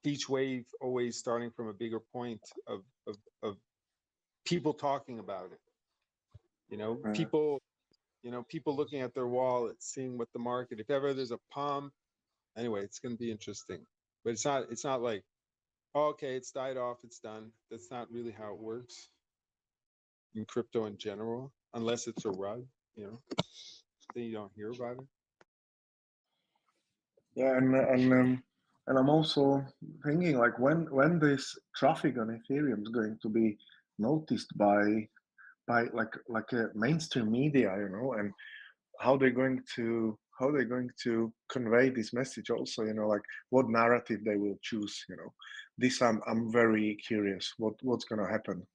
each wave always starting from a bigger point of people talking about it. uh, People looking at their wallets, seeing what the market. If ever there's a pump, anyway, it's going to be interesting. But it's not like, oh, okay, it's died off, it's done. That's not really how it works in crypto in general, unless it's a rug. You know, then you don't hear about it. yeah, and I'm also thinking like when this traffic on Ethereum is going to be noticed by like a mainstream media, and how they're going to convey this message also, like what narrative they will choose, this I'm very curious what's going to happen.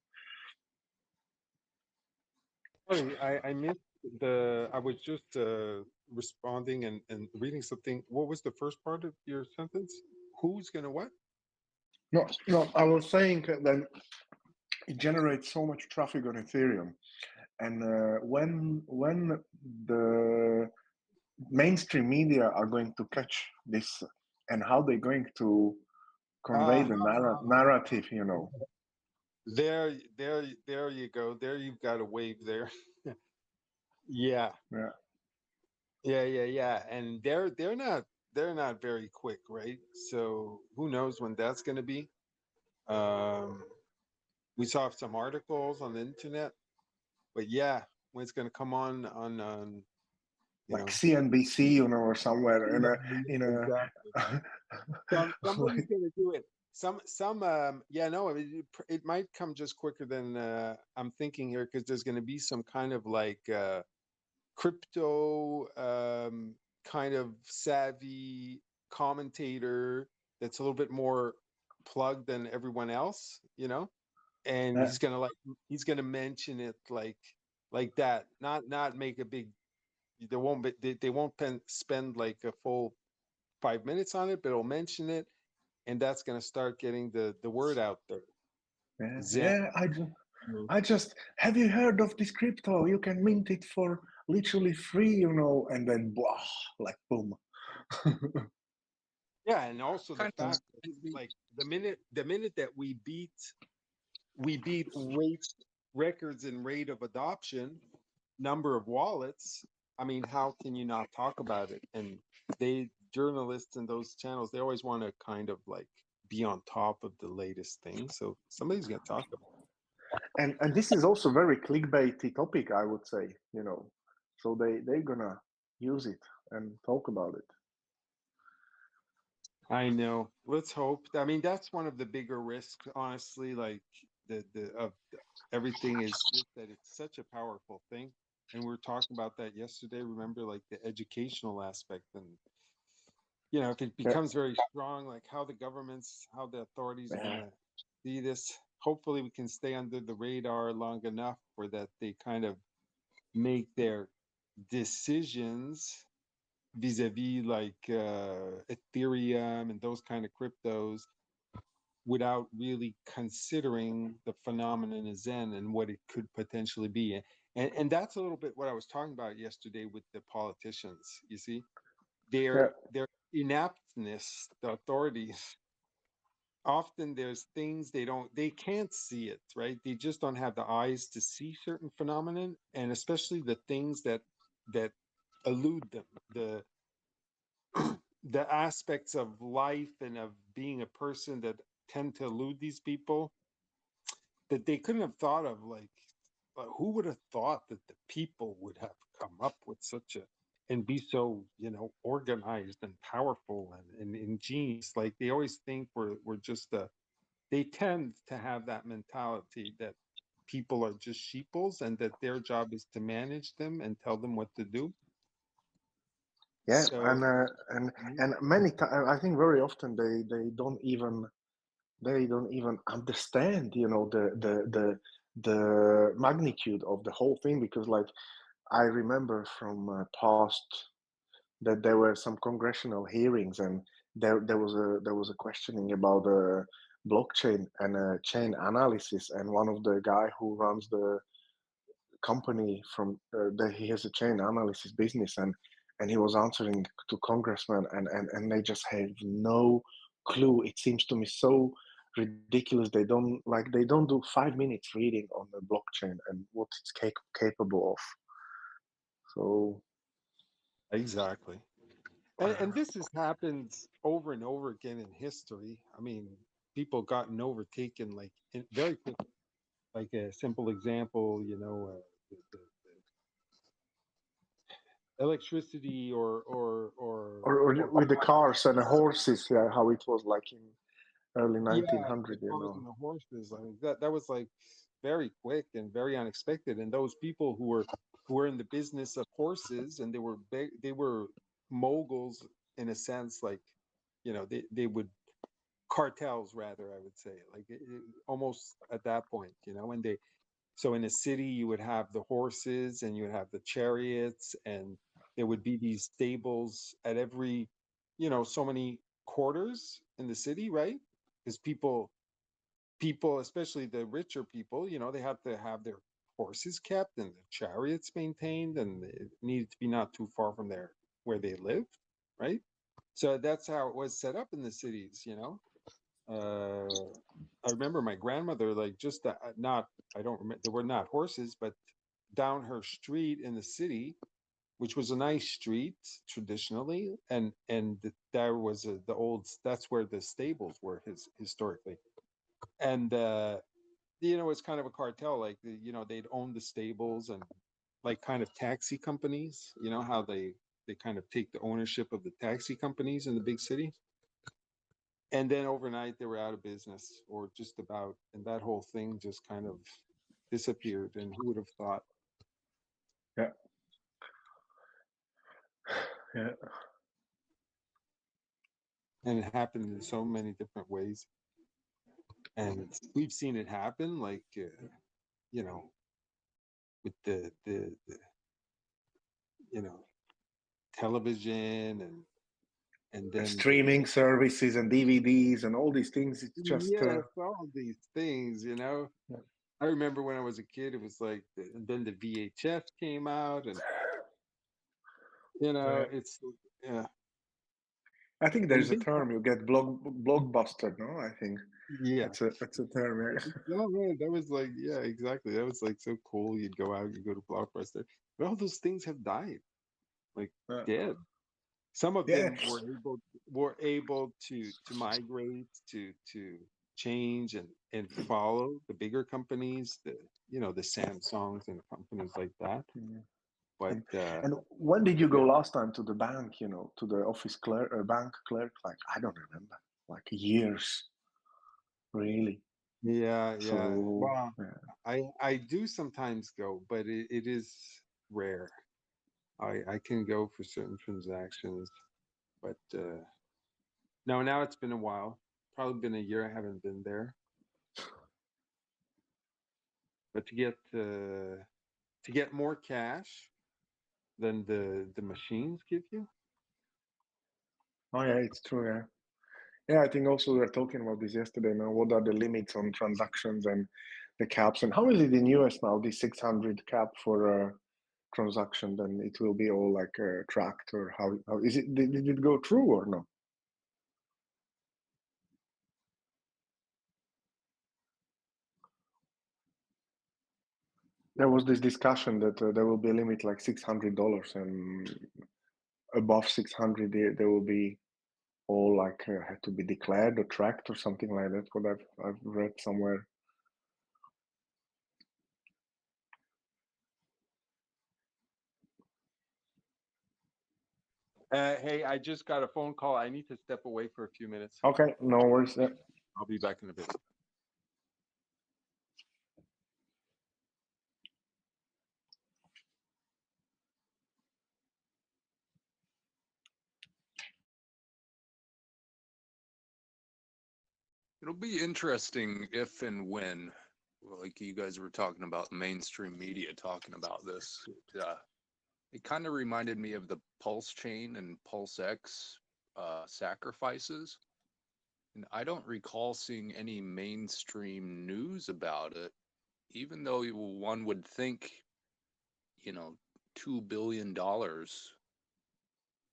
Sorry, I missed I was just responding and reading something. What was the first part of your sentence? Who's gonna what? No, I was saying that it generates so much traffic on Ethereum, and when the mainstream media are going to catch this, and how they're going to convey Ah, the narrative, there you go. There you've got a wave there. Yeah, yeah. yeah. And they're not very quick, right? So who knows when that's gonna be? Um, we saw some articles on the internet, but yeah, when it's gonna come on, you Like know. CNBC, or somewhere in Exactly. a Somebody's like, gonna do it. Some yeah, no, I mean, it might come just quicker than I'm thinking here, because there's gonna be some kind of like crypto kind of savvy commentator that's a little bit more plugged than everyone else, and yeah, he's gonna mention it like that, not make a big. They won't spend like a full 5 minutes on it, but it'll mention it, and that's going to start getting the word out there. yeah, Zen. yeah. Mm. I just have you heard of this crypto? You can mint it for literally free, and then blah, like boom. Yeah, and also the Kind of fact that, reminds me. like, the minute that we beat records in rate of adoption, number of wallets. I mean, how can you not talk about it? And journalists in those channels, they always want to kind of like be on top of the latest thing. So somebody's going to talk about And this is also very clickbaity topic, I would say, So they're gonna use it and talk about it. it. I know. Let's hope. I mean, that's one of the bigger risks, honestly. Like the of everything is just that it's such a powerful thing. And we were talking about that yesterday. Remember, like the educational aspect, and if it Yeah, becomes very strong, like how the authorities are yeah, gonna see this. Hopefully, we can stay under the radar long enough for that they kind of make their decisions vis-a-vis like Ethereum and those kind of cryptos without really considering the phenomenon of Zen and what it could potentially be. And that's a little bit what I was talking about yesterday with the politicians. You see, yeah, their inaptness, the authorities. Often there's things they can't see it, right? They just don't have the eyes to see certain phenomenon, and especially the things that elude them, the aspects of life and of being a person that tend to elude these people, that they couldn't have thought of, like, who would have thought that the people would have come up with such a and be so organized and powerful and ingenious. Like, they always think we're just they tend to have that mentality that people are just sheeples and that their job is to manage them and tell them what to do. yeah. So And many times, I think very often they don't even understand, the magnitude of the whole thing, because like I remember from past that there were some congressional hearings, and there was a questioning about blockchain and chain analysis, and one of the guy who runs the company from he has a chain analysis business, and he was answering to congressmen, and they just have no clue. It seems to me so ridiculous. They don't do 5 minutes reading on the blockchain and what it's capable of. So Exactly. And this has happened over and over again in history. I mean, people gotten overtaken like very quickly. Like a simple example, the electricity or or with the cars and the horses, yeah, how it was like in early yeah, the 1900, you cars know. and the horses. I mean, that was like very quick and very unexpected. And those people who were in the business of horses and they were big, they were moguls in a sense, like they would cartels rather, I would say, like almost at that point, and they so in a city you would have the horses and you would have the chariots and there would be these stables at every so many quarters in the city, right? Because people, especially the richer people, they have to have their horses kept and the chariots maintained, and it needed to be not too far from there where they lived, right? So that's how it was set up in the cities. I remember my grandmother, like, just not, I don't remember, there were not horses, but down her street in the city, which was a nice street traditionally, and there was the old, that's where the stables were historically. And it's kind of a cartel, like they'd own the stables, and like kind of taxi companies, how they kind of take the ownership of the taxi companies in the big city, and then overnight they were out of business or just about, and that whole thing just kind of disappeared. And who would have thought? Yeah, yeah. And it happened in so many different ways, and we've seen it happen, like you know with the you know television, and And then streaming services and DVDs and all these things. It's just yes, all these things. yeah. I remember when I was a kid, it was like, and then the VHS came out, and Yeah. it's, yeah. I think And there's a term you get blockbuster. No, I think yeah, that's a term. no man, that was like, yeah, exactly. That was like so cool. You'd go out, you go to Blockbuster, but all those things have died, like Yeah. dead. Some of Yeah. them were able to migrate, to change and follow the bigger companies, the Samsungs and companies like that. Yeah. But And when did you go yeah, last time to the bank? To the office clerk, bank clerk? Like I don't remember. Like years, really. yeah. So Well, yeah. I do sometimes go, but it is rare. I can go for certain transactions, but no, now it's been a while. Probably been a year I haven't been there. But to get more cash than the machines give you. Oh yeah, it's true. Yeah. Yeah, I think also we were talking about this yesterday. Now, what are the limits on transactions and the caps, and how is it in US now? The 600 cap for a transaction, then it will be all like tracked, or how is it? Did it go through or no? There was this discussion that there will be a limit like $600, and above 600 there will be all like had to be declared or tracked or something like that. What I've read somewhere. Hey, I just got a phone call. I need to step away for a few minutes. Okay, no worries. Yeah. I'll be back in a bit. It'll be interesting if and when, well, like you guys were talking about mainstream media talking about this. It kind of reminded me of the Pulse chain and Pulse X sacrifices. And I don't recall seeing any mainstream news about it, even though one would think, you know, $2 billion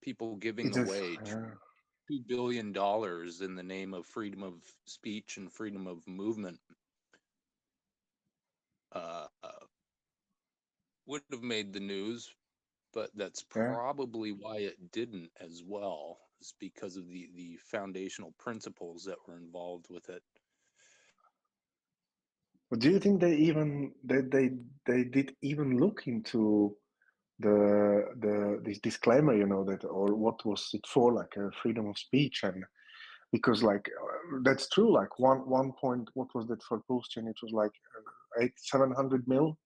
people giving It is. away. $2 billion in the name of freedom of speech and freedom of movement uh, would have made the news, but that's Yeah. probably why it didn't as well, is because of the foundational principles that were involved with it. But do you think they did even look into this disclaimer, that, or what was it for, like freedom of speech? And because like that's true, like one point, what was that for Pulse-Chain? It was like 700 mil,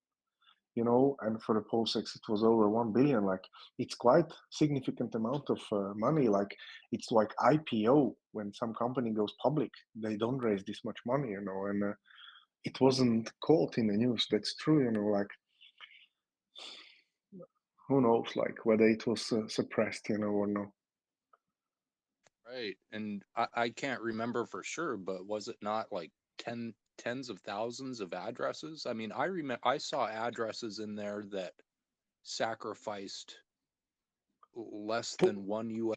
and for the PulseX it was over 1 billion. Like it's quite significant amount of money. Like it's like IPO, when some company goes public, they don't raise this much money, and it wasn't caught in the news. That's true, like who knows, like whether it was suppressed, or not. Right. And I can't remember for sure, but was it not like tens of thousands of addresses? I mean, I saw addresses in there that sacrificed less than $1.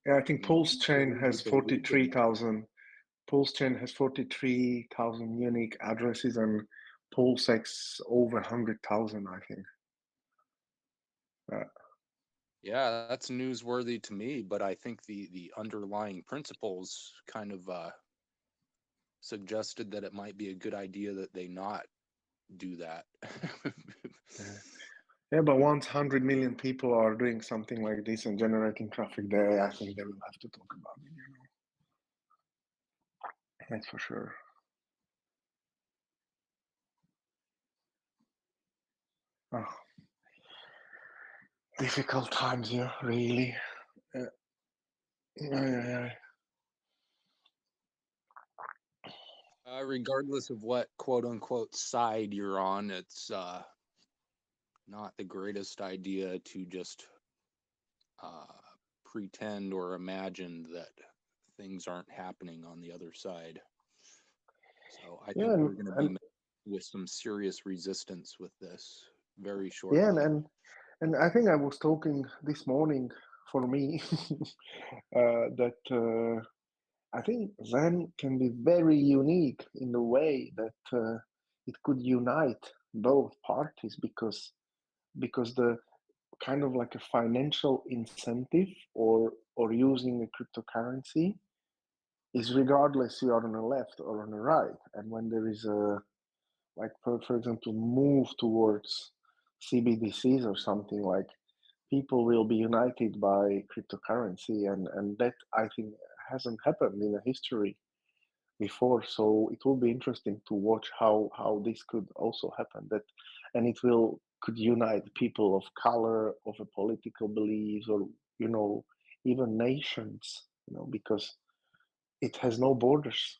Yeah, I I think mean, people Pulse-Chain were has believing that. 43,000 unique addresses, and PulseX over 100,000, I think. Yeah, that's newsworthy to me, but I think the underlying principles kind of suggested that it might be a good idea that they not do that. Yeah. Yeah, but once 100 million people are doing something like this and generating traffic there, I think they will have to talk about it, That's for sure. Oh, difficult times here, really. Yeah, yeah. Regardless of what quote unquote side you're on, it's not the greatest idea to just uh, pretend or imagine that things aren't happening on the other side. So I Yeah, think we're going to be met with some serious resistance with this very yeah, shortly. and I think I was talking this morning for me that I think Zen can be very unique in the way that it could unite both parties, because the kind of like a financial incentive, or using a cryptocurrency, is regardless you are on the left or on the right. And when there is a, like for example, move towards CBDCs or something, like people will be united by cryptocurrency, and that I think hasn't happened in the history before. So it will be interesting to watch how this could also happen. That, and it will could unite people of color, of a political beliefs, or even nations. Because it has no borders.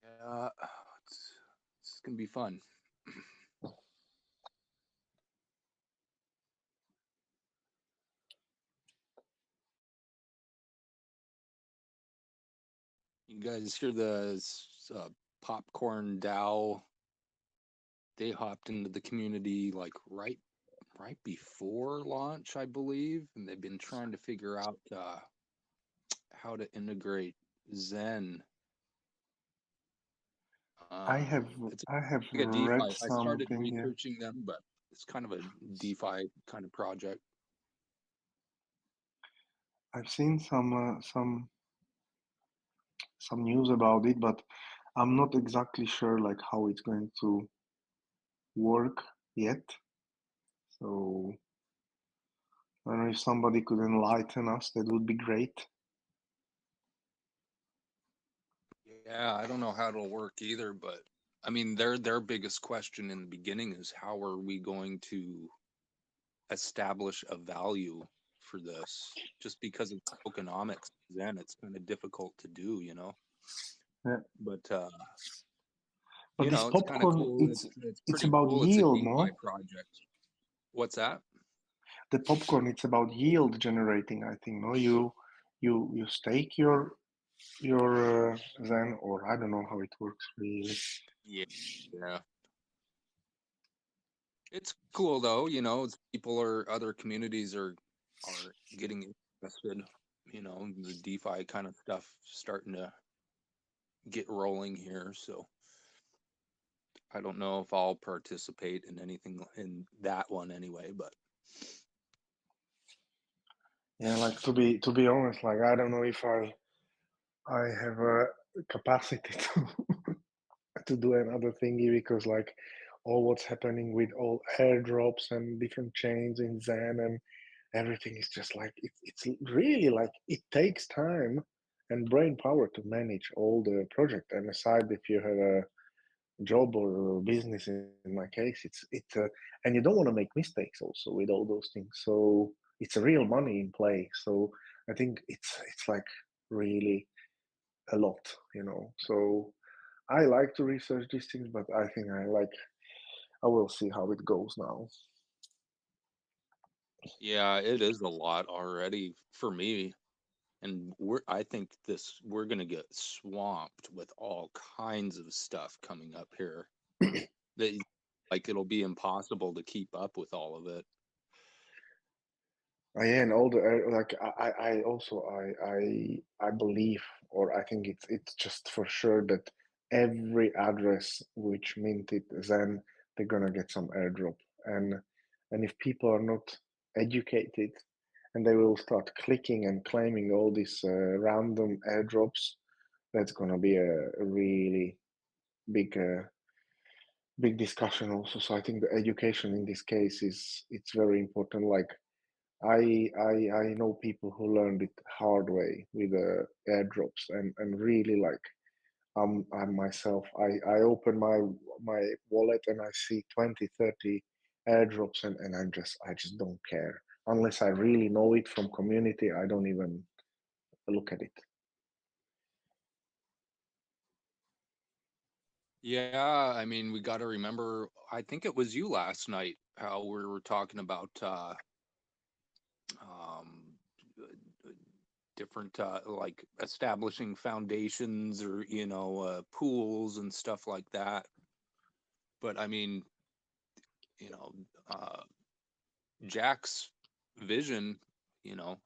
Yeah, it's going to be fun. You guys hear the popcorn DAO? They hopped into the community like right before launch, I believe, and they've been trying to figure out how to integrate Zen. I have It's I have like a read DeFi. I started something here. researching them, but it's kind of a DeFi kind of project. I've seen some news about it, but I'm not exactly sure like how it's going to work yet. So I don't know if somebody could enlighten us. That would be great. Yeah, I don't know how it'll work either, but I mean, their biggest question in the beginning is how are we going to establish a value for this? Just because of tokenomics, then it's kind of difficult to do, Yeah. But But this it's kind of popcorn, cool. It's it's pretty about cool. It's a yield, DeFi no? project. What's that? The popcorn, it's about yield generating, I think. No, you stake your Zen, or I don't know how it works really. Yeah. Yeah. It's cool though, people or other communities are getting invested, the DeFi kind of stuff starting to get rolling here. So I don't know if I'll participate in anything in that one anyway, but Yeah, like to be honest, like I don't know if I have a capacity to do another thingy because like all what's happening with all airdrops and different chains in Zen and everything is just like it's really like it takes time and brain power to manage all the project. And aside if you have a job or a business in my case, it's and you don't want to make mistakes also with all those things. So it's a real money in play. So I think it's like really a lot, you know. So I like to research these things, but I think I will see how it goes now. yeah, it is a lot already for me. And I think we're gonna get swamped with all kinds of stuff coming up here that like it'll be impossible to keep up with all of it. Yeah, and all the like I also I believe or I think it's just for sure that every address which minted then they're gonna get some airdrop and if people are not educated and they will start clicking and claiming all these random airdrops, that's gonna be a really big big discussion also. So I think the education in this case is it's very important. Like I know people who learned it hard way with airdrops and really like I myself I open my wallet and I see 20, 30 airdrops and I just don't care unless I really know it from community. I don't even look at it. Yeah, I mean, we got to remember, I think it was you last night, how we were talking about um, different like establishing foundations or pools and stuff like that. But I mean, you know, uh, Jack's vision,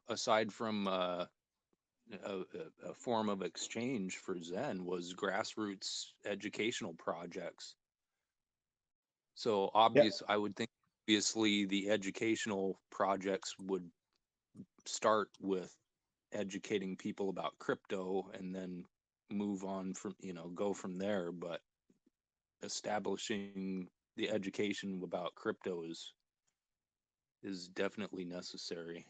aside from a form of exchange for Zen, was grassroots educational projects. So Yeah, I would think obviously the educational projects would start with educating people about crypto and then move on from, go from there. But establishing the education about crypto is definitely necessary.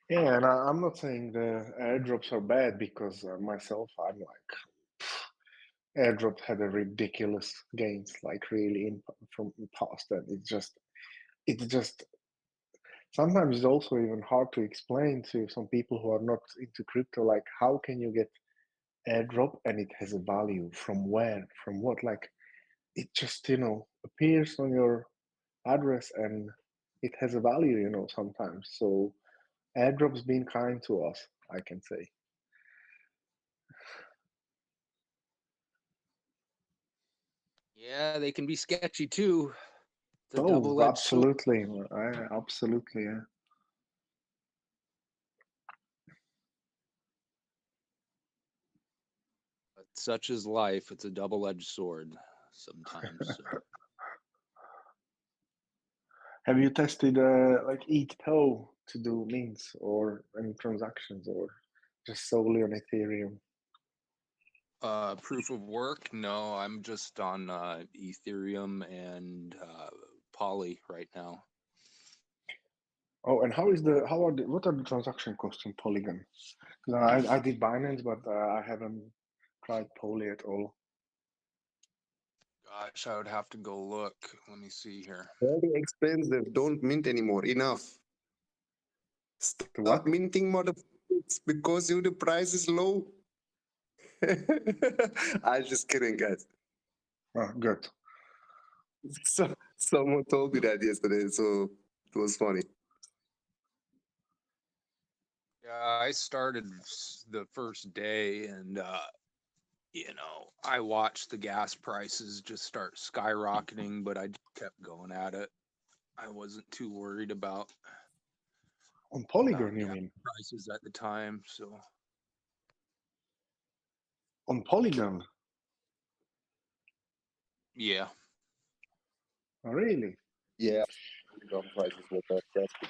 yeah, and I'm not saying the airdrops are bad because myself I'm like airdrop had a ridiculous gains like really in from past and it's just sometimes it's also even hard to explain to some people who are not into crypto like how can you get airdrop and it has a value from where from what like it just appears on your address and it has a value sometimes. So airdrop's been kind to us, I can say. Yeah, they can be sketchy too. It's a Oh, double-edged sword. absolutely. Absolutely, yeah. But such is life. It's a double-edged sword sometimes. So. Have you tested like ETH to do mints or any transactions or just solely on Ethereum? Proof of work? No, I'm just on Ethereum and Poly right now. Oh, and what are the transaction costs in Polygon? 'Cause I did Binance, but I haven't tried Poly at all. Gosh, I would have to go look. Let me see here. Very expensive. Don't mint anymore. Enough. The Stop what? minting motherfuckers because the price is low. I'm just kidding, guys. Oh, good. So, someone told me that yesterday, so it was funny. Yeah, I started the first day, and I watched the gas prices just start skyrocketing, but I just kept going at it. I wasn't too worried about On Polygon, you gas mean? prices at the time. So On Polygon? yeah, Oh, really? Yeah, Polygon prices were that drastic.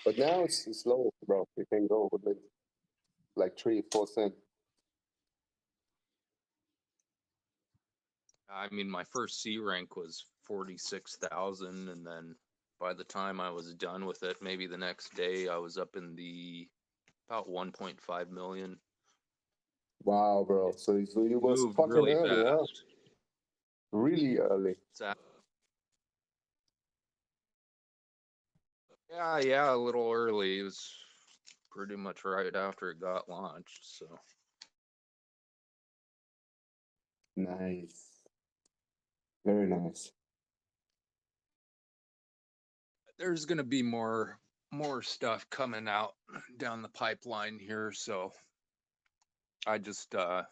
But now it's low, bro. You can go with like 3-4 cents. I mean, my first C rank was 46,000, and then by the time I was done with it, maybe the next day, I was up in the about 1.5 million. Wow, bro. So you was Moved fucking really early, huh? fast. Really early. Yeah, a little early. It was pretty much right after it got launched. So Nice. Very nice. there's gonna be more stuff coming out down the pipeline here. So I just gotta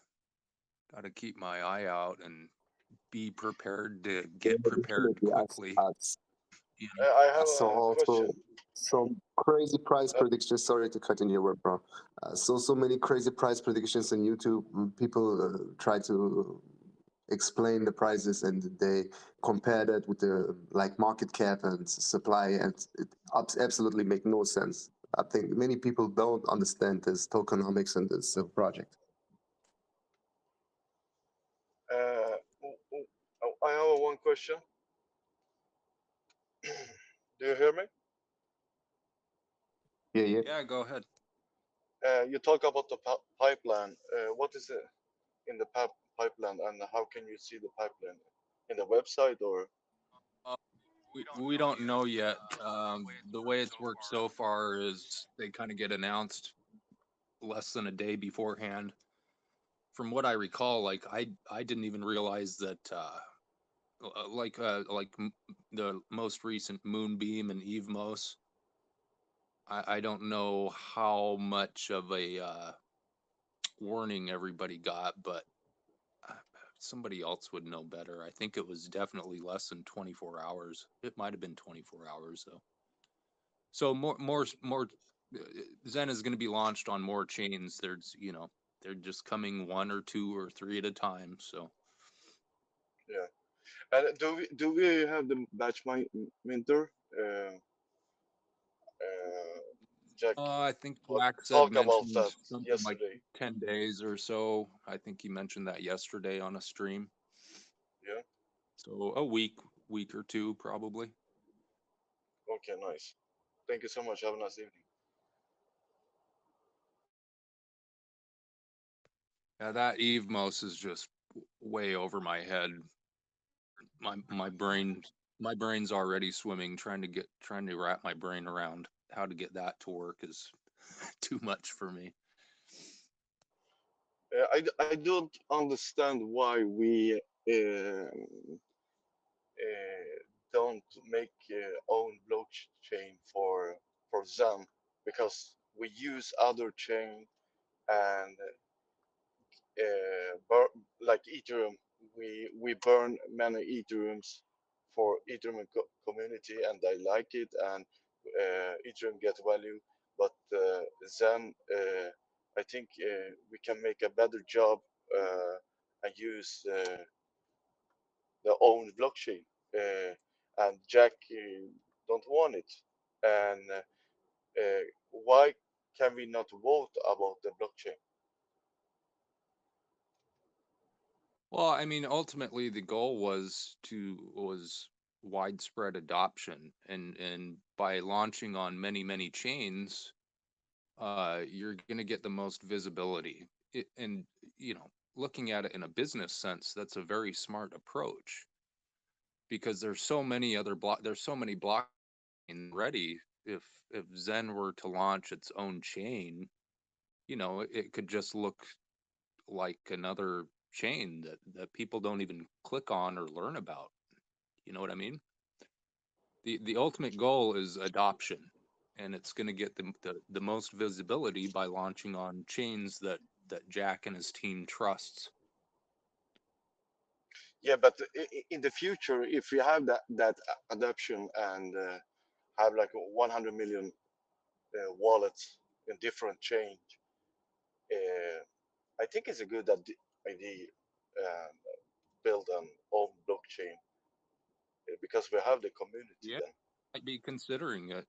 keep my eye out and be prepared to get prepared Definitely. quickly. You know? I I have saw a also question. some crazy price Uh, predictions. Sorry to cut in your word, bro. So many crazy price predictions on YouTube. People try to explain the prices and they compare that with the like market cap and supply, and it absolutely make no sense. I think many people don't understand this tokenomics and this project. I have one question. Do you hear me? Yeah, yeah. Yeah, go ahead. You talk about the pipeline. What is it in the pipeline, and how can you see the pipeline in the website or? Uh, we don't know yet. The way it's worked so far is they kind of get announced less than a day beforehand. From what I recall, like I didn't even realize that the most recent Moonbeam and Evmos. I don't know how much of a warning everybody got, but uh, somebody else would know better. I think it was definitely less than 24 hours. It might have been 24 hours though. So more. Zen is going to be launched on more chains. They're just coming one or two or three at a time. So Yeah. And do we have the batch minter? Uh, Jack I think Black said talk about mentioned that something like yesterday. 10 days or so. I think he mentioned that yesterday on a stream. Yeah. So a week or two probably. Okay. Nice. Thank you so much. Have a nice evening. Yeah, that Evmos is just way over my head. My brain's already swimming trying to wrap my brain around how to get that to work is too much for me. I don't understand why we don't make own blockchain for Zen, because we use other chain and like Ethereum. We burn many Ethereums for Ethereum community, and I like it, and Ethereum get value. But Zen, I think we can make a better job and use their own blockchain. And Jack don't want it. And why can we not vote about the blockchain? Well, I mean, ultimately the goal was widespread adoption, and by launching on many chains, you're going to get the most visibility. And looking at it in a business sense, that's a very smart approach because there's so many blockchains ready. If Zen were to launch its own chain, it could just look like another chain that people don't even click on or learn about. You know what I mean? The ultimate goal is adoption, and it's going to get the most visibility by launching on chains that that Jack and his team trusts. Yeah, but in the future, if we have that adoption and have like 100 million wallets in different chain, uh, I think it's a good idea. Um, build an own blockchain because we have the community Yeah, then. might be considering it.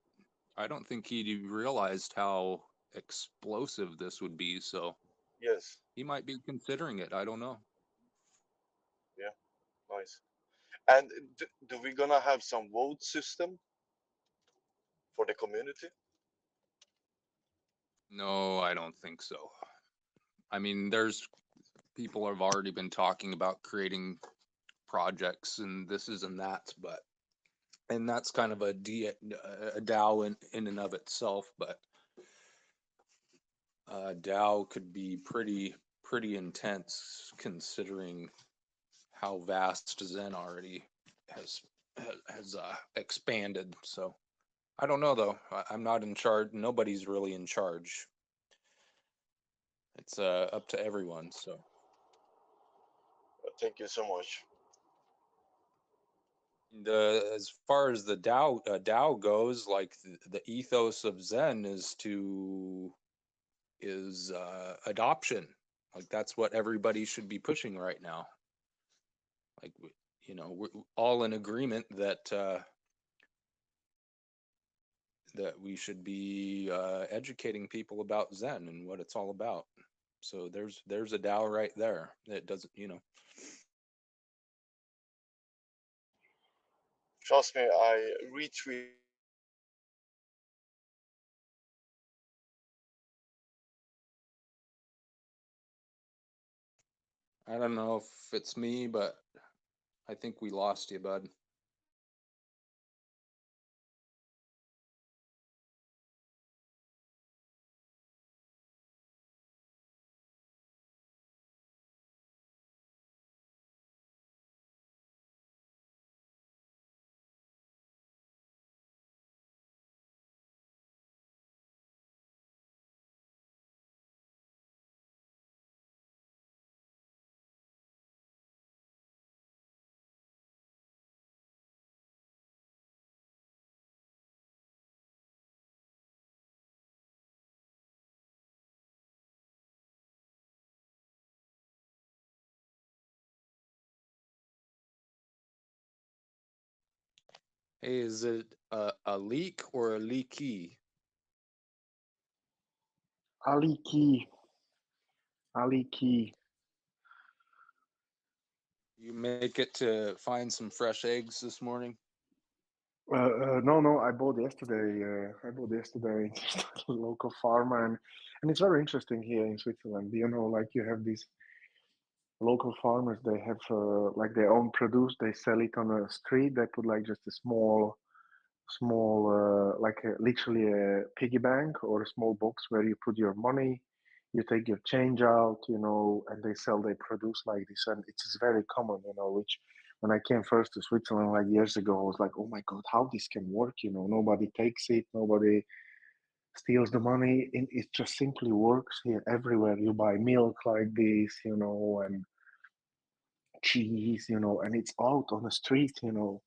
I don't think he realized how explosive this would be, so Yes, he might be considering it. I don't know. yeah, nice. And do we gonna have some vote system for the community? No, I don't think so. I mean, there's people have already been talking about creating projects and this is and that, but and that's kind of a DAO in and of itself, but DAO could be pretty intense considering how vast Zen already has expanded. So I don't know though. I'm not in charge. Nobody's really in charge. It's up to everyone. So Thank you so much. the as far as the DAO goes, like the ethos of Zen is adoption. Like that's what everybody should be pushing right now. Like we're all in agreement that that we should be educating people about Zen and what it's all about. So there's a DAO right there. It doesn't. Trust me, I retweet. I don't know if it's me, but I think we lost you, bud. Hey, is it a leak or a leaky? Ali Key, Ali Key. You make it to find some fresh eggs this morning? No, I bought yesterday. I bought yesterday just a local farmer, and it's very interesting here in Switzerland. You know, like you have these local farmers. They have like their own produce. They sell it on a street. They put like just a small, like literally a piggy bank or a small box where you put your money. You take your change out, you know, and they sell their produce like this, and it's very common, you know. Which when I came first to Switzerland like years ago, I was like, oh my god, how this can work? You know, nobody takes it, nobody steals the money. It just simply works here everywhere. You buy milk like this, you know, and cheese, you know, and it's out on the street, you know,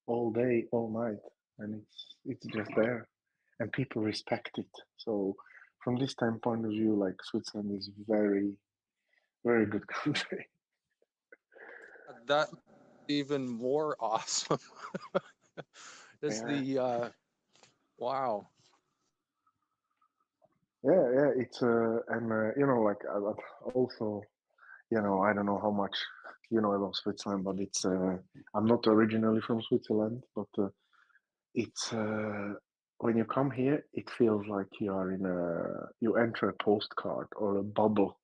all day, all night, and it's just there, and people respect it. So from this standpoint of view, like Switzerland is very good country. That even more awesome is Yeah, the wow. yeah. It's and you know, like also, you know, I don't know how much you know about Switzerland, but it's I'm not originally from Switzerland, but it's when you come here, it feels like you are in you enter a postcard or a bubble.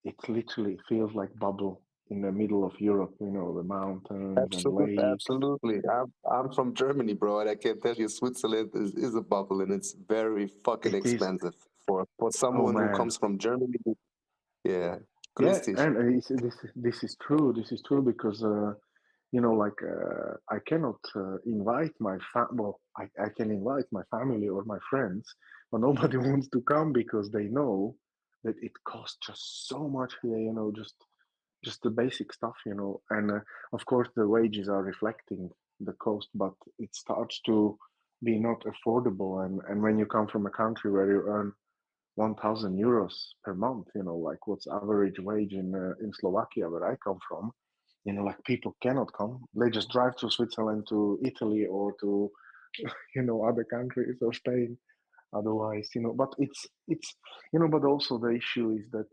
It literally feels like bubble in the middle of Europe, you know, the mountains and Absolutely, lakes. absolutely. I'm from Germany, bro, and I can tell you Switzerland is a bubble and it's very fucking It is, expensive for oh someone who man. comes from Germany. Yeah, Yeah, grüß dich. and this is true. This is true because you know, like I cannot invite my well, I can invite my family or my friends, but nobody wants to come because they know that it costs just so much here, just the basic stuff, and of course the wages are reflecting the cost, but it starts to be not affordable. And when you come from a country where you earn 1,000 euros per month, like what's average wage in Slovakia, where I come from, like people cannot come. They just drive to Switzerland, to Italy, or to, other countries, or Spain. Otherwise, but it's, but also the issue is that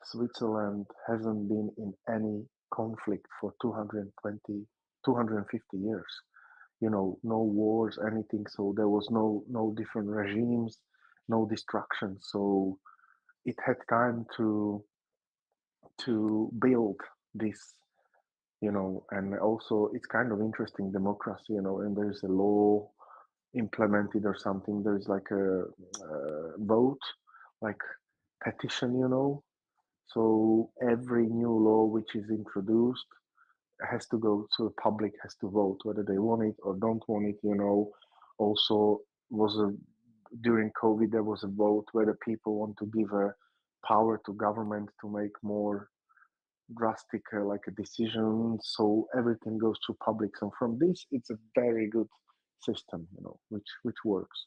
Switzerland hasn't been in any conflict for 220, 250 years. No wars, anything. So there was no different regimes, no destruction. So it had time to build this, and also it's kind of interesting democracy, and there's a law implemented or something. There's like a vote, like petition, so every new law which is introduced has to go to the public, has to vote whether they want it or don't want it. Also was a during COVID there was a vote whether people want to give a power to government to make more drastic like a decision. So everything goes to public. So from this, it's a very good system, which works.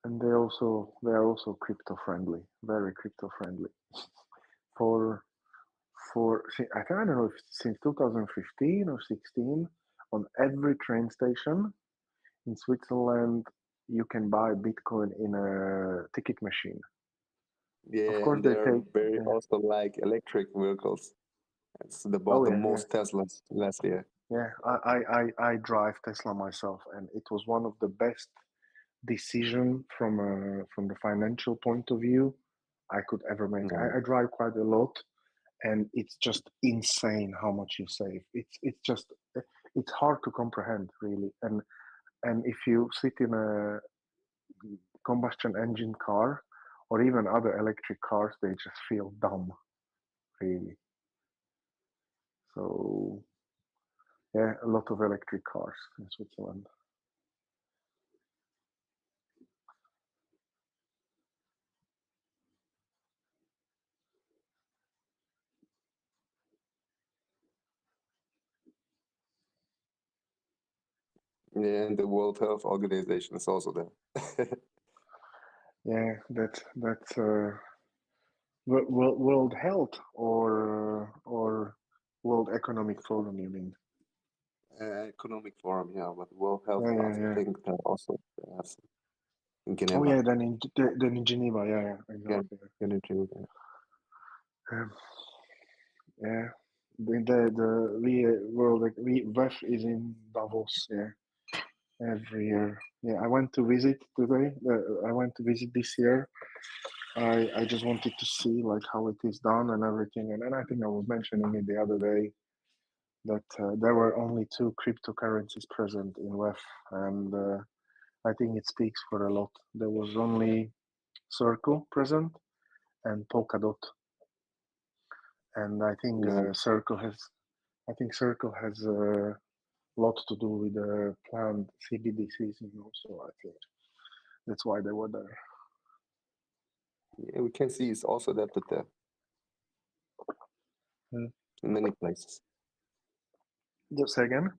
And they are also crypto friendly, very crypto friendly. For I don't know if since 2015 or 16, on every train station in Switzerland, you can buy Bitcoin in a ticket machine. Of Yeah, course, and they they're take. very Yeah. also like electric vehicles. They bought Oh the yeah, yeah, most Teslas last year. yeah. I drive Tesla myself, and it was one of the best decision from the financial point of view I could ever make. Yeah, I drive quite a lot, and it's just insane how much you save. It's just it's hard to comprehend really. And if you sit in a combustion engine car or even other electric cars, they just feel dumb, really. So yeah, a lot of electric cars in Switzerland. yeah, and the World Health Organization is also there. Yeah, that's World Health or World Economic Forum, you mean? Economic Forum, yeah, but World Health, Yeah, I yeah, yeah. think they're also they have some in Oh Geneva. yeah, then in Geneva, yeah, yeah, Yeah, exactly. in Geneva. Um, yeah, the we world we WEF is in Davos, yeah, every year. Yeah, I went to visit today. I went to visit this year. I just wanted to see like how it is done and everything. And then I think I was mentioning it the other day that there were only two cryptocurrencies present in WEF, and I think it speaks for a lot. There was only Circle present and Polkadot, and Yeah, I think Circle has a lot to do with the planned CBDCs, so I think that's why they were there. yeah, we can see it's also adapted there Hmm. in many places. Just say again.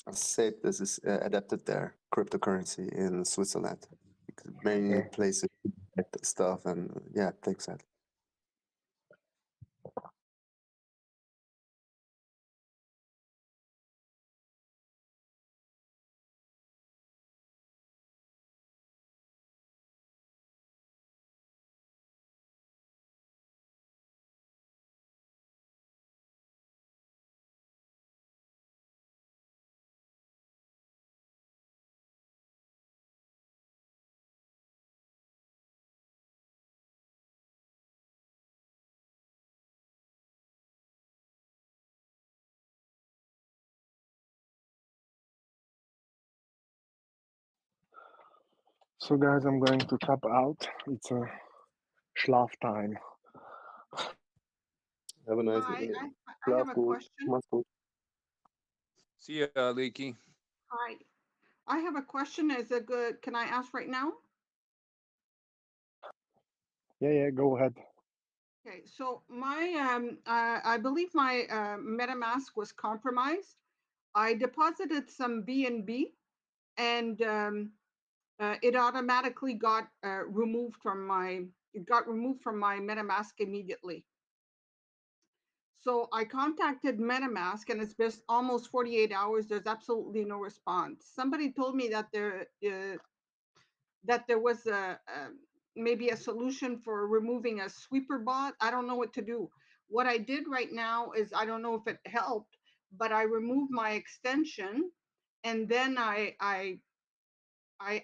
I said this is adapted there, cryptocurrency in Switzerland. Because many Yeah. places get stuff and yeah, thanks that. So guys, I'm going to tap out. It's a schlaf time. Have a nice Hi, day. I have a question. Mach's gut. See ya, Leaky. Hi, I have a question. Is it good? Can I ask right now? Yeah, go ahead. Okay, so I believe my MetaMask was compromised. I deposited some BNB, and it automatically got removed from my. It got removed from my MetaMask immediately. So I contacted MetaMask, and it's been almost 48 hours. There's absolutely no response. Somebody told me that there was maybe a solution for removing a sweeper bot. I don't know what to do. What I did right now is, I don't know if it helped, but I removed my extension, and then I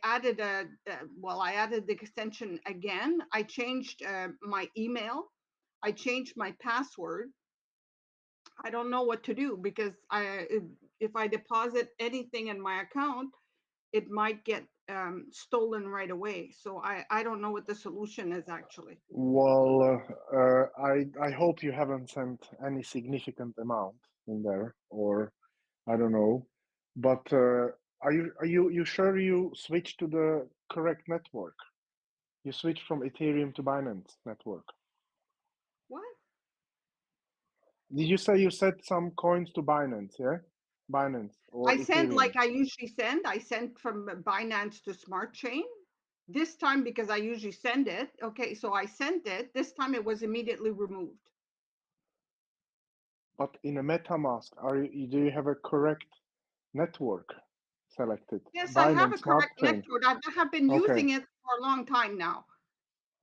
added I added the extension again. I changed my email. I changed my password. I don't know what to do, because if I deposit anything in my account, it might get stolen right away. So I don't know what the solution is actually. Well, I hope you haven't sent any significant amount in there, or I don't know. But are you sure you switched to the correct network? You switched from Ethereum to Binance network. What? Did you say you sent some coins to Binance? Yeah, Binance or I sent Ethereum. like I usually send. I sent from Binance to Smart Chain. This time, because I usually send it. Okay, so I sent it. This time it was immediately removed. But in a MetaMask, do you have a correct network selected? Yes, I have a Binance Smart correct Chain. network. I have been Okay. using it for a long time now.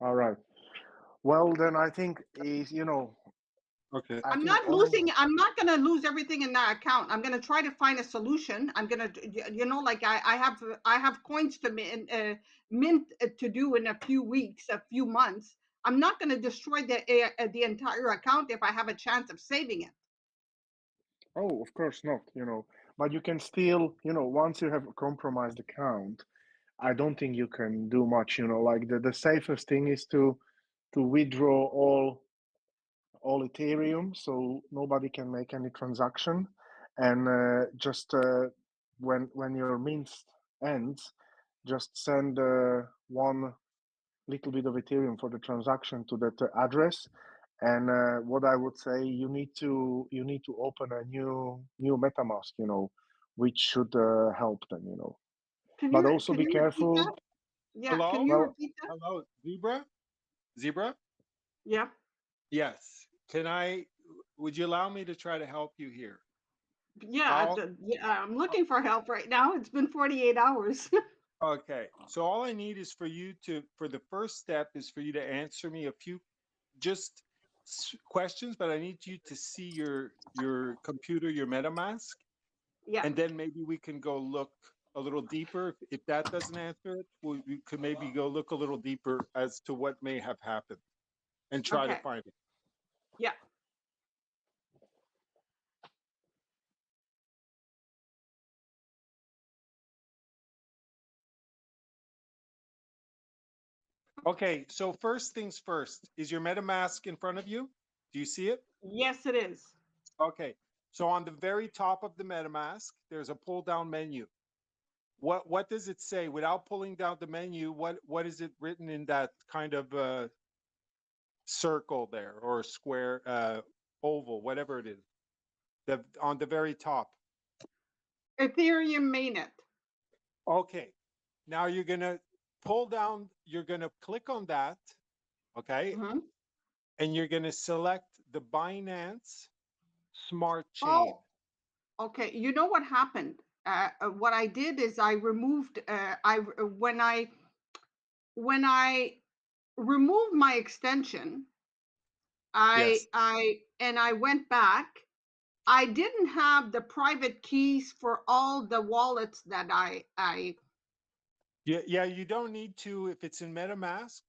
All right. Well, then I think Okay. I I'm think not losing. I'm not going to lose everything in that account. I'm going to try to find a solution. I'm going to, like I have coins to mint to do in a few weeks, a few months. I'm not going to destroy the entire account if I have a chance of saving it. Oh, of course not. But you can still, once you have a compromised account, I don't think you can do much. Like the safest thing is to withdraw all Ethereum, so nobody can make any transaction, and just when your mint ends, just send one little bit of Ethereum for the transaction to that address. And what I would say, you need to open a new MetaMask, which should help them. But also be Can you repeat careful. that? Yeah, Hello? can you Well, repeat that? Hello, Zebra? Zebra? Yeah. Yes. Would you allow me to try to help you here? Yeah, I'm looking for help right now. It's been 48 hours. Okay. So all I need is for the first step is for you to answer me a few just questions, but I need you to see your computer, your MetaMask, Yeah. and then maybe we can go look a little deeper. If that doesn't answer it, we could maybe go look a little deeper as to what may have happened and try to Okay. find it. Yeah. Okay, so first things first, is your MetaMask in front of you? Do you see it? Yes, it is. Okay, so on the very top of the MetaMask, there's a pull down menu. What does it say? Without pulling down the menu, what is it written in that kind of circle there, or square, oval, whatever it is, on the very top? Ethereum mainnet. Okay, now you're gonna pull down, you're gonna click on that, okay, Mm-hmm. and you're gonna select the Binance Smart Chain. Oh, okay. You know what happened? What I did is I removed. When I removed my extension, Yes. I went back. I didn't have the private keys for all the wallets that I. Yeah, you don't need to if it's in MetaMask,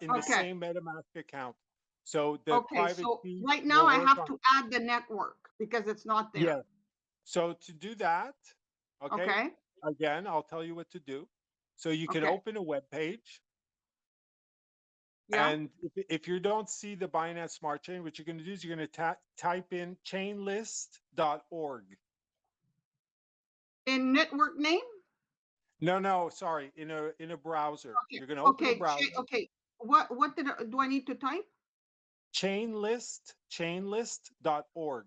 in the Okay. same MetaMask account. So the Okay. private So key right now will I work have on. to add the network because it's not there. Yeah. So to do that, okay, Okay. again, I'll tell you what to do. So you can Okay. open a web page. Yeah. And if you don't see the Binance Smart Chain, what you're going to do is you're going to type in chainlist.org. In network name? No, sorry, in a browser. Okay. You're going to open a Okay. browser. Okay. What do I need to type? Chainlist.org.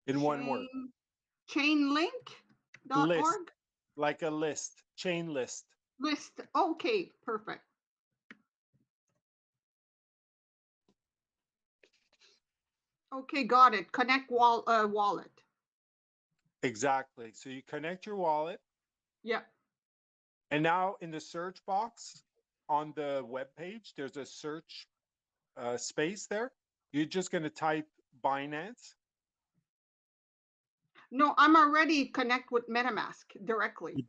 In one word. Chainlink.org? List, like a list. Chain list. List. Okay, perfect. Okay, got it. Connect wallet. Exactly. So you connect your wallet, Yeah. and now in the search box on the web page, there's a search space there. You're just going to type Binance. No, I'm already connect with MetaMask directly.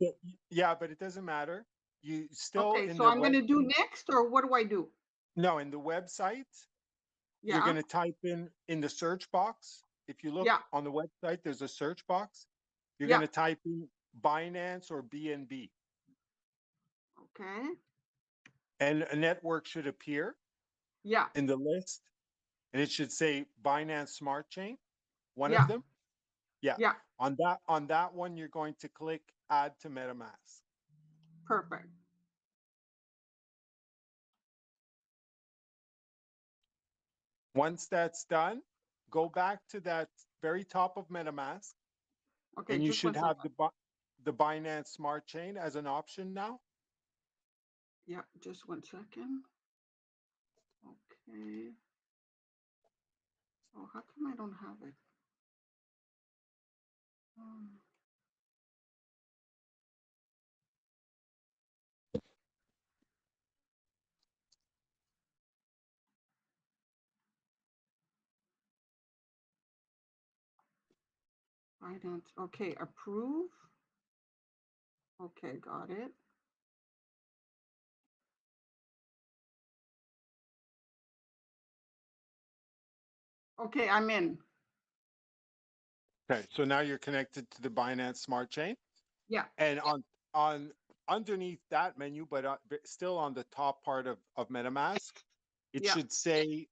Yeah, but it doesn't matter. You still Okay, in so the I'm web. going to do next, or what do I do? No, in the website, you're Yeah. going to type in the search box. If you look Yeah. on the website, there's a search box. You're Yeah. going to type in Binance or BNB, Okay. and a network should appear Yeah. in the list, and it should say Binance Smart Chain, one Yeah. of them. Yeah. Yeah. On that one, you're going to click Add to MetaMask. Perfect. Once that's done, go back to that very top of MetaMask, Okay, and you just should one have second. the Binance Smart Chain as an option now. Yeah, just 1 second. Okay. Oh, how come I don't have it? Finance. Okay, approve. Okay, got it. Okay, I'm in. Okay, so now you're connected to the Binance Smart Chain, Yeah. and on underneath that menu, but still on the top part of MetaMask, it Yeah. should say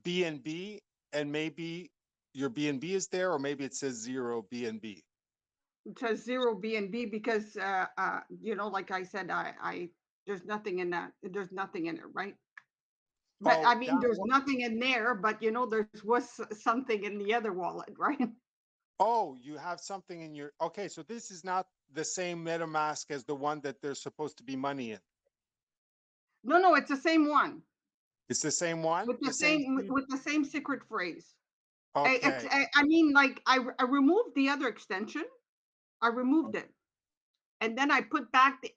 BNB, and maybe your BNB is there, or maybe it says 0 BNB. It says 0 BNB because like I said, I there's nothing in that. There's nothing in it, right? But Oh, I mean, that there's one. nothing in there, but there was something in the other wallet, right? Oh, you have something in your. Okay, so this is not the same MetaMask as the one that there's supposed to be money in. No, it's the same one It's the same one. with the The same. same secret phrase. Okay. I mean, like I removed the other extension. I removed it, and then I put back the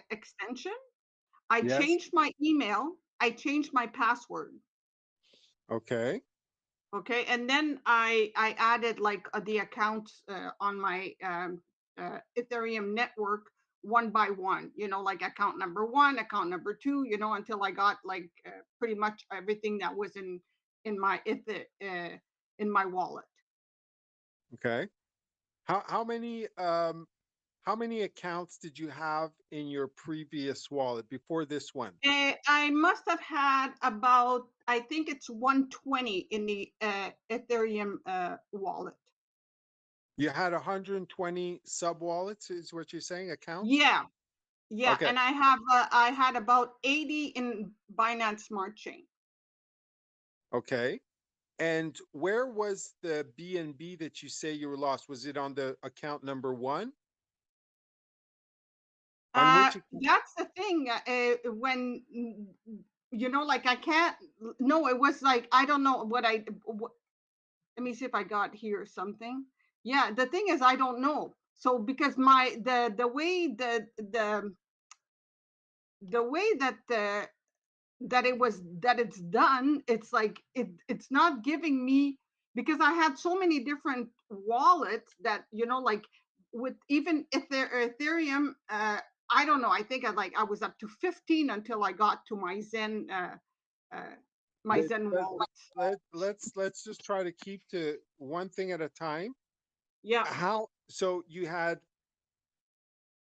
extension. I Yes. changed my email. I changed my password. Okay. Okay, and then I added like the accounts on my Ethereum network one by one. Like account number 1, account number 2. Until I got like pretty much everything that was in my in my wallet. Okay. How many accounts did you have in your previous wallet before this one? I must have had about, I think it's 120 in the Ethereum wallet. You had 120 sub wallets, is what you're saying, accounts? Yeah. Okay. And I had about 80 in Binance Smart Chain. Okay. And where was the BNB that you say you were lost? Was it on the account number 1? On which That's the thing. When like I can't. No, it was like I don't know what let me see if I got here something. Yeah, the thing is I don't know. So because the way the way that it's done, it's like it's not giving me, because I had so many different wallets that like with even if they're Ethereum, I don't know, I think I was up to 15 until I got to my Zen wallet. let's just try to keep to one thing at a time. Yeah. So you had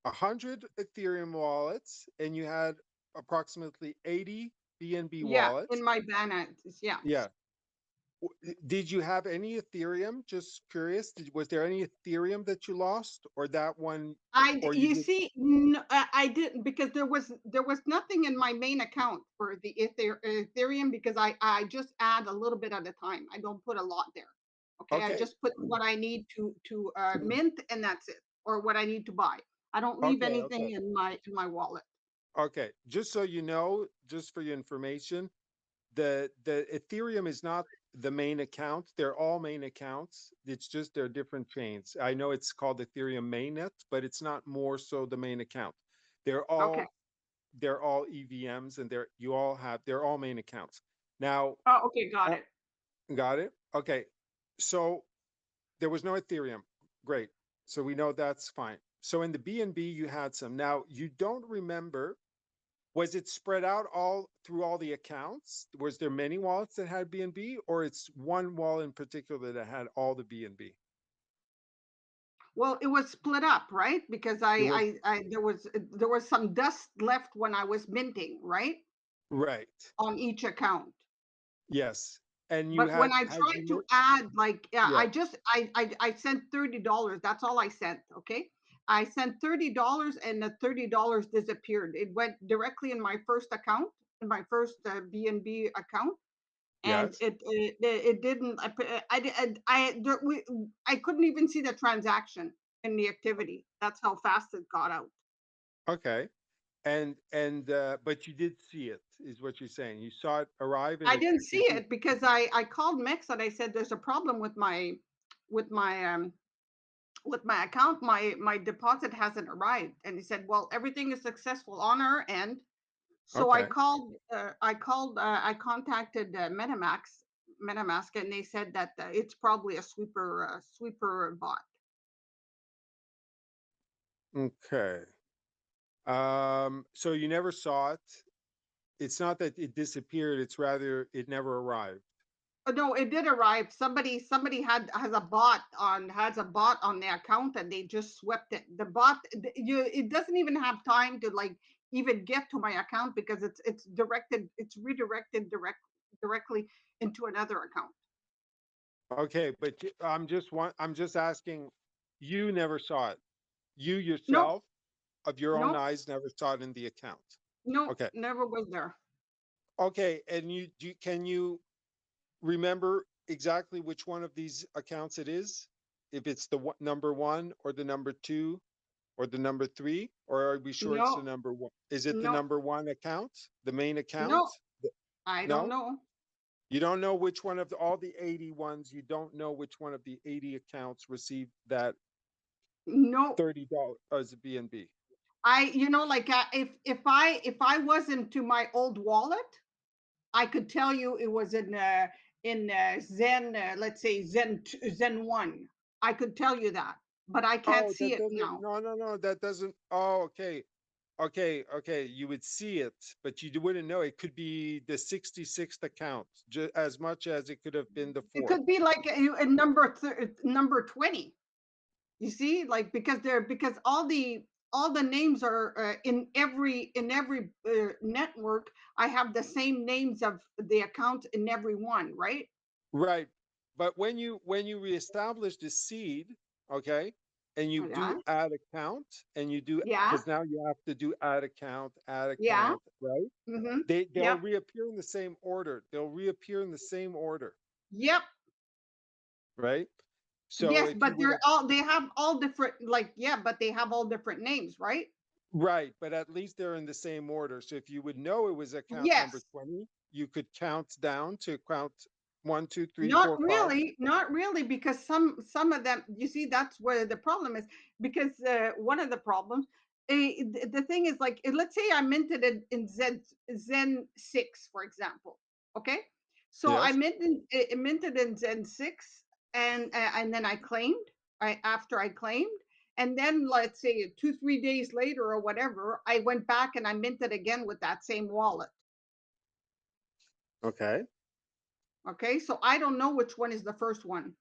100 Ethereum wallets, and you had approximately 80 BNB Yeah, wallets. in my Binance. Yeah. Yeah. Did you have any Ethereum? Just curious. Was there any Ethereum that you lost, or that one, or you You just see, I didn't, because there was nothing in my main account for the Ethereum, because I just add a little bit at a time. I don't put a lot there. Okay, I okay? just put what I need to mint, and that's it, or what I need to buy. I don't leave Okay, anything okay, in my wallet. okay. Just so you know, just for your information, the Ethereum is not the main account. They're all main accounts. It's just they're different chains. I know it's called Ethereum mainnet, but it's not more so the main account. They're Okay. all they're all EVMs, and they're all main accounts. Now, Oh, okay, got uh, it. got it? Okay. So there was no Ethereum. Great. So we know that's fine. So in the BNB, you had some. Now, you don't remember, was it spread out all through all the accounts? Was there many wallets that had BNB, or it's one wallet in particular that had all the BNB? Well, it was split up, right? Because It was there was some dust left when I was minting, right, right. on each account. Yes. And you But when I had tried you to add, like, yeah, yeah. I sent $30. That's all I sent. Okay, I sent $30, and the $30 disappeared. It went directly in my first account, in my first BNB account, and Yes. it didn't. I couldn't even see the transaction in the activity. That's how fast it got out. Okay. And but you did see it, is what you're saying. You saw it arrive, and I it didn't see it it because I called Mix, and I said there's a problem with my with my um with my account. My deposit hasn't arrived, and he said, well, everything is successful on our end. So okay. I contacted MetaMask, and they said that it's probably a sweeper bot. Okay. So you never saw it. It's not that it disappeared, it's rather it never arrived. No, it did arrive. Somebody has a bot on their account, and they just swept it. The bot, it doesn't even have time to, like, even get to my account, because it's redirected directly into another account. Okay, but I'm just asking, you never saw it. You No, yourself, of your own no, eyes, never saw it in the account. no, Okay. never was there. Okay, and can you remember exactly which one of these accounts it is? If it's the number one, or the number two, or the number three, or are we sure it's the No, number one? Is it the no, number one account, the main account? no. I don't No? know. You don't know which one of all the 80 ones, you don't know which one of the 80 accounts received that No, $30 as a BNB. like, if I wasn't to my old wallet, I could tell you it was in Zen, let's say Zen 1. I could tell you that, but I can't Oh, see that it doesn't, now. no, no, no, that doesn't. Oh, okay. Okay, okay. You would see it, but you wouldn't know. It could be the 66th account, as much as it could have been the It fourth. could be like a number 20. You see, like, because all the names are in every network. I have the same names of the account in every one, right? Right. But when you reestablish the seed, okay, and you Yeah, do add account, and you do, yeah, because now you have to do add yeah. account, right? Mm-hmm. They'll Yep, reappear in the same order. They'll reappear in the same order, yep. right? So Yes, if you but would have they have all different, like, yeah, but they have all different names, right? right, but at least they're in the same order. So if you would know it was account number Yes. 20, you could count down to count one, two, three, Not four, five. really, not really, because some of them, you see, that's where the problem is. Because one of the problems, the thing is, like, let's say I minted it in Zen 6, for example. Okay, so I Yes. minted in Zen 6, and then I claimed. After I claimed, and then, let's say 2 3 days later or whatever, I went back and I minted again with that same wallet. Okay. Okay, so I don't know which one is the first one.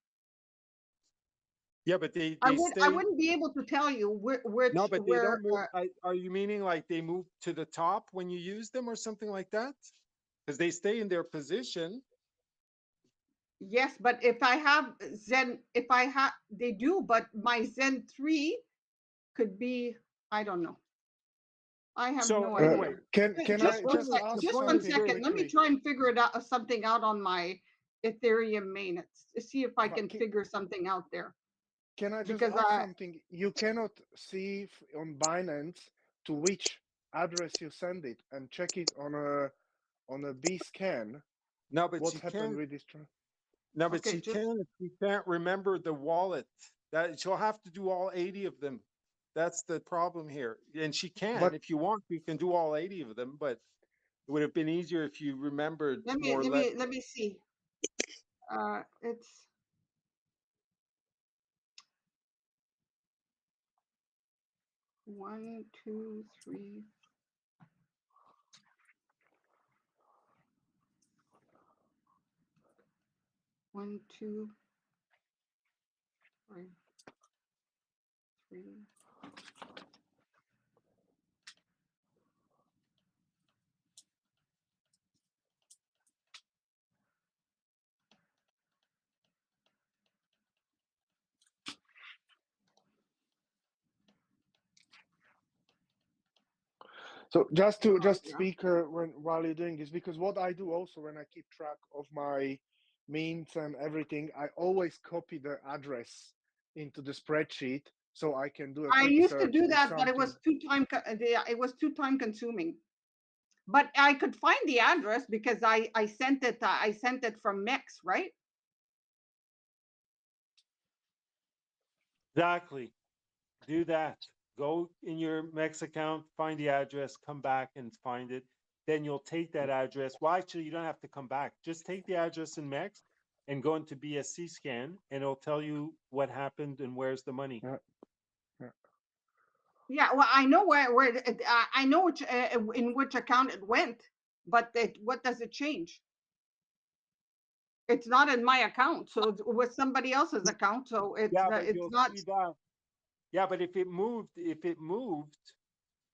Yeah, but they I stay. wouldn't be able to tell you which No, but they where. don't move. Are you meaning like they move to the top when you use them or something like that? Because they stay in their position. Yes, but if I have Zen, if I have, they do, but my Zen 3 could be, I don't know. I have So no anyway, idea. Can Just I one just the sec, ask just point one is something this. second. Let me quickly? try and figure it out, something out on my Ethereum main. See if I can figure something out there. Can I just Because ask something? You cannot see on Binance to which address you send it and check it on a B scan. No, but What she happened can't. with this? No, but Okay, she can if she can't remember the wallet. That she'll have to do all 80 of them. That's the problem here. And she can. But If you want, you can do all 80 of them, but it would have been easier if you remembered more or less. let me see. It's 1, 2, 3. One, 2, 3, 3. so just to Oh, just yeah. speak while you're doing this, because what I do also when I keep track of my means and everything, I always copy the address into the spreadsheet so I can do a I quick used to search do if that, but something. it was too time consuming. But I could find the address because I sent it from Mex, right? Exactly. Do that. Go in your Mex account, find the address, come back and find it. Then you'll take that address. Well, actually, you don't have to come back. Just take the address in Mex and go into BSC scan, and it'll tell you what happened and where's the money. Yeah, yeah. Yeah, well, I know I know which in which account it went, but what does it change? It's not in my account, so it's with somebody else's account, so Yeah, but it's you'll not. see that. Yeah, but if it moved,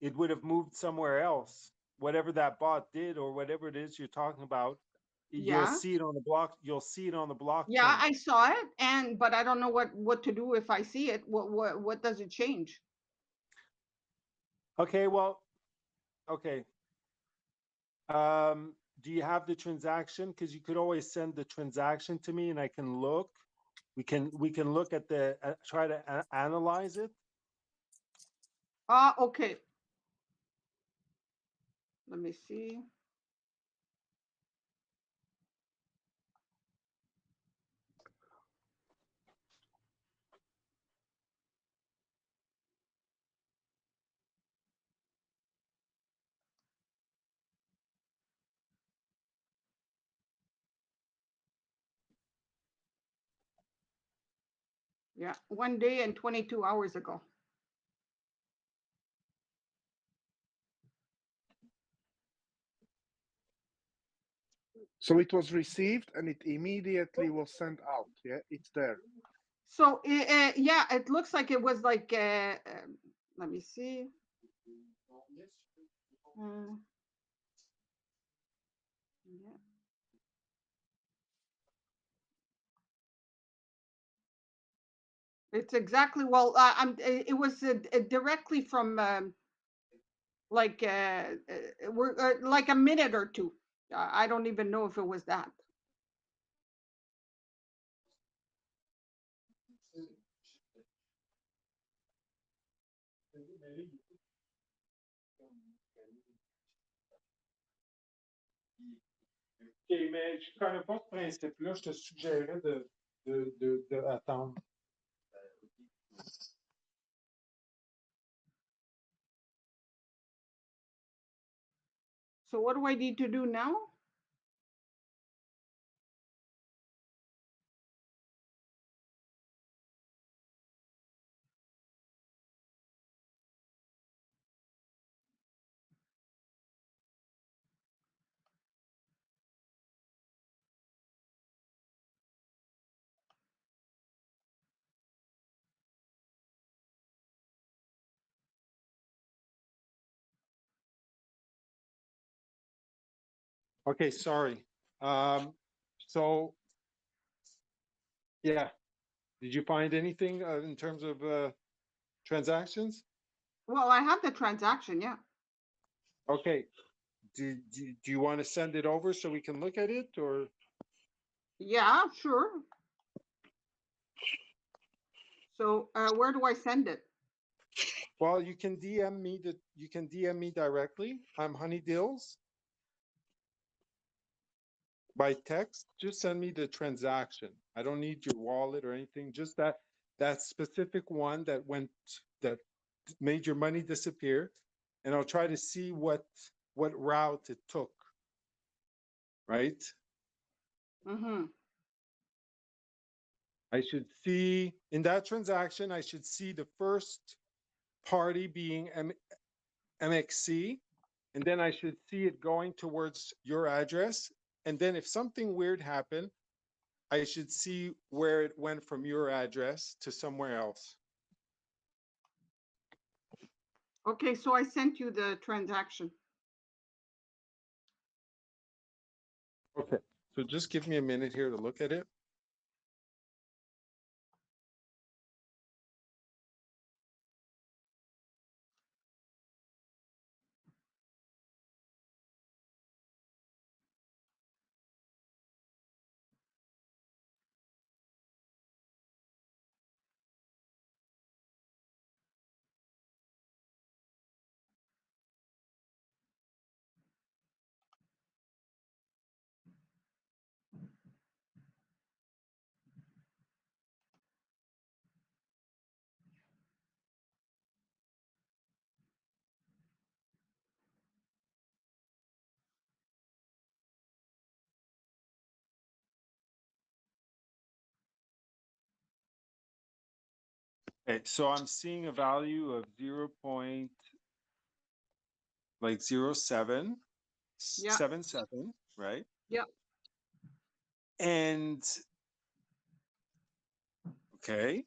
it would have moved somewhere else. Whatever that bot did or whatever it is you're talking about, you'll Yeah, see it on the block. You'll see it on the yeah, blockchain. I saw it, but I don't know what to do if I see it. What does it change? Okay, well, okay. Do you have the transaction? Because you could always send the transaction to me, and I can look. We can look at the try to analyze it. Okay. Let me see. Yeah, 1 day and 22 hours ago. So it was received and it immediately was sent out. Yeah, it's there. So yeah, it looks like it was like. Let me see. Yeah. It's exactly well. It was directly from like we're like a minute or two. I don't even know if it was that. Ok, mais je connais pas ce principe-là. Je te suggérais de attendre. So what do I need to do now? Okay, sorry. So yeah, did you find anything in terms of transactions? Well, I have the transaction, yeah. Okay. Do you want to send it over so we can look at it, or? Yeah, sure. So where do I send it? Well, you can DM me directly. I'm Honey Dills by text. Just send me the transaction. I don't need your wallet or anything. Just that specific one that made your money disappear, and I'll try to see what route it took. Right? Mm-hmm. I should see in that transaction. I should see the first party being MXC, and then I should see it going towards your address. And then if something weird happened, I should see where it went from your address to somewhere else. Okay, so I sent you the transaction. Okay, so just give me a minute here to look at it. Okay, so I'm seeing a value of 0.0777, right? Yeah. And okay,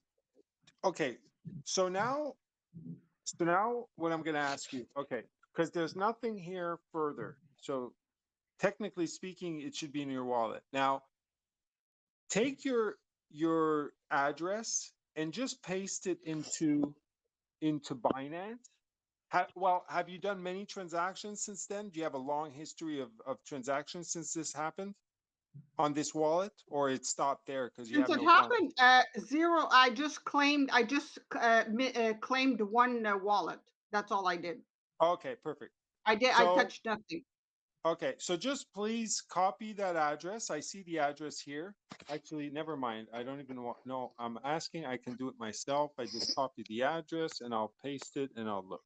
so now what I'm going to ask you, okay, because there's nothing here further. So technically speaking, it should be in your wallet. Now, take your address and just paste it into Binance. Have you done many transactions since then? Do you have a long history of transactions since this happened on this wallet, or it stopped there because you Since have it no funds? happened, zero. I just claimed claimed one wallet. That's all I did. Okay, perfect. I So, touched nothing. okay, so just please copy that address. I see the address here. Actually, never mind. I don't even want, no, I'm asking, I can do it myself. I just copy the address and I'll paste it and I'll look.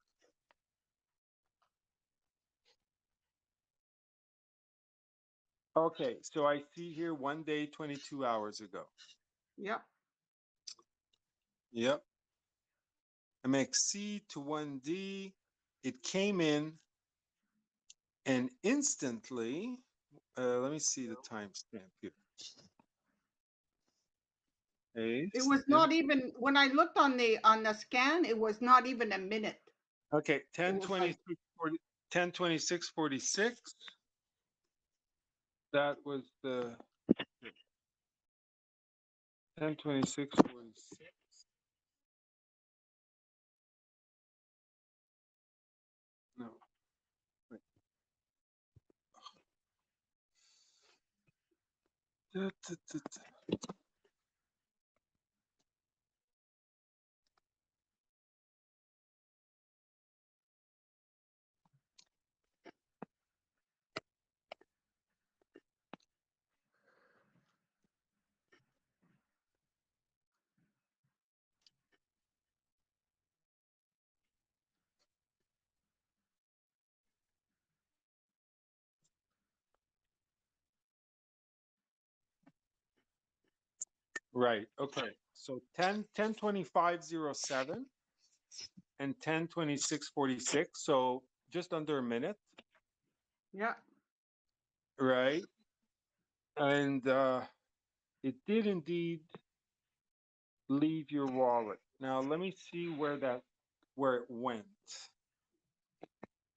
Okay, so I see here 1 day, 22 hours ago. Yep. Yep. MXC to 1D. It came in and instantly, let me see the timestamp here. It was not even when I looked on the scan. It was not even a minute. Okay, 10/26/46. That was the 10/26/46. No. Wait. Da, da, da, da. Right. Okay. So 10/25/07 and 10/26/46. So just under a minute. Yeah. Right. And it did indeed leave your wallet. Now let me see where it went.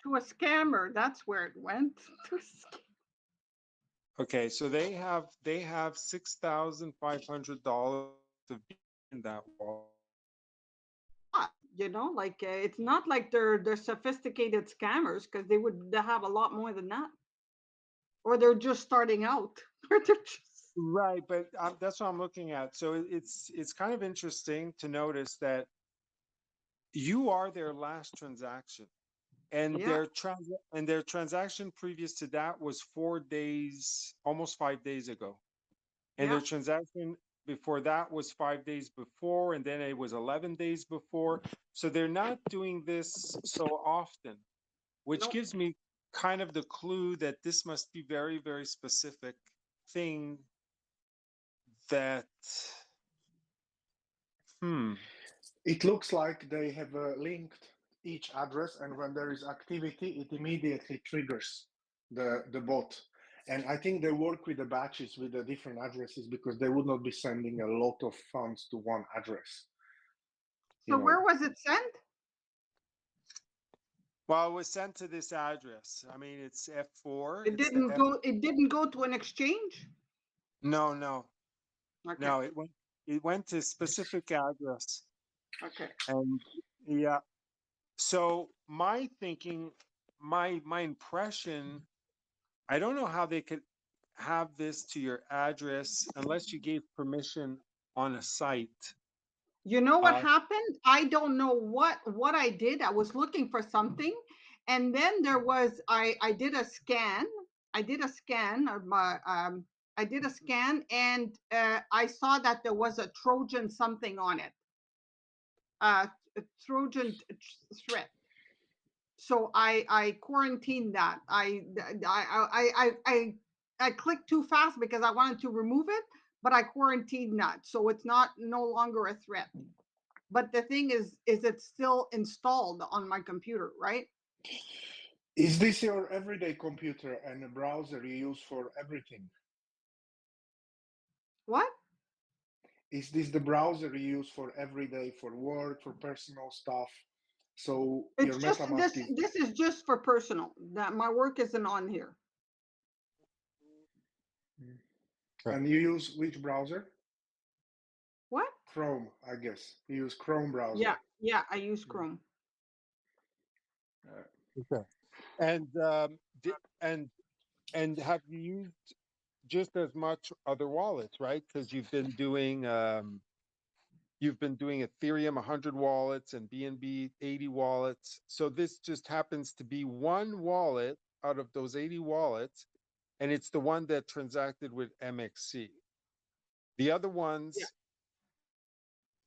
To a scammer. That's where it went. Okay, so they have $6,500 to be in that wall. You know, like it's not like they're sophisticated scammers, because they would have a lot more than that, or they're just starting out, or they're just Right, but that's what I'm looking at. So it's kind of interesting to notice that you are their last transaction, and yeah, their transaction previous to that was 4 days, almost 5 days ago, and yeah. their transaction before that was 5 days before, and then it was 11 days before. So they're not doing this so often, which No. gives me kind of the clue that this must be very, very specific thing that, hmm, It looks like they have linked each address, and when there is activity, it immediately triggers the bot. And I think they work with the batches with the different addresses because they would not be sending a lot of funds to one address. You So know, where was it sent? well, it was sent to this address. I mean, it's F4. It It's the didn't F. go. It didn't go to an exchange. No, no, Okay. no. It went to specific address, Okay. and yeah. So my thinking, my impression, I don't know how they could have this to your address unless you gave permission on a site. You know what Uh, happened? I don't know what I did. I was looking for something, and then there was I did a scan. I did a scan of my I did a scan, and I saw that there was a Trojan something on it. A Trojan threat. So I quarantined that. I clicked too fast because I wanted to remove it, but I quarantined that, so it's not no longer a threat. But the thing is it's still installed on my computer, right? is this your everyday computer and a browser you use for everything? What? Is this the browser you use for everyday, for work, for personal stuff? So It's your just MetaMask this. is, This is just for personal. That my work isn't on here. and you use which browser? What? Chrome, I guess. You use Chrome Yeah, browser. yeah. I use Chrome. Uh, okay. And and have you used just as much other wallets, right? Because you've been doing Ethereum 100 wallets and BNB 80 wallets. So this just happens to be one wallet out of those 80 wallets, and it's the one that transacted with MXC. The other Yeah. ones,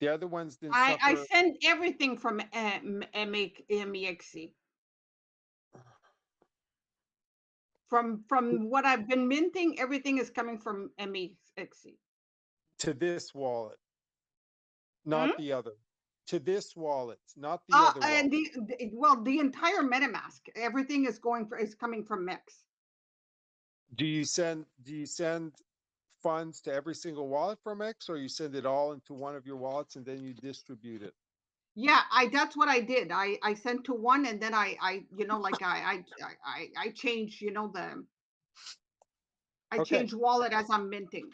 the other ones didn't I suffer. send everything from MEXC. From what I've been minting, everything is coming from MEXC. To this wallet, Hmm? not the other. To this wallet, not the other And wallet. the entire MetaMask, everything is coming from MEX. Do you send funds to every single wallet from X, or you send it all into one of your wallets and then you distribute it? Yeah, that's what I did. I sent to one, and then I like I change, I Okay. change wallet as I'm minting.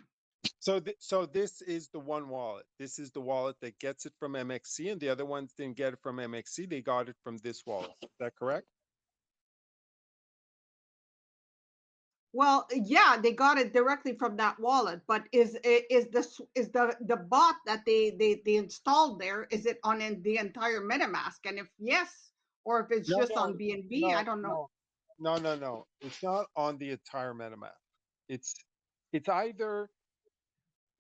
So this is the one wallet. This is the wallet that gets it from MXC, and the other ones didn't get it from MXC. They got it from this wallet. Is that correct? Well, yeah, they got it directly from that wallet, but is the bot that they installed there, is it on the entire MetaMask? And if yes, or if it's No, just no, on BNB, I no, don't know. no, no, no, no. It's not on the entire MetaMask. It's it's either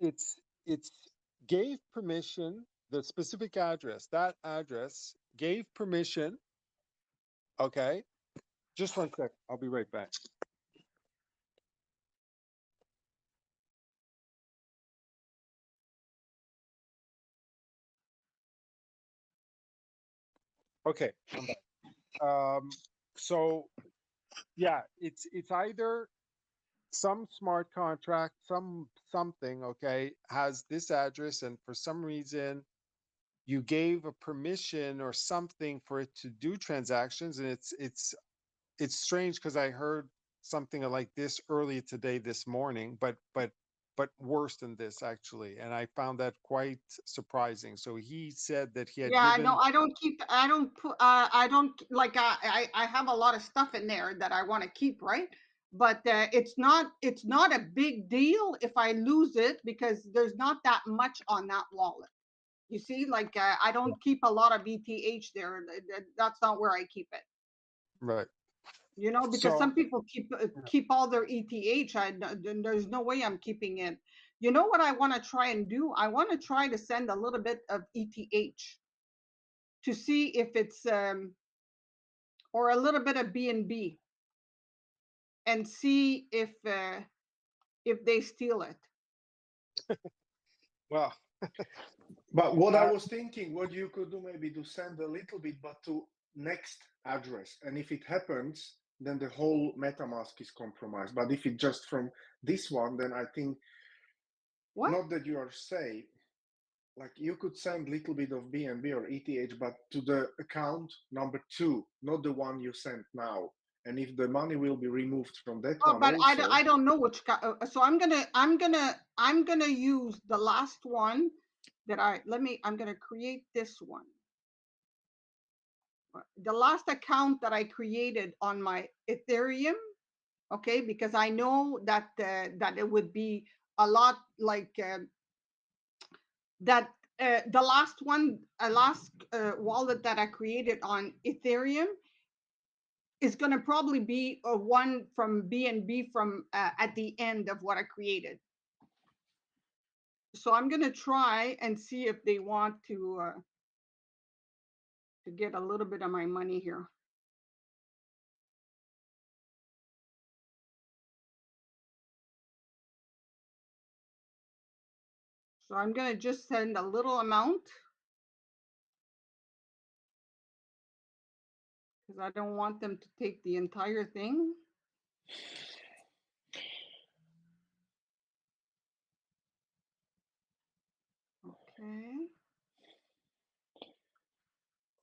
it's gave permission, the specific address, that address gave permission. Okay, just one sec. I'll be right back. Okay, I'm back. So yeah, it's either some smart contract, something, okay, has this address, and for some reason you gave a permission or something for it to do transactions, and it's strange because I heard something like this earlier today, this morning, but worse than this actually, and I found that quite surprising. So he said that he had Yeah, I given. know. I don't put, I don't like, I have a lot of stuff in there that I want to keep, right? But it's not a big deal if I lose it because there's not that much on that wallet. You see, like I don't keep a lot of ETH there. That's not where I keep it. Right. You know, because So some people keep all their ETH. There's no way I'm keeping it. You know what I want to try and do? I want to try to send a little bit of ETH to see if it's or a little bit of B&B and see if they steal it. well, But what I was thinking, what you could do maybe to send a little bit, but to next address. And if it happens, then the whole MetaMask is compromised. But if it just from this one, then I think What? not that you are safe. Like you could send little bit of BNB or ETH, but to the account number 2, not the one you sent now. And if the money will be removed from that Oh, one but also, I don't know which guy. So I'm gonna use the last one that I'm gonna create this one. The last account that I created on my Ethereum, okay, because I know that that it would be a lot like that. The last one, last wallet that I created on Ethereum is going to probably be a one from B&B from at the end of what I created. So I'm going to try and see if they want to get a little bit of my money here. So I'm going to just send a little amount because I don't want them to take the entire thing. Okay.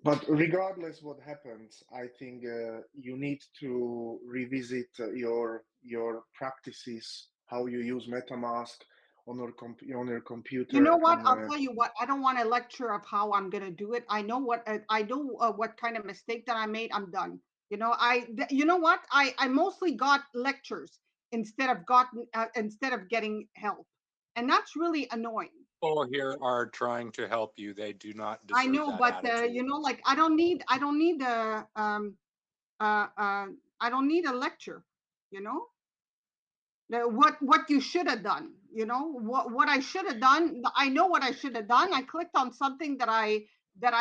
but regardless what happens, I think you need to revisit your practices, how you use MetaMask on your computer. You know what? And I'll tell you what. I don't want a lecture of how I'm going to do it. I know what kind of mistake that I made. I'm done. You know, you know what? I mostly got lectures instead of getting help, and that's really annoying. People here are trying to help you. They do not I deserve know, that but attitude. you know, like I don't need I don't need a lecture. You know, what you should have done. You know, what I should have done. I know what I should have done. I clicked on something that I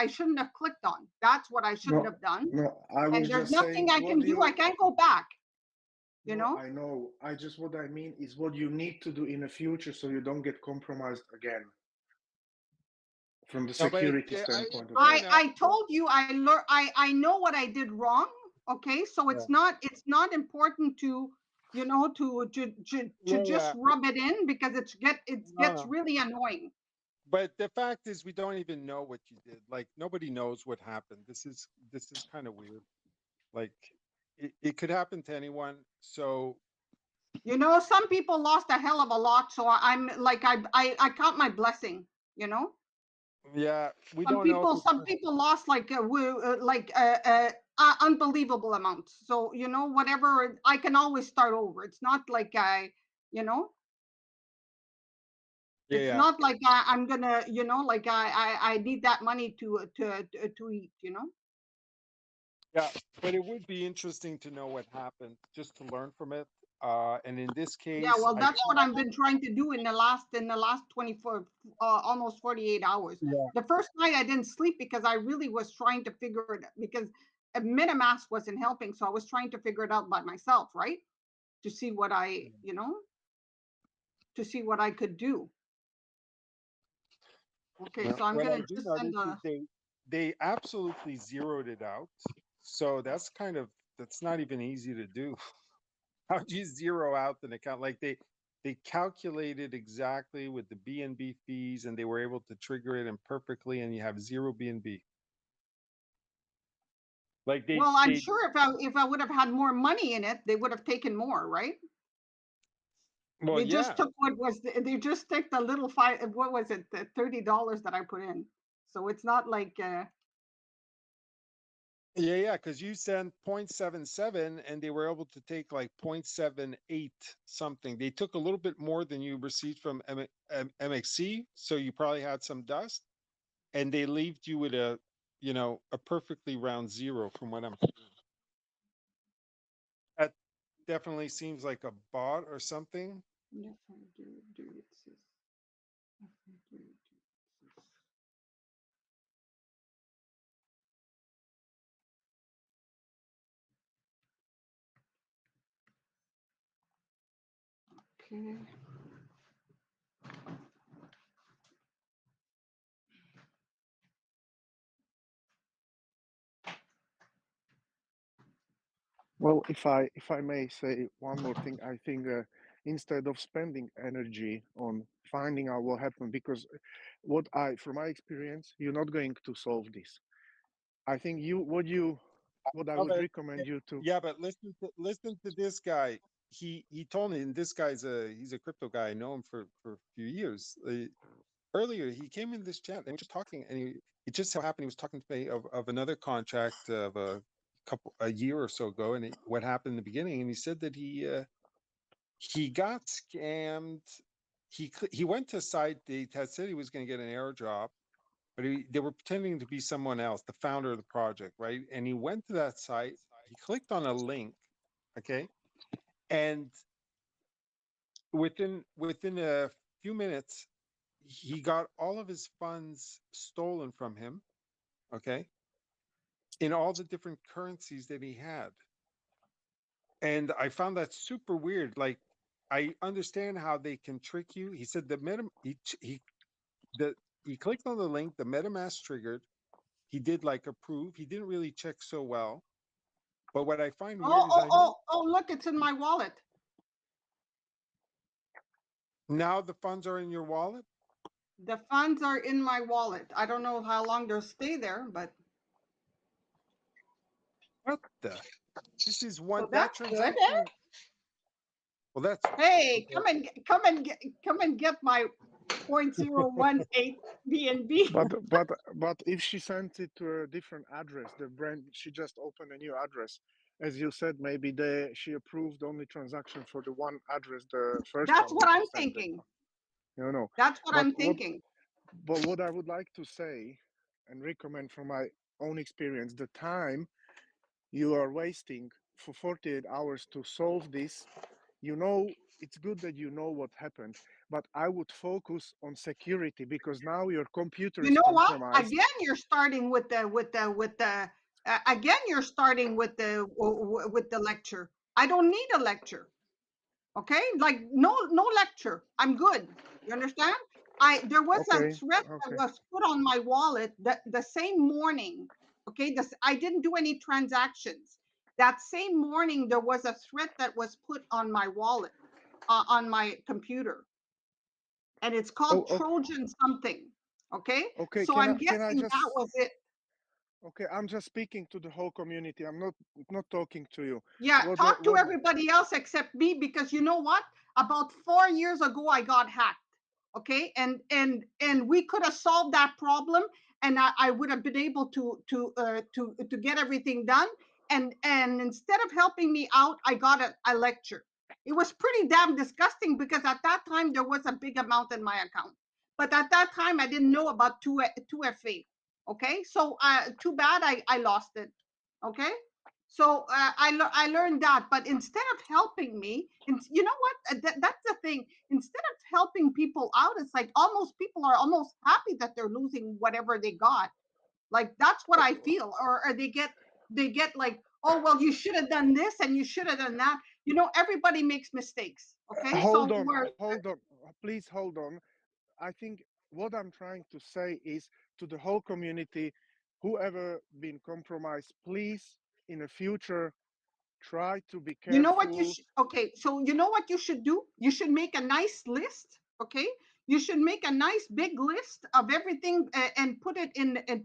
shouldn't have clicked on. That's what I shouldn't no, have done. no, I And was there's just saying nothing I what can do. you. I can't go back. You No, know. I know. What I mean is what you need to do in the future so you don't get compromised again from the no, but security standpoint of fair that. enough. I told you I know what I did wrong. Okay, so Yeah, it's not important to you know to yeah, just yeah. rub it in because it No, gets no. really annoying. But the fact is, we don't even know what you did. Like nobody knows what happened. This is kind of weird. Like it could happen to anyone. So You know, some people lost a hell of a lot, so I'm like I count my blessing. You know, yeah, we don't know if some it's. people lost unbelievable amounts. So you know, whatever, I can always start over. It's not like you know, Yeah, it's yeah, not like I'm gonna, you know, like I need that money to eat. You know. yeah. But it would be interesting to know what happened, just to learn from it. And in this Yeah, case, well, I that's what I've been trying to do in the last 24, almost 48 hours. yeah, The first night I didn't sleep because I really was trying to figure it because a MetaMask wasn't helping, so I was trying to figure it out by myself, right? To see what you know, to see what I could do. Okay, yeah. so I'm What I gonna do just send notice is they absolutely zeroed it out. So that's not even easy to do. How do you zero out an account? Like they calculated exactly with the BNB fees, and they were able to trigger it and perfectly, and you have zero BNB. Like Well, I'm sure if I would have had more money in it, they would have taken more, right? well, They yeah. just took what was they just took the little what was it, the $30 that I put in. So it's not like Yeah, because you sent 0.77 and they were able to take like 0.78 something. They took a little bit more than you received from MXC, so you probably had some dust, and they left you with a, a perfectly round zero from what I'm seeing. That definitely seems like a bot or something. okay. Well, if I may say one more thing, I think instead of spending energy on finding out what happened, because from my experience, you're not going to solve this. I think what I would recommend you to. Yeah, but listen to this guy. He told me, and this guy's he's a crypto guy. I know him for a few years. Earlier, he came in this chat and we were just talking, and it just so happened he was talking to me of another contract of a year or so ago, and what happened in the beginning, and he said that he got scammed. He went to a site. They had said he was going to get an airdrop, but they were pretending to be someone else, the founder of the project, right? And he went to that site. He clicked on a link, okay, and within a few minutes, he got all of his funds stolen from him, okay, in all the different currencies that he had. And I found that super weird. Like, I understand how they can trick you. He said he clicked on the link, the MetaMask triggered. He did like approve. He didn't really check so well. But what I find weird is Look, it's in my wallet. now the funds are in your wallet. The funds are in my wallet. I don't know how long they'll stay there, but What the? This is one so that that's good. transaction. Well, that's Hey, come and get my 0.018 BNB. But if she sent it to a different address, the brand, she just opened a new address. As you said, maybe she approved only transaction for the one address, the first That's one what that I'm you sent it. thinking. You know. That's what But I'm thinking. But what I would like to say and recommend from my own experience, the time you are wasting for 48 hours to solve this, it's good that you know what happened, but I would focus on security, because now your computer You is know what? compromised. Again, you're starting with the again, you're starting with the lecture. I don't need a lecture. Okay, like no lecture. I'm good. You understand? There was a threat that was put on my wallet the same morning. Okay, I didn't do any transactions. That same morning, there was a threat that was put on my wallet, on my computer, and it's called Trojan something. Okay, so I'm guessing that was it. Okay, I'm just speaking to the whole community. I'm not talking to you. Yeah, talk to everybody else except me, because you know what? About 4 years ago, I got hacked. Okay, and we could have solved that problem, and I would have been able to get everything done. And instead of helping me out, I got a lecture. It was pretty damn disgusting, because at that time there was a big amount in my account, but at that time I didn't know about 2FA. Okay, so too bad I lost it. Okay, so I learned that. But instead of helping me, and you know what, that's the thing, instead of helping people out, it's like almost people are almost happy that they're losing whatever they got. Like, that's what I feel. Or they get like, oh well, you should have done this and you should have done that. Everybody makes mistakes. Okay, hold on, please hold on. I think what I'm trying to say is, to the whole community, whoever been compromised, please in the future try to be careful. You know what so you know what you should do? You should make a nice list. Okay, you should make a nice big list of everything, and put it in, and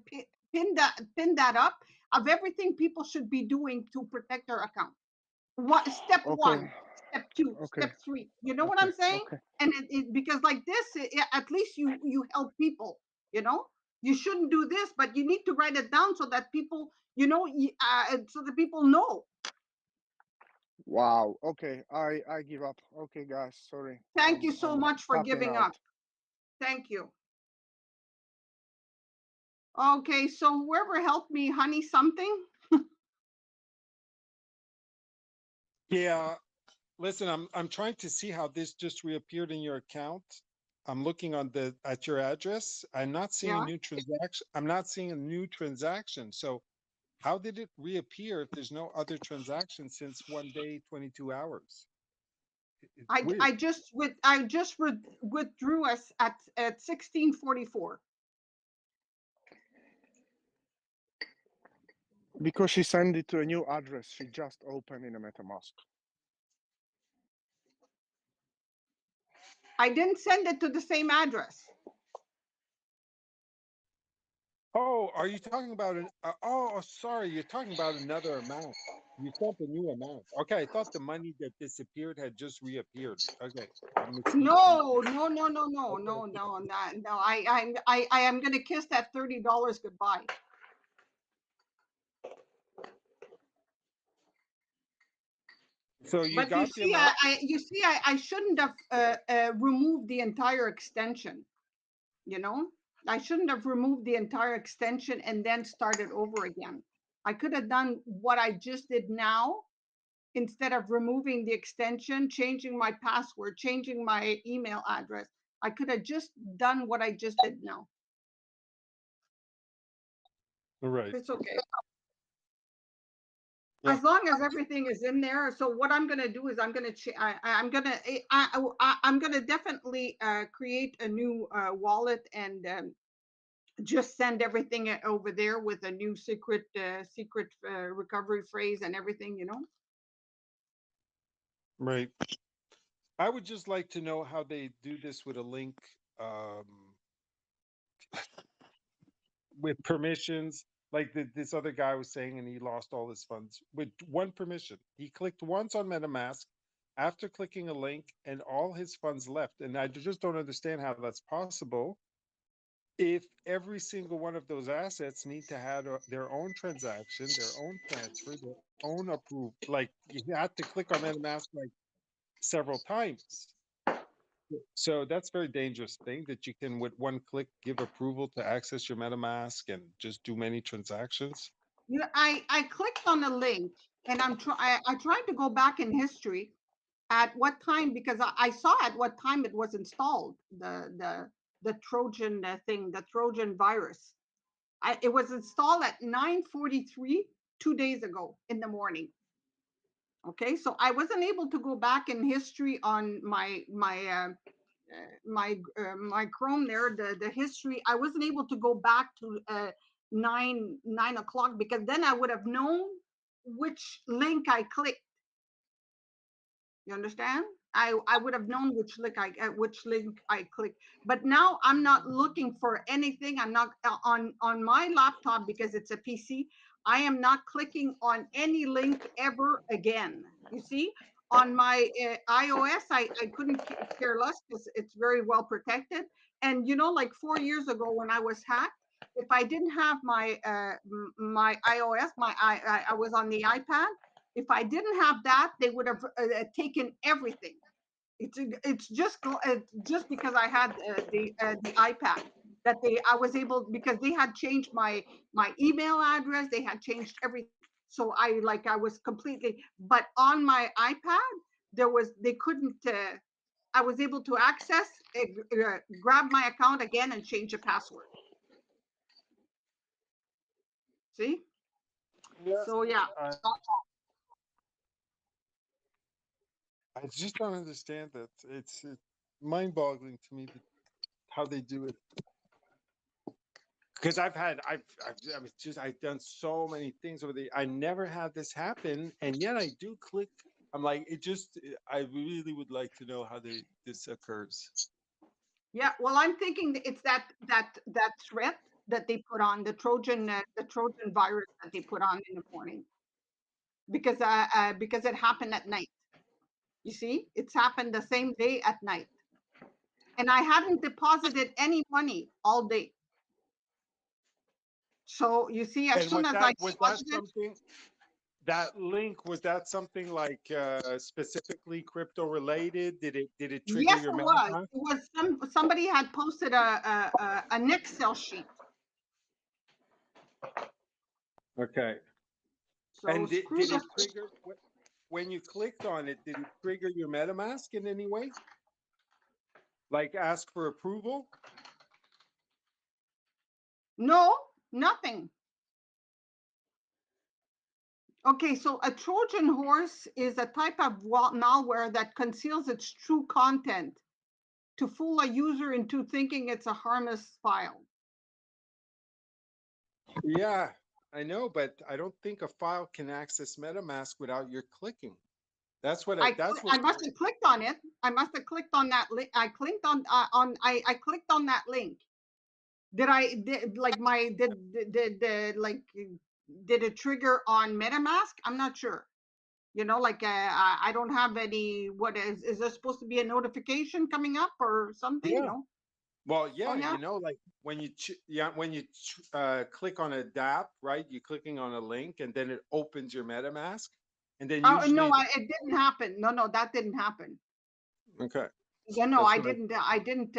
pin that up. of everything people should be doing to protect their account. What step Okay. one, step two, Okay. step three. You know what Okay. I'm saying? Okay. And because like this, at least you help people. You know, you shouldn't do this, but you need to write it down so that people, so that people know. Wow. Okay. I give up. Okay, guys. Sorry. Thank you so I'm much for tapping giving out. up. Thank you. Okay, so whoever helped me, honey, something. Yeah. Listen, I'm trying to see how this just reappeared in your account. I'm looking at your address. I'm not seeing a Yeah. new transaction. I'm not seeing a new transaction. So how did it reappear if there's no other transaction since 1 day, 22 hours? It's weird. I just withdrew us at 16:44. Because she sent it to a new address. She just opened in a MetaMask. I didn't send it to the same address. Oh, are you talking about sorry, you're talking about another amount. You sent a new amount. Okay, I thought the money that disappeared had just reappeared. Okay, I'm mistaken. No. Okay, I am gonna kiss that $30 goodbye. so you But got the amount. I shouldn't have removed the entire extension. You know, I shouldn't have removed the entire extension and then started over again. I could have done what I just did now instead of removing the extension, changing my password, changing my email address. I could have just done what I just did now. Right. It's okay. Yeah. As long as everything is in there. So what I'm going to do is I'm going to definitely create a new wallet and just send everything over there with a new secret recovery phrase and everything, you know. Right. I would just like to know how they do this with a link, um, with permissions, like this other guy was saying, and he lost all his funds with one permission. He clicked once on MetaMask after clicking a link, and all his funds left. And I just don't understand how that's possible if every single one of those assets need to have their own transaction, their own transfer, their own approval. Like you have to click on MetaMask like several times. So that's a very dangerous thing that you can, with one click, give approval to access your MetaMask and just do many transactions. You know, I clicked on the link and I tried to go back in history at what time, because I saw at what time it was installed, the Trojan thing, the Trojan virus. It was installed at 9:43 2 days ago in the morning. Okay, so I wasn't able to go back in history on my Chrome there, the history. I wasn't able to go back to 9 o'clock, because then I would have known which link I clicked. You understand? I would have known which link I clicked. But now I'm not looking for anything. I'm not on my laptop, because it's a PC. I am not clicking on any link ever again. You see, on my iOS, I couldn't care less because it's very well protected. And you know, like 4 years ago when I was hacked, if I didn't have my iOS, I was on the iPad. If I didn't have that, they would have taken everything. It's just because I had the iPad that I was able, because they had changed my email address, they had changed everything. So I was completely, but on my iPad they couldn't. I was able to access, grab my account again and change the password. See? Yeah. So yeah. I just don't understand that. It's mind-boggling to me that how they do it. Because I've done so many things over the. I never had this happen, and yet I do click. I'm like, I really would like to know how this occurs. Yeah, well, I'm thinking it's that threat that they put on, the Trojan virus that they put on in the morning, because it happened at night. You see, it's happened the same day at night, and I hadn't deposited any money all day. So you see, as And soon as I was that deposited, something, that link, was that something like specifically crypto related? Did it trigger yes, your it was. MetaMask? It was somebody had posted an Excel sheet. Okay. So And screw did the. it trigger when you clicked on it? Did it trigger your MetaMask in any way? Like ask for approval? No, nothing. Okay, so a Trojan horse is a type of malware that conceals its true content to fool a user into thinking it's a harmless file. Yeah, I know, but I don't think a file can access MetaMask without your clicking. That's what that's what I must have clicked on it. I must have clicked on that link. I clicked on I clicked on that link. Did did it trigger on MetaMask? I'm not sure. You know, like I don't have any. What is there supposed to be a notification coming up or something? yeah. No. Well, yeah, Oh yeah. you know, like when you click on a DApp, right? You're clicking on a link, and then it opens your MetaMask, and then Oh no, usually, it didn't happen. No, that didn't happen. okay, Yeah, no, that's I what I. didn't. I didn't.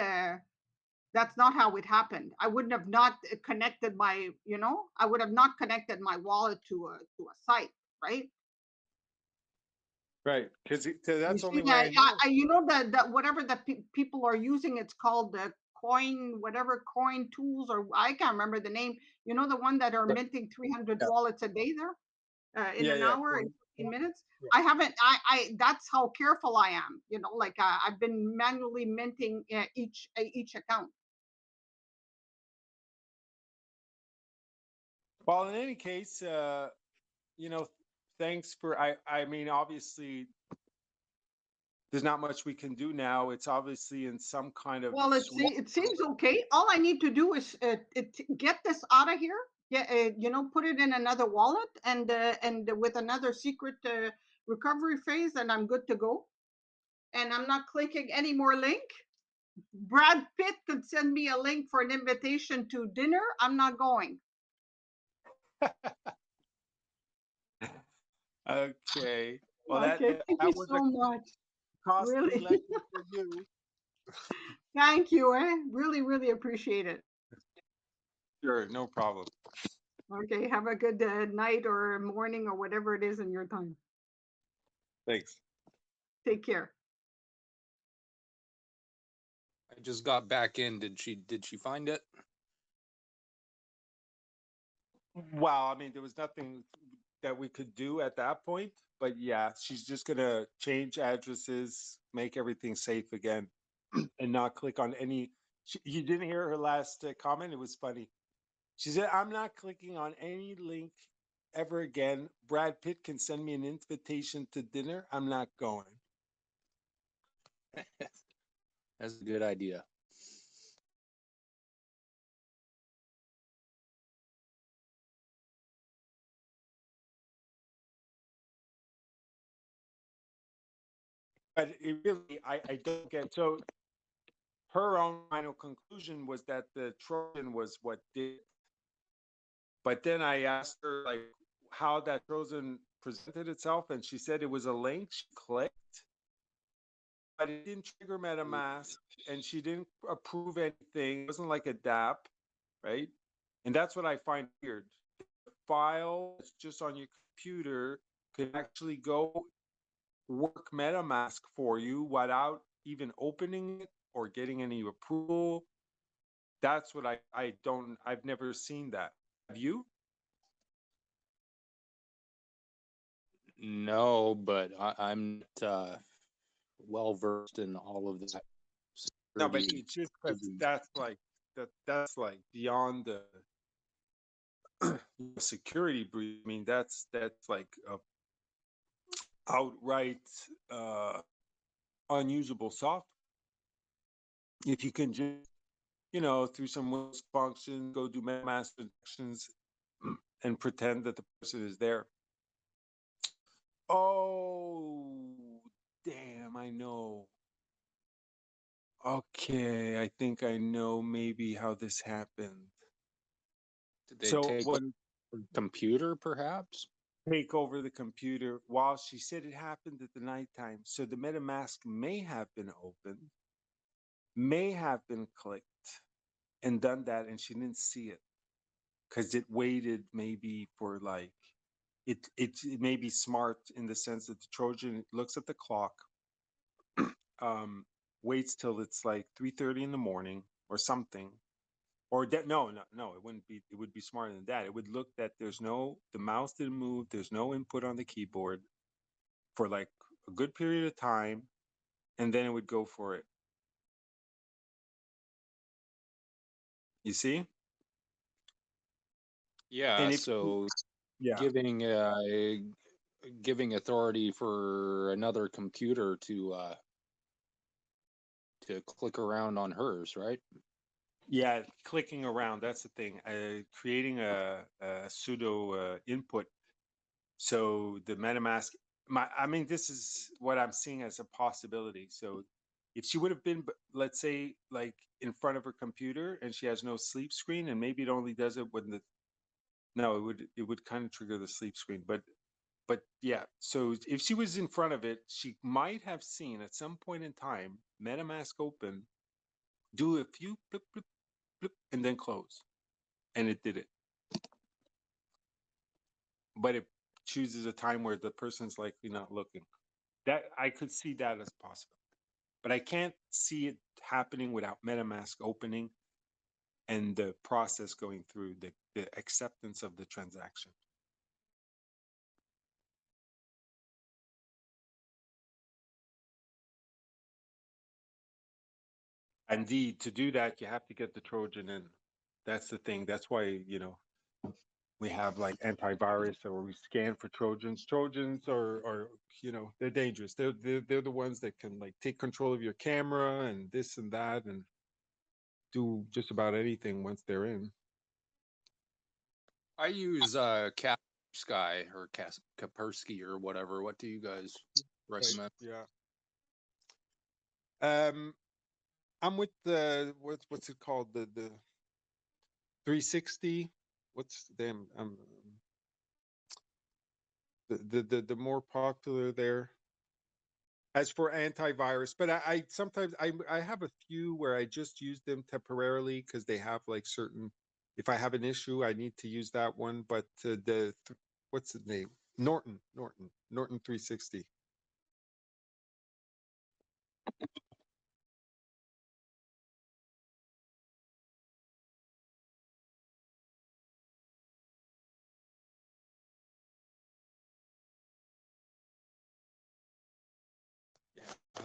That's not how it happened. I wouldn't have not connected my. You know, I would have not connected my wallet to a site, right? Right, because You that's the see, only way I know. you know the whatever the people are using, it's called the coin tools, or I can't remember the name. You know, the one that are But minting 300 yeah, wallets a day there. In yeah, an yeah, hour in 15 minutes. yeah. I haven't. That's how careful I am. You know, like I've been manually minting each account. Well, in any case, you know, thanks for. I mean, obviously, there's not much we can do now. It's obviously in some kind of Well, swamp. it seems okay. All I need to do is get this out of here. Get you know, put it in another wallet and with another secret recovery phase, and I'm good to go. And I'm not clicking any more link. Brad Pitt could send me a link for an invitation to dinner. I'm not going. Okay. Well, Okay, thank you that was a so much. costly Really. lesson for you. Thank you. Really, really appreciate it. Sure, no problem. Okay, have a good night or morning or whatever it is in your time. Thanks. Take care. I just got back in. Did she find it? Well, I mean, there was nothing that we could do at that point, but yeah, she's just gonna change addresses, make everything safe again, and not click on any. You didn't hear her last comment? It was funny. She said, "I'm not clicking on any link ever again. Brad Pitt can send me an invitation to dinner. I'm not going." That's a good idea. But it really, I don't get. So her own final conclusion was that the Trojan was what did it. But then I asked her like how that Trojan presented itself, and she said it was a link. She clicked, but it didn't trigger MetaMask, and she didn't approve anything. It wasn't like a DApp, right? And that's what I find weird. The file that's just on your computer could actually go work MetaMask for you without even opening it or getting any approval. That's what I don't, I've never seen that. Have you? No, but I'm not well versed in all of that No, but security. it's just because that's like beyond the security breach. I mean, that's like a outright unusable software. If you can just you know, through some Windows functions, go do MetaMask transactions and pretend that the person is there. Oh, damn, I know. Okay, I think I know maybe how this happened. Did they So take when the computer, perhaps? take over the computer, while she said it happened at the nighttime, so the MetaMask may have been open, may have been clicked and done that, and she didn't see it because it waited maybe for like it may be smart in the sense that the Trojan looks at the clock, waits till it's like 3:30 in the morning or something, or that no, it wouldn't be. It would be smarter than that. It would look that the mouse didn't move, there's no input on the keyboard for like a good period of time, and then it would go for it. You see? Yeah, And if so yeah, giving authority for another computer to click around on hers, right? yeah, clicking around, that's the thing. Creating a pseudo input. So the MetaMask, I mean, this is what I'm seeing as a possibility. So if she would have been, let's say, like in front of her computer and she has no sleep screen, and maybe it only does it when no, it would kind of trigger the sleep screen. But yeah, so if she was in front of it, she might have seen at some point in time MetaMask open, do a few blip, blip, blip, and then close. And it did it. But it chooses a time where the person's likely not looking. That I could see that as possible. But I can't see it happening without MetaMask opening and the process going through the acceptance of the transaction. Indeed, to do that, you have to get the Trojan in. That's the thing. That's why, we have like antivirus or we scan for Trojans. Trojans are they're dangerous. They're the ones that can like take control of your camera and this and that and do just about anything once they're in. I use Kaspersky or Kaspersky or whatever. What do you guys recommend? Yeah. I'm with the what's it called? The 360. What's them the more popular there. As for antivirus, but I sometimes I have a few where I just use them temporarily because they have like certain. If I have an issue, I need to use that one. But what's the name? Norton 360.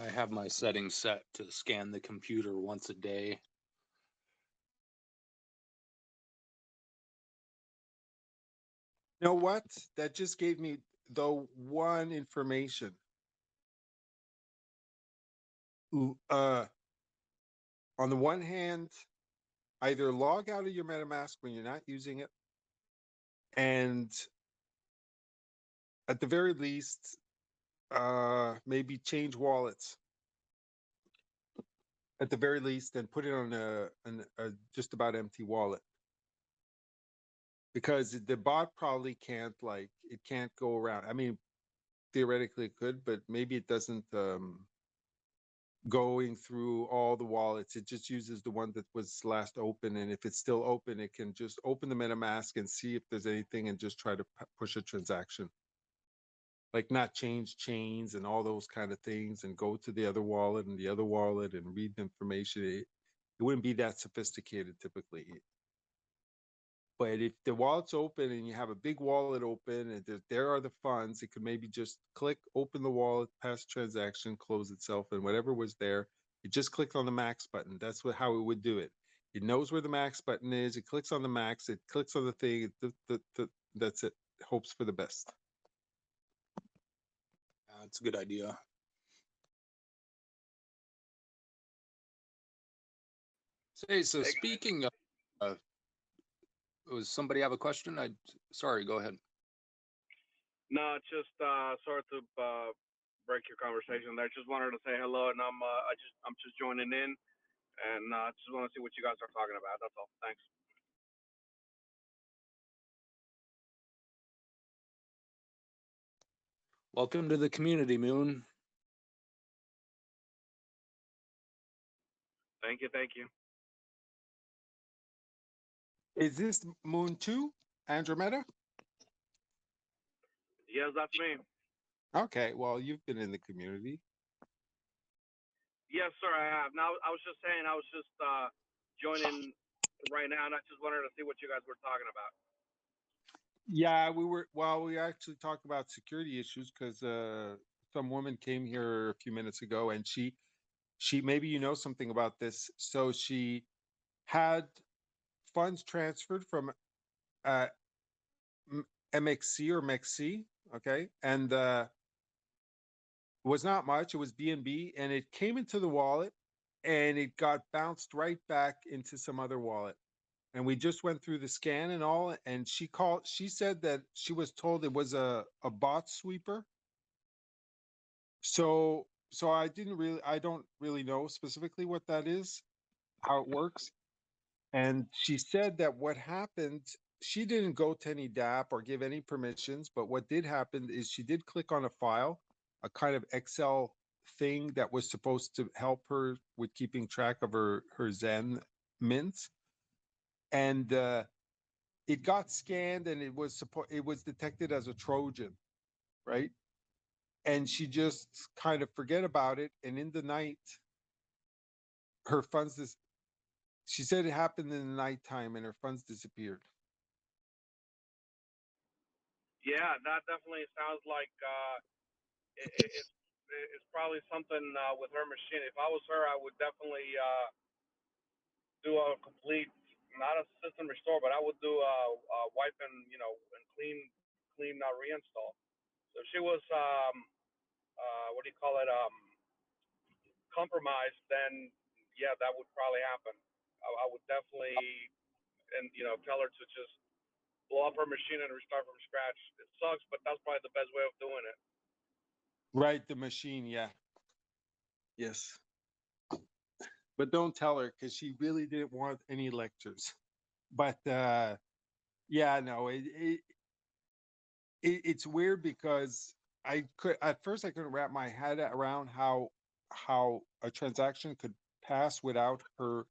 I have my settings set to scan the computer once a day. You know what? That just gave me though one information. On the one hand, either log out of your MetaMask when you're not using it, and at the very least, maybe change wallets. At the very least, and put it on a just about empty wallet, because the bot probably can't it can't go around. I mean, theoretically it could, but maybe it doesn't. Going through all the wallets, it just uses the one that was last open, and if it's still open, it can just open the MetaMask and see if there's anything and just try to push a transaction, like not change chains and all those kind of things, and go to the other wallet and the other wallet and read the information. It wouldn't be that sophisticated typically. But if the wallet's open and you have a big wallet open and there are the funds, it could maybe just click, open the wallet, pass transaction, close itself, and whatever was there, it just clicked on the max button. That's how it would do it. It knows where the max button is. It clicks on the max. It clicks on the thing. That's it. Hopes for the best. That's a good idea. Say, so speaking of, was somebody have a question? Sorry, go ahead. No, it's just sorry to break your conversation there. Just wanted to say hello, and I'm just joining in, and just want to see what you guys are talking about. That's all. Thanks. Welcome to the community, Moon. Thank you. Thank you. Is this Moon 2, Andromeda? Yes, that's me. Okay, well, you've been in the community. Yes, sir, I have. Now, I was just saying, I was just joining right now, and I just wanted to see what you guys were talking about. Yeah, we actually talked about security issues because some woman came here a few minutes ago, and she maybe you know something about this. So she had funds transferred from uh, MXC or MEXC, okay, and it was not much. It was BNB, and it came into the wallet, and it got bounced right back into some other wallet. And we just went through the scan and all, and she said that she was told it was a bot sweeper. So I don't really know specifically what that is, how it works. And she said that what happened, she didn't go to any DApp or give any permissions, but what did happen is she did click on a file, a kind of Excel thing that was supposed to help her with keeping track of her Zen mints. And it got scanned, and it was detected as a Trojan, right? And she just kind of forget about it. And in the night, her funds she said it happened in the nighttime, and her funds disappeared. Yeah, that definitely sounds like it's probably something with her machine. If I was her, I would definitely do a complete, not a system restore, but I would do a wipe and and clean reinstall. So if she was what do you call it, compromised, then yeah, that would probably happen. I would definitely, and tell her to just blow up her machine and restart from scratch. It sucks, but that's probably the best way of doing it. Right, the machine, yeah. Yes. But don't tell her, because she really didn't want any lectures. But yeah, no, it's weird because at first I couldn't wrap my head around how a transaction could pass without her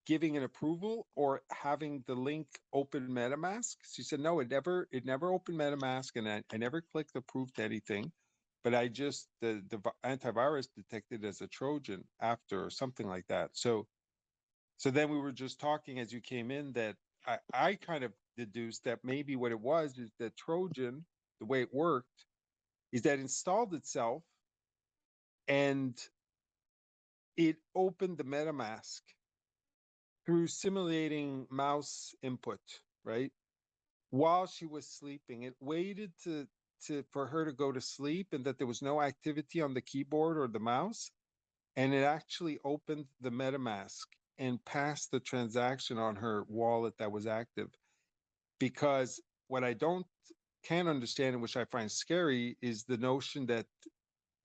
giving an approval or having the link open MetaMask. She said no, it never opened MetaMask, and I never clicked approve to anything. But I just the antivirus detected as a Trojan after, or something like that. So then we were just talking as you came in that I kind of deduced that maybe what it was is that Trojan, the way it worked, is that it installed itself and it opened the MetaMask through simulating mouse input, right? While she was sleeping, it waited for her to go to sleep, and that there was no activity on the keyboard or the mouse, and it actually opened the MetaMask and passed the transaction on her wallet that was active. Because what I can't understand, and which I find scary, is the notion that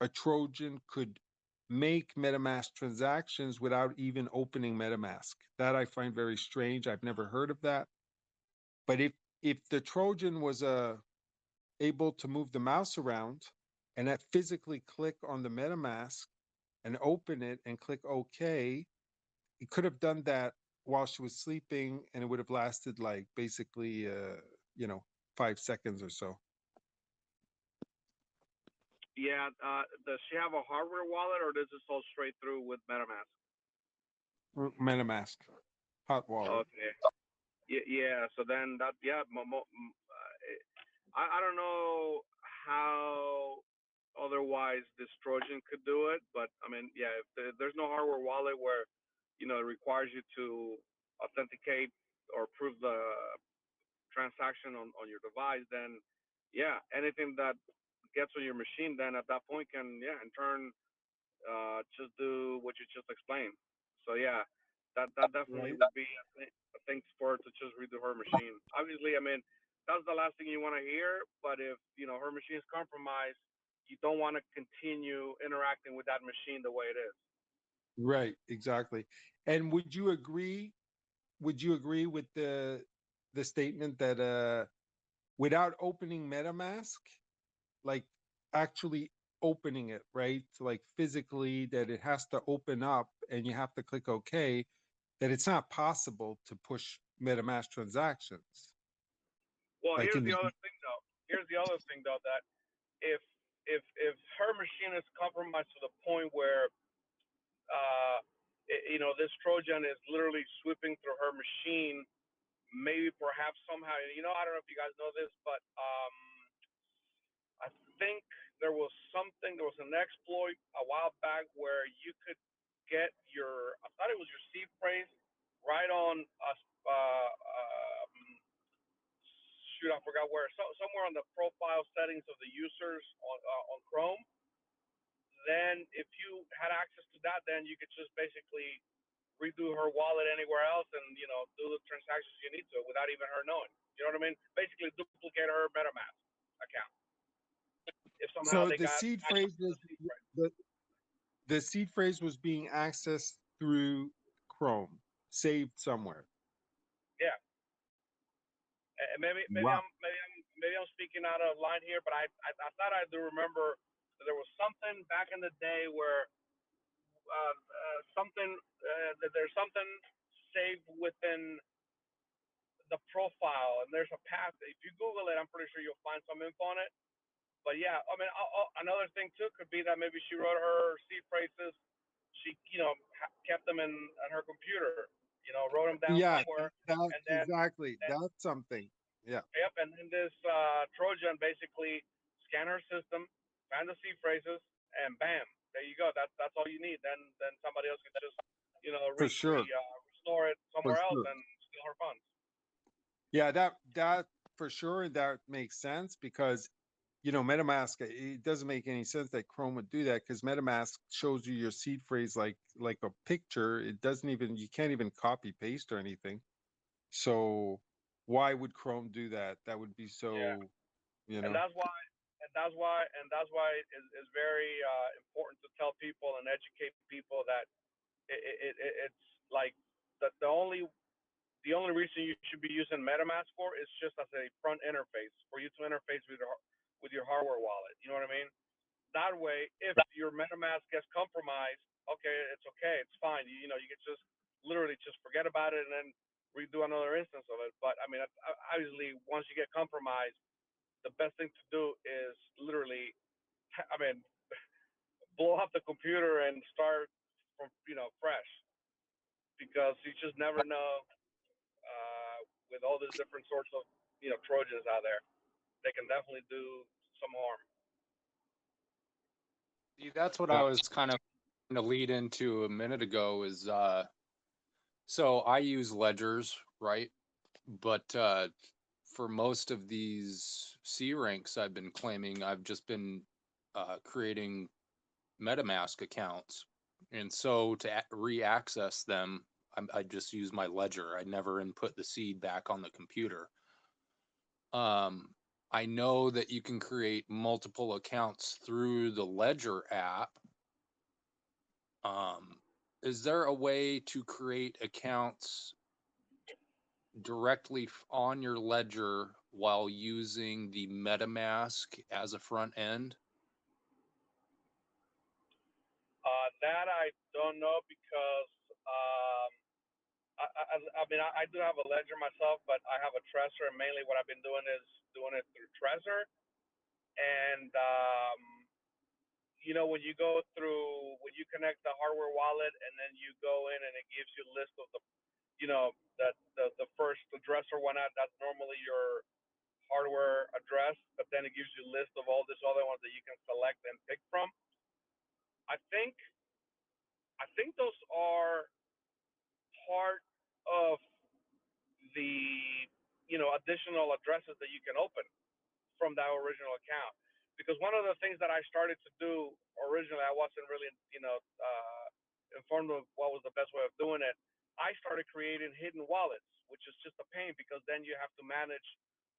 a Trojan could make MetaMask transactions without even opening MetaMask. That I find very strange. I've never heard of that. But if the Trojan was able to move the mouse around and that physically click on the MetaMask and open it and click OK, it could have done that while she was sleeping, and it would have lasted like basically 5 seconds or so. Yeah. Does she have a hardware wallet, or does this all straight through with MetaMask? MetaMask, hot wallet. Okay. Yeah. So then that, yeah. I don't know how otherwise this Trojan could do it, but I mean, yeah. If there's no hardware wallet where it requires you to authenticate or prove the transaction on your device, then yeah, anything that gets on your machine, then at that point can, yeah, in turn, just do what you just explained. So yeah, That definitely Right. would be a thing for her to just redo her machine. Obviously, I mean, that's the last thing you want to hear. But if her machine is compromised, you don't want to continue interacting with that machine the way it is. Right, exactly. And would you agree with the statement that without opening MetaMask, like actually opening it, right? So like physically that it has to open up and you have to click OK, that it's not possible to push MetaMask transactions. Well, Like here's in the the other thing though. Here's the other thing though, that if if her machine is compromised to the point where this Trojan is literally sweeping through her machine, maybe perhaps somehow, I don't know if you guys know this, but I think there was an exploit a while back where you could get I thought it was your seed phrase right on shoot, I forgot where, somewhere on the profile settings of the users on Chrome. Then if you had access to that, then you could just basically redo her wallet anywhere else and do the transactions you need to without even her knowing. You know what I mean? Basically duplicate her MetaMask account if somehow so they the got seed access phrase to was the seed phrase. the, the seed phrase was being accessed through Chrome, saved somewhere. Yeah, and Wow. maybe I'm speaking out of line here, but I thought I do remember that there was something back in the day where that there's something saved within the profile, and there's a path. If you Google it, I'm pretty sure you'll find some info on it. But yeah, I mean, another thing too could be that maybe she wrote her seed phrases. She, kept them in her computer. Wrote them down Yeah, somewhere, that and then exactly. That's something. Yeah, yep, and then this Trojan basically scan her system, find the seed phrases, and bam, there you go. That's all you need. Then somebody else can just, for sure. restore it For somewhere else sure. and steal her funds. Yeah, that for sure that makes sense because MetaMask, it doesn't make any sense that Chrome would do that because MetaMask shows you your seed phrase like a picture. It doesn't even you can't even copy paste or anything. So why would Chrome do that? That would be Yeah, so, you and know. that's why it's very important to tell people and educate people that it's like the only reason you should be using MetaMask for is just as a front interface for you to interface with your hardware wallet. You know what I mean? That way, if your MetaMask gets compromised, okay, it's fine. You can just literally just forget about it and then redo another instance of it. But I mean, obviously, once you get compromised, the best thing to do is literally, I mean, blow up the computer and start from fresh, because you just never know with all these different sorts of Trojans out there. They can definitely do some harm. See, that's what Yeah. I was kind of going to lead into a minute ago is so I use ledgers, right? But for most of these C ranks I've been claiming, I've just been creating MetaMask accounts. And so to re-access them, I just use my ledger. I never input the seed back on the computer. Um, I know that you can create multiple accounts through the Ledger app. Um, is there a way to create accounts directly on your Ledger while using the MetaMask as a front end? That I don't know, because I mean, I do have a ledger myself, but I have a Trezor, and mainly what I've been doing is doing it through Trezor. And when you connect the hardware wallet, and then you go in and it gives you a list of the first address or whatnot. That's normally your hardware address, but then it gives you a list of all these other ones that you can select and pick from. I think those are part of the additional addresses that you can open from that original account. Because one of the things that I started to do originally, I wasn't really informed of what was the best way of doing it. I started creating hidden wallets, which is just a pain because then you have to manage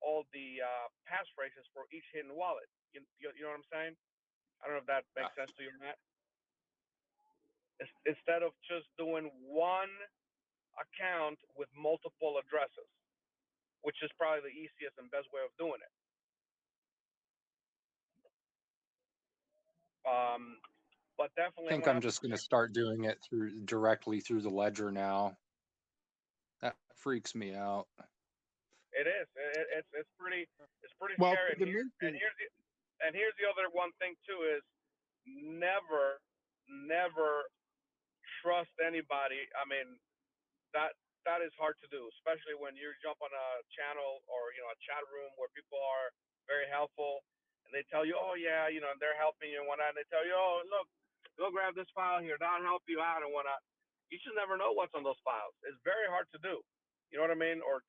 all the passphrases for each hidden wallet. You know what I'm saying? I don't know if that makes sense to you, Matt. Instead of just doing one account with multiple addresses, which is probably the easiest and best way of doing it. But I definitely, I'm think gonna I'm have to. just going to start doing it directly through the ledger now. That freaks me out. It is. It's pretty. It's pretty Well, scary. for the minting, And here's the other one thing too is never, never trust anybody. I mean, that that is hard to do, especially when you jump on a channel or a chat room where people are very helpful and they tell you, oh yeah, they're helping you and whatnot. And they tell you, oh look, go grab this file here, that'll help you out and whatnot. You should never know what's on those files. It's very hard to do. You know what I mean? Or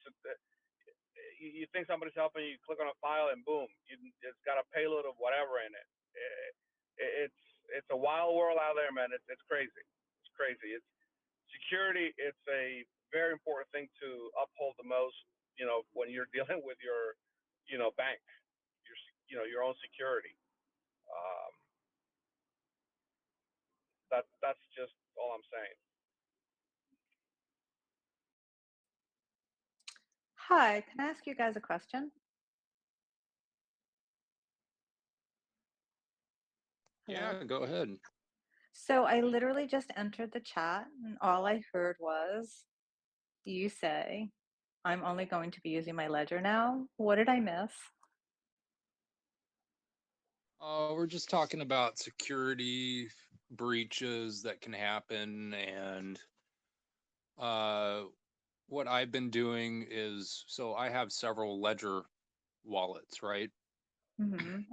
you think somebody's helping you, click on a file and boom, it's got a payload of whatever in it. It's a wild world out there, man. It's crazy. It's crazy. It's security. It's a very important thing to uphold the most. When you're dealing with your, bank, your own security. Um, that's just all I'm saying. Hi, can I ask you guys a question? Hello. Yeah, go ahead. So I literally just entered the chat and all I heard was you say, I'm only going to be using my ledger now. What did I miss? We're just talking about security breaches that can happen, and what I've been doing is, so I have several ledger wallets, right?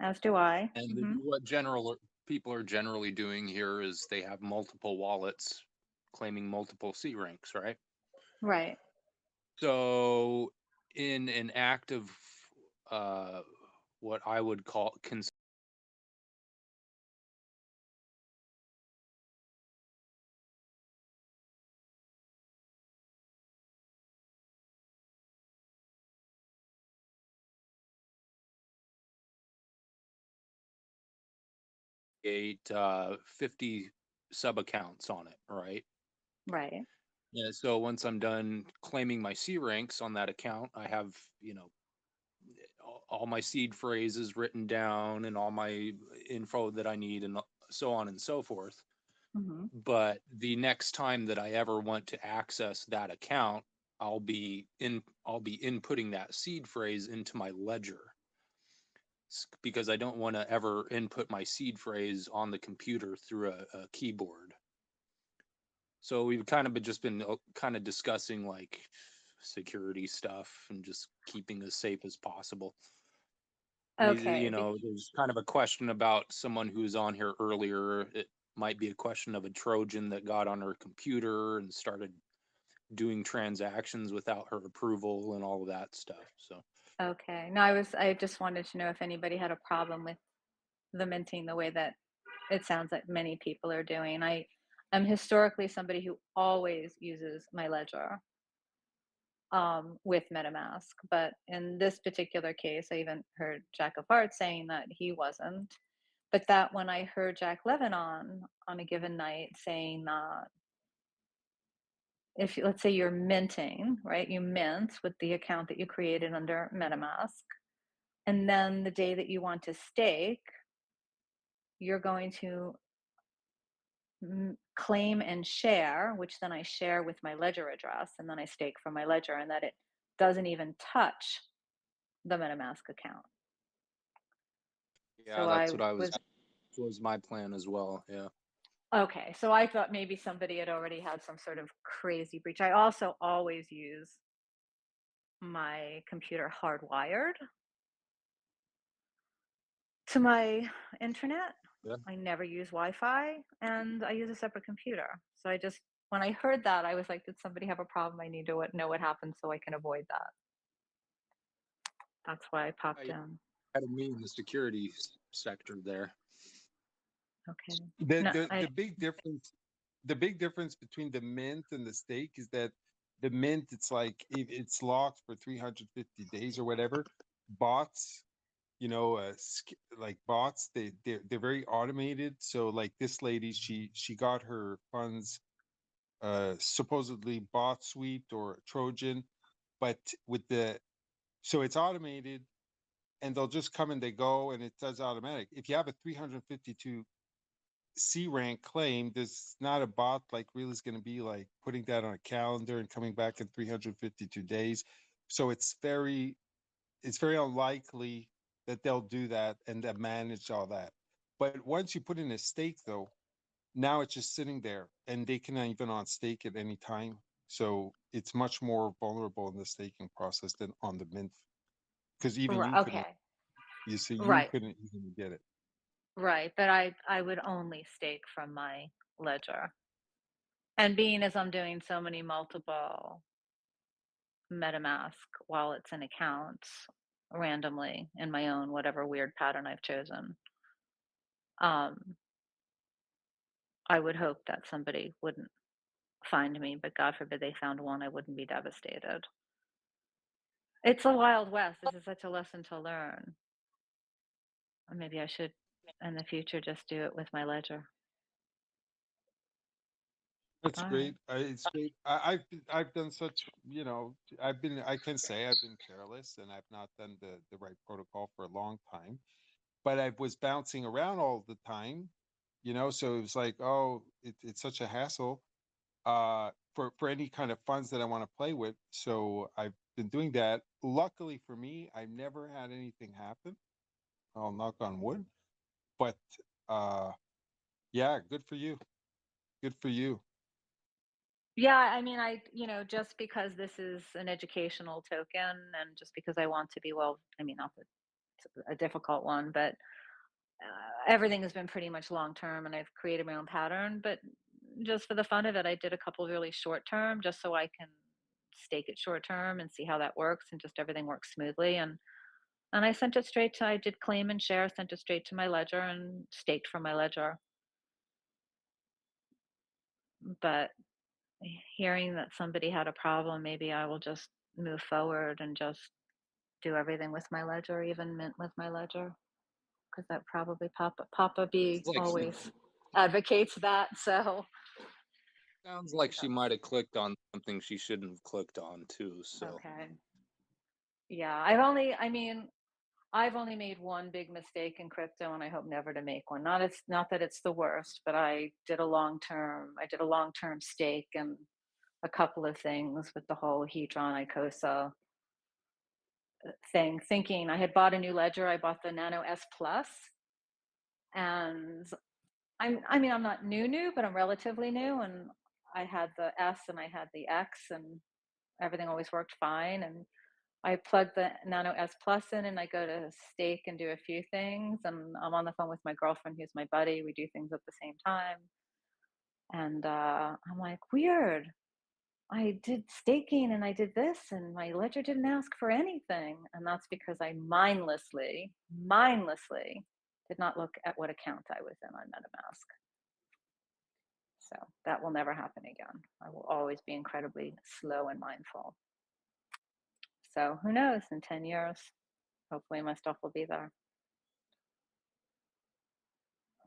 As do I. And what people are generally doing here is they have multiple wallets claiming multiple C ranks, right? Right. So in an act of what I would call create 50 sub accounts on it, right? Right. Yeah, so once I'm done claiming my C ranks on that account, I have, all my seed phrases written down and all my info that I need and so on and so forth. But the next time that I ever want to access that account, I'll be inputting that seed phrase into my ledger because I don't want to ever input my seed phrase on the computer through a keyboard. So we've kind of been kind of discussing like security stuff and just keeping as safe as possible. Okay. There's kind of a question about someone who's on here earlier. It might be a question of a Trojan that got on her computer and started doing transactions without her approval and all of that stuff. So Okay. No, I just wanted to know if anybody had a problem with the minting the way that it sounds like many people are doing. I'm historically somebody who always uses my ledger with MetaMask, but in this particular case, I even heard Jack of Hearts saying that he wasn't. But that when I heard Jack Levin on a given night saying that if let's say you're minting, right? You mint with the account that you created under MetaMask, and then the day that you want to stake, you're going to claim and share, which then I share with my ledger address, and then I stake from my ledger, and that it doesn't even touch the MetaMask account. yeah, So that's I what was my plan as well. Yeah. okay. So I thought maybe somebody had already had some sort of crazy breach. I also always use my computer hardwired to my internet. Yeah. I never use Wi-Fi, and I use a separate computer. So when I heard that, I was like, did somebody have a problem? I need to know what happened so I can avoid that. That's why I popped in. Had to me in the security sector there. Okay. the big difference the big difference between the mint and the stake is that the mint, it's like it's locked for 350 days or whatever. Bots, like bots, they're very automated. So like this lady, she got her funds supposedly bot sweep or Trojan, but with the so it's automated and they'll just come and they go and it does automatic. If you have a 352 C rank claim, there's not a bot like really is going to be like putting that on a calendar and coming back in 352 days. So it's very unlikely that they'll do that and that manage all that. But once you put in a stake though, now it's just sitting there and they can even on stake at any time. So it's much more vulnerable in the staking process than on the mint because even you couldn't, Okay. you see, you Right. couldn't even get it. Right. But I would only stake from my ledger. And being as I'm doing so many multiple MetaMask wallets and accounts randomly in my own whatever weird pattern I've chosen, um, I would hope that somebody wouldn't find me, but God forbid they found one, I wouldn't be devastated. It's a wild west. This is such a lesson to learn. Or maybe I should in the future just do it with my ledger. That's All right. great. It's great. I've done such, I can say I've been careless and I've not done the right protocol for a long time, but I was bouncing around all the time, so it was like, oh, it's such a hassle for any kind of funds that I want to play with. So I've been doing that. Luckily for me, I've never had anything happen. I'll knock on wood. But uh yeah, good for you. Good for you. Yeah, I mean, just because this is an educational token and just because I want to be, well, I mean, not that it's a difficult one, but everything has been pretty much long term and I've created my own pattern. But just for the fun of it, I did a couple really short term just so I can stake it short term and see how that works and just everything works smoothly. And I sent it straight to, I did claim and share, sent it straight to my ledger and staked from my ledger. But hearing that somebody had a problem, maybe I will just move forward and just do everything with my ledger, even mint with my ledger, because that probably Papa B Like she always advocates that. So sounds maybe like she that's might have clicked on something she shouldn't have clicked on too. So okay. Yeah, I've only made one big mistake in crypto, and I hope never to make one. Not that it's the worst, but I did a long term stake and a couple of things with the whole Hedron Icosa thing, thinking I had bought a new ledger. I bought the Nano S Plus, and I'm not new, but I'm relatively new, and I had the S and I had the X, and everything always worked fine. And I plug the Nano S Plus in, and I go to stake and do a few things, and I'm on the phone with my girlfriend, who's my buddy. We do things at the same time, and I'm like, weird. I did staking and I did this, and my ledger didn't ask for anything. And that's because I mindlessly did not look at what account I was in on MetaMask. So that will never happen again. I will always be incredibly slow and mindful. So who knows, in 10 years, hopefully my stuff will be there.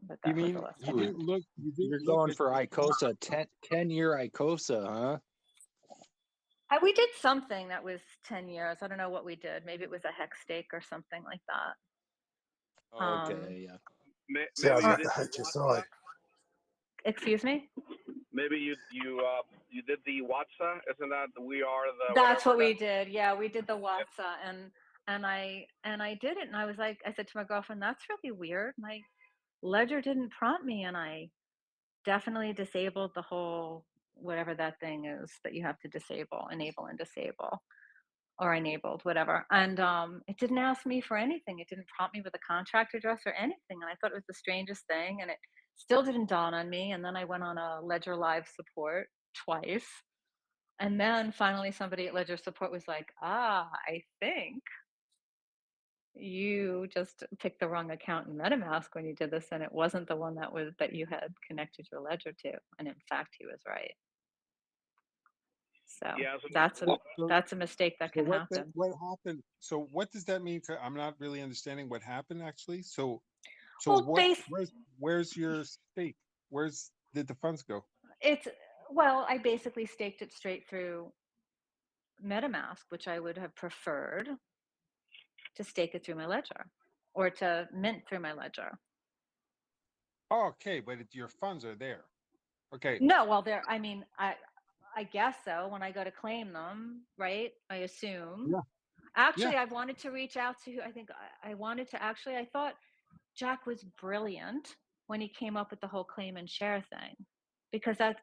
But You that was a mean lesson you ooh, didn't learned. look you you're didn't look going at for your account? Icosa, 10-year Icosa, huh? We did something that was 10 years. I don't know what we did. Maybe it was a hex stake or something like that. Okay, yeah. Maybe Sounds you like did a the WhatsApp. HSI. Excuse me? Maybe you did the WhatsApp. Isn't that the we are the That's whatever what we that? did. Yeah, we did the Yeah. WhatsApp, and I did it, and I was like, I said to my girlfriend, "That's really weird." My ledger didn't prompt me, and I definitely disabled the whole whatever that thing is that you have to disable, enable, and disable, or enabled, whatever. And it didn't ask me for anything. It didn't prompt me with a contract address or anything. And I thought it was the strangest thing, and it still didn't dawn on me. And then I went on a Ledger Live support twice. And then finally somebody at Ledger Support was like, I think you just picked the wrong account in MetaMask when you did this, and it wasn't the one that you had connected your ledger to. And in fact, he was right. So Yeah. So that's a mistake that So can happen. what happened? So what does that mean? I'm not really understanding what happened actually. So Well, where's your stake? Did the funds go? I basically staked it straight through MetaMask, which I would have preferred to stake it through my ledger or to mint through my ledger. Oh, okay, but your funds are there. Okay. No, well, I guess so. When I go to claim them, right? I assume. Yeah. Actually, I've wanted to reach out to. I thought Jack was brilliant when he came up with the whole claim and share thing, because that's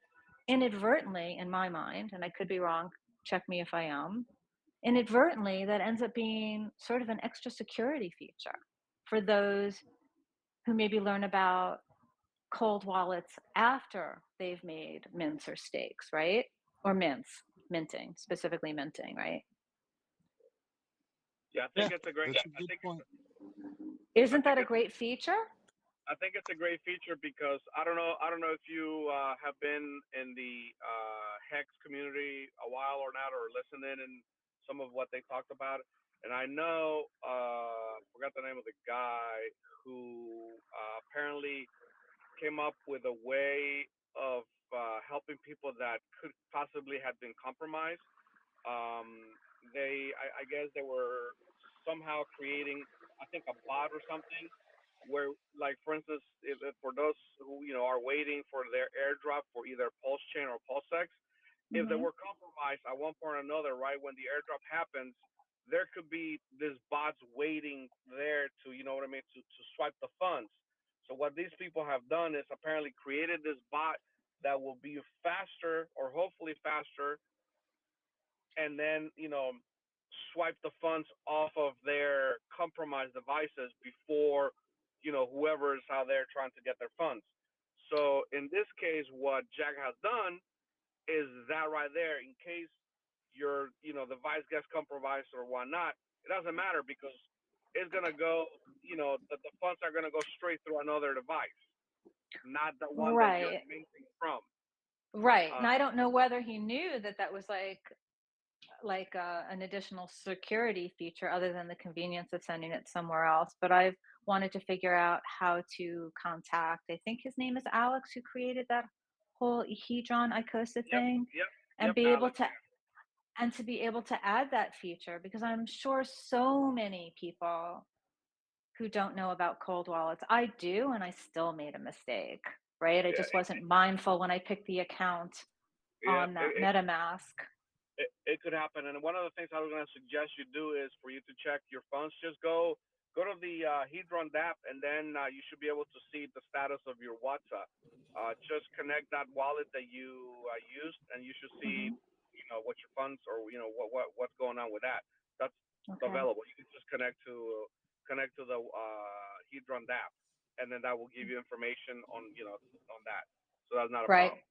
inadvertently, in my mind, and I could be wrong. Check me if I am. Inadvertently, that ends up being sort of an extra security feature for those who maybe learn about cold wallets after they've made mints or stakes, right? Or minting, specifically minting, right? yeah, I think it's a great. That's a good point. Isn't that a great feature? I think it's a great feature because I don't know if you have been in the Hex community a while or not, or listened in and some of what they talked about. And I know, forgot the name of the guy who apparently came up with a way of helping people that could possibly have been compromised. I guess they were somehow creating, I think, a bot or something where, like, for instance, if for those who are waiting for their airdrop for either Pulse Chain or PulseX, if they were compromised at one point or another, right when the airdrop happens, there could be this bots waiting there to, you know what I mean, to swipe the funds. So what these people have done is apparently created this bot that will be faster, or hopefully faster, and then swipe the funds off of their compromised devices before whoever is out there trying to get their funds. So in this case, what Jack has done is that right there. In case your device gets compromised or whatnot, it doesn't matter because it's gonna go. The funds are gonna go straight through another device, not the one that you're Right. minting from. Right. And I don't know whether he knew that was like an additional security feature other than the convenience of sending it somewhere else. But I've wanted to figure out how to contact, I think his name is Alex, who created that whole Hedron ICOSA thing, and Yep, be able Alex. to be able to add that feature, because I'm sure so many people who don't know about cold wallets. I do, and I still made a mistake, right? I just wasn't mindful when I picked the account Yeah, on that MetaMask. it could happen. And one of the things I was going to suggest you do is for you to check your funds. Just go to the Hedron app, and then you should be able to see the status of your WhatsApp. Just connect that wallet that you used, and you should see, what your funds, or what's going on with that. That's available. You can just connect to the Hedron app, and then that will give you information on on that. So that's not a problem.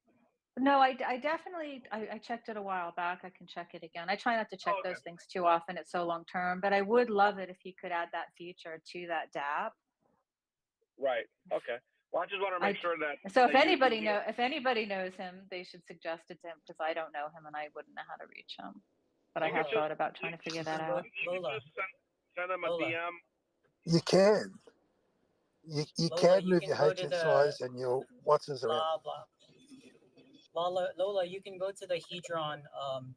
No, I definitely, I checked it a while back. I can check it again. I try not to check those things too often. It's so long term, but I would love it if you could add that feature to that dApp. Right. Okay. Well, I just want to make sure that. So if anybody knows him, they should suggest it to him, because I don't know him and I wouldn't know how to reach him. But I have thought about trying to figure that out. Lola, just send him a DM. You can. You can move your HSIs and your Watsons around. Lola, you can go to the Hedron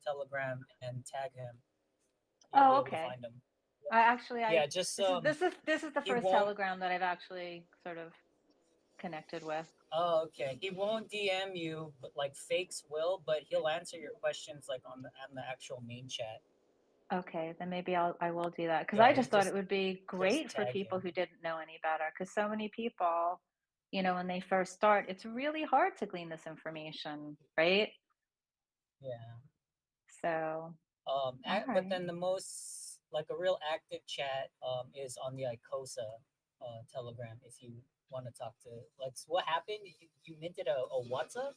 Telegram and tag him. Oh, okay. Find him. This is the first Telegram that I've actually sort of connected with. Oh, okay. He won't DM you, but like fakes will, but he'll answer your questions like on the actual main chat. Okay, then maybe I will do that, because I just thought it would be great for people who didn't know any better, because so many people, when they first start, it's really hard to glean this information, right? Yeah. So. But then the most, like, a real active chat is on the ICOSA Telegram. If you want to talk to, like, what happened? You minted a WhatsApp?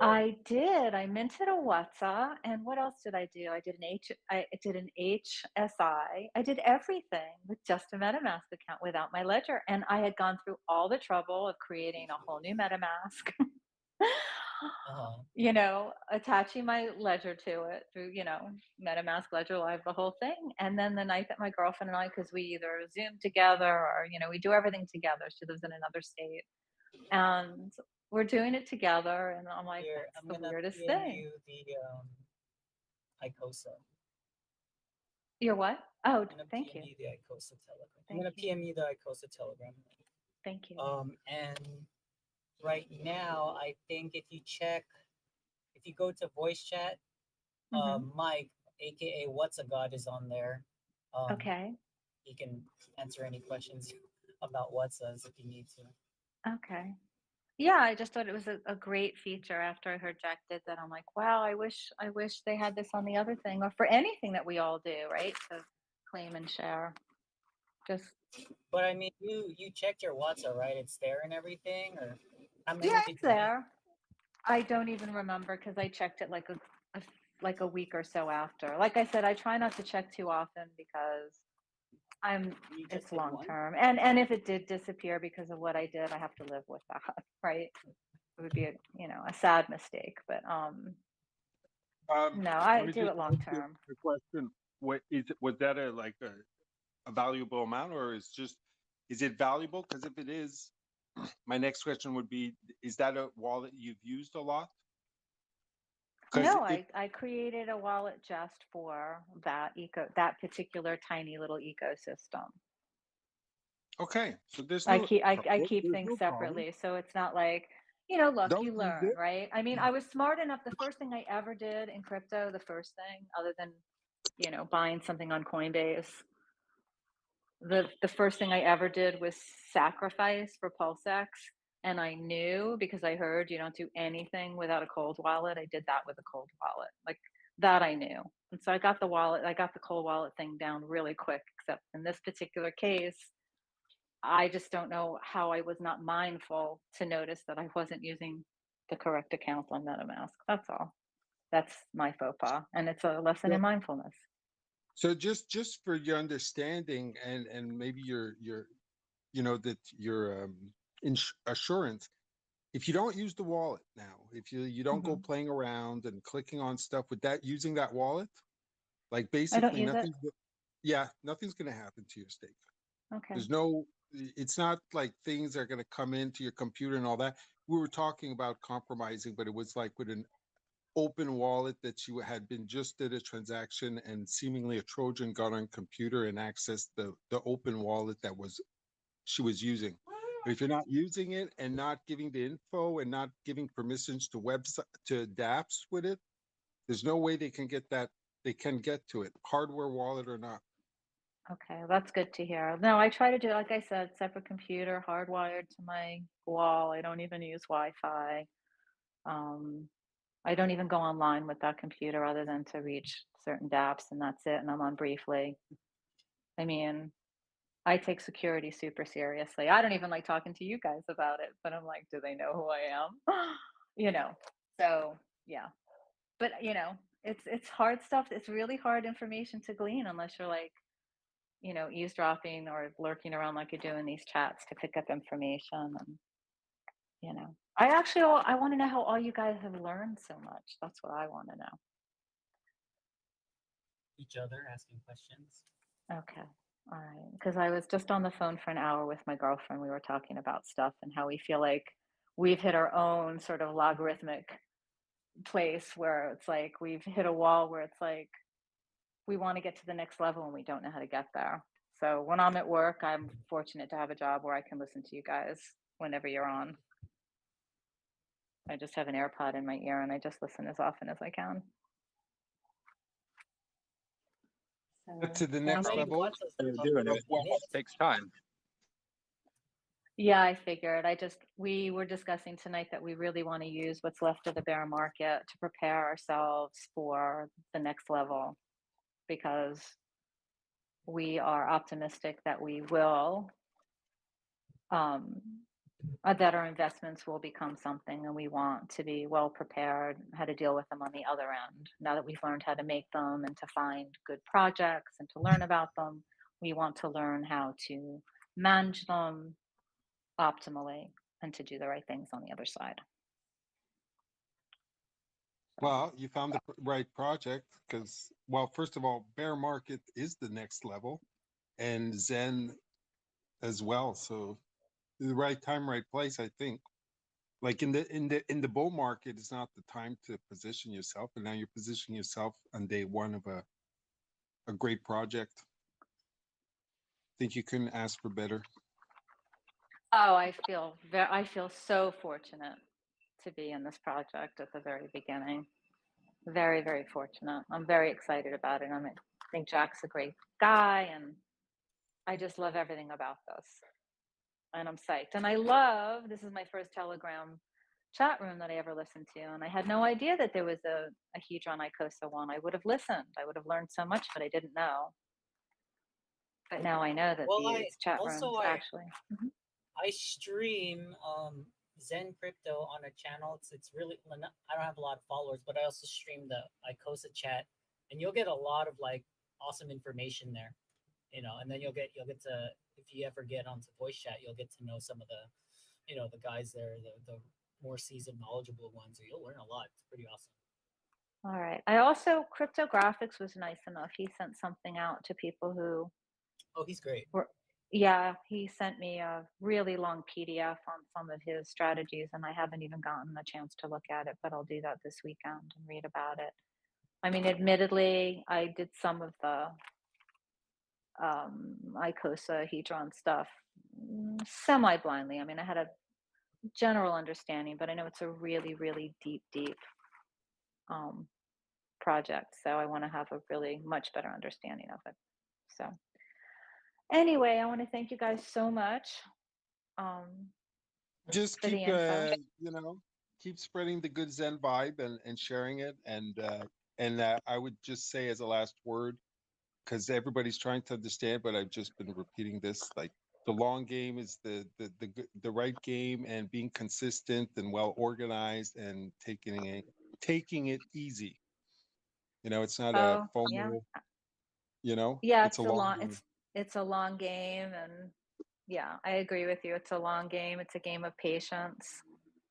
I did. I minted a WhatsApp, and what else did I do? I did an HSI. I did everything with just a MetaMask account without my ledger, and I had gone through all the trouble of creating a whole new MetaMask. Uh-huh. You know, attaching my ledger to it through, you know, MetaMask Ledger Live, the whole thing. And then the night that my girlfriend and I, because we either Zoom together or, you know, we do everything together. She lives in another state, and we're doing it together. And I'm like, Here, that's I'm the gonna weirdest PM thing. you the ICOSA. You're what? Oh, I'm gonna thank PM you. you the ICOSA Telegram. I'm Thank gonna you. PM you the ICOSA Telegram. Thank you. And right now, I think if you go to voice chat, Mike, aka What's a God, is on there. Okay. He can answer any questions about What's-as if you need to. Okay. Yeah, I just thought it was a great feature after I heard Jack did that. I'm like, wow, I wish they had this on the other thing or for anything that we all do, right? To claim and share. Just But I mean, you checked your WhatsApp, right? It's there and everything, or how many yeah, did it's you make? there. I don't even remember because I checked it like a week or so after. Like I said, I try not to check too often because You just it's did long one? term. And if it did disappear because of what I did, I have to live with that, right? It would be a sad mistake, but no, I Let me do just it long ask you term. a question. What is it? Was that a valuable amount, or is it valuable? Because if it is, my next question would be: is that a wallet you've used a lot? Because No, if I created a wallet just for that particular tiny little ecosystem. okay, so I keep there's things no problem. separately, so it's not like, look, Don't you use learn, it. right? I mean, I was smart enough. The first thing I ever did in crypto, the first thing other than, buying something on Coinbase, the first thing I ever did was sacrifice for PulseX. And I knew because I heard you don't do anything without a cold wallet. I did that with a cold wallet. Like that I knew. And so I got the cold wallet thing down really quick, except in this particular case, I just don't know how I was not mindful to notice that I wasn't using the correct account on MetaMask. That's all. That's my faux pas. And it's a lesson So, in mindfulness. so just for your understanding and maybe your that your assurance, if you don't use the wallet now, if you don't go Hmm. playing around and clicking on stuff with that using that wallet, like I don't basically use it. nothing's going to happen to your stake. Okay. There's no, it's not like things are going to come into your computer and all that. We were talking about compromising, but it was like with an open wallet that you had been just did a transaction and seemingly a Trojan got on computer and accessed the open wallet that was she was using. But if you're not using it and not giving the info and not giving permissions to website to dApps with it, there's no way they can get that. They can get to it, hardware wallet or not. Okay, that's good to hear. No, I try to do, like I said, separate computer, hardwired to my wall. I don't even use Wi-Fi. Um, I don't even go online with that computer other than to reach certain dApps, and that's it. And I'm on briefly. I mean, I take security super seriously. I don't even like talking to you guys about it, but I'm like, do they know who I am? You know. So yeah. But it's hard stuff. It's really hard information to glean unless you're like, eavesdropping or lurking around like you do in these chats to pick up information. And I want to know how all you guys have learned so much. That's what I want to know. Each other asking questions. Okay. All right. Because I was just on the phone for an hour with my girlfriend. We were talking about stuff and how we feel like we've hit our own sort of logarithmic place where it's like we've hit a wall where it's like we want to get to the next level and we don't know how to get there. So when I'm at work, I'm fortunate to have a job where I can listen to you guys whenever you're on. I just have an AirPod in my ear and I just listen as often as I can. But So to the How next thank many you. level What's-as You're have doing you it. missed? It takes time. Yeah, I figured. We were discussing tonight that we really want to use what's left of the bear market to prepare ourselves for the next level because we are optimistic that we will that our investments will become something, and we want to be well prepared how to deal with them on the other end. Now that we've learned how to make them and to find good projects and to learn about them, we want to learn how to manage them optimally and to do the right things on the other side. Well, you found the right project because, well, first of all, bear market is the next level, and Zen as well. So the right time, right place, I think. Like in the bull market, it's not the time to position yourself, and now you're positioning yourself on day one of a great project. Think you couldn't ask for better. Oh, I feel so fortunate to be in this project at the very beginning. Very, very fortunate. I'm very excited about it. I think Jack's a great guy, and I just love everything about this. And I'm psyched. And this is my first Telegram chat room that I ever listened to. And I had no idea that there was a Hedron Icosa one. I would have listened. I would have learned so much, but I didn't know. But now I know that these chat rooms actually. I stream Zen Crypto on a channel. It's really, I don't have a lot of followers, but I also stream the Icosa chat, and you'll get a lot of like awesome information there, and then you'll get to, if you ever get onto voice chat, you'll get to know some of the, the guys there, the more seasoned, knowledgeable ones. So you'll learn a lot. It's pretty awesome. All right. I also, Cryptographics was nice enough. He sent something out to people who. Oh, he's great. Yeah, he sent me a really long PDF on some of his strategies, and I haven't even gotten a chance to look at it, but I'll do that this weekend and read about it. I mean, admittedly, I did some of the Icosa Hedron stuff semi-blindly. I mean, I had a general understanding, but I know it's a really, really deep project, so I want to have a really much better understanding of it. So anyway, I want to thank you guys so much. Just keep keep spreading the good Zen vibe and sharing it, and I would just say as a last word, because everybody's trying to understand, but I've just been repeating this, like the long game is the right game, and being consistent and well organized and taking it easy. It's not a FOMO. Yeah, it's a long game. It's a long game, and yeah, I agree with you. It's a long game. It's a game of patience,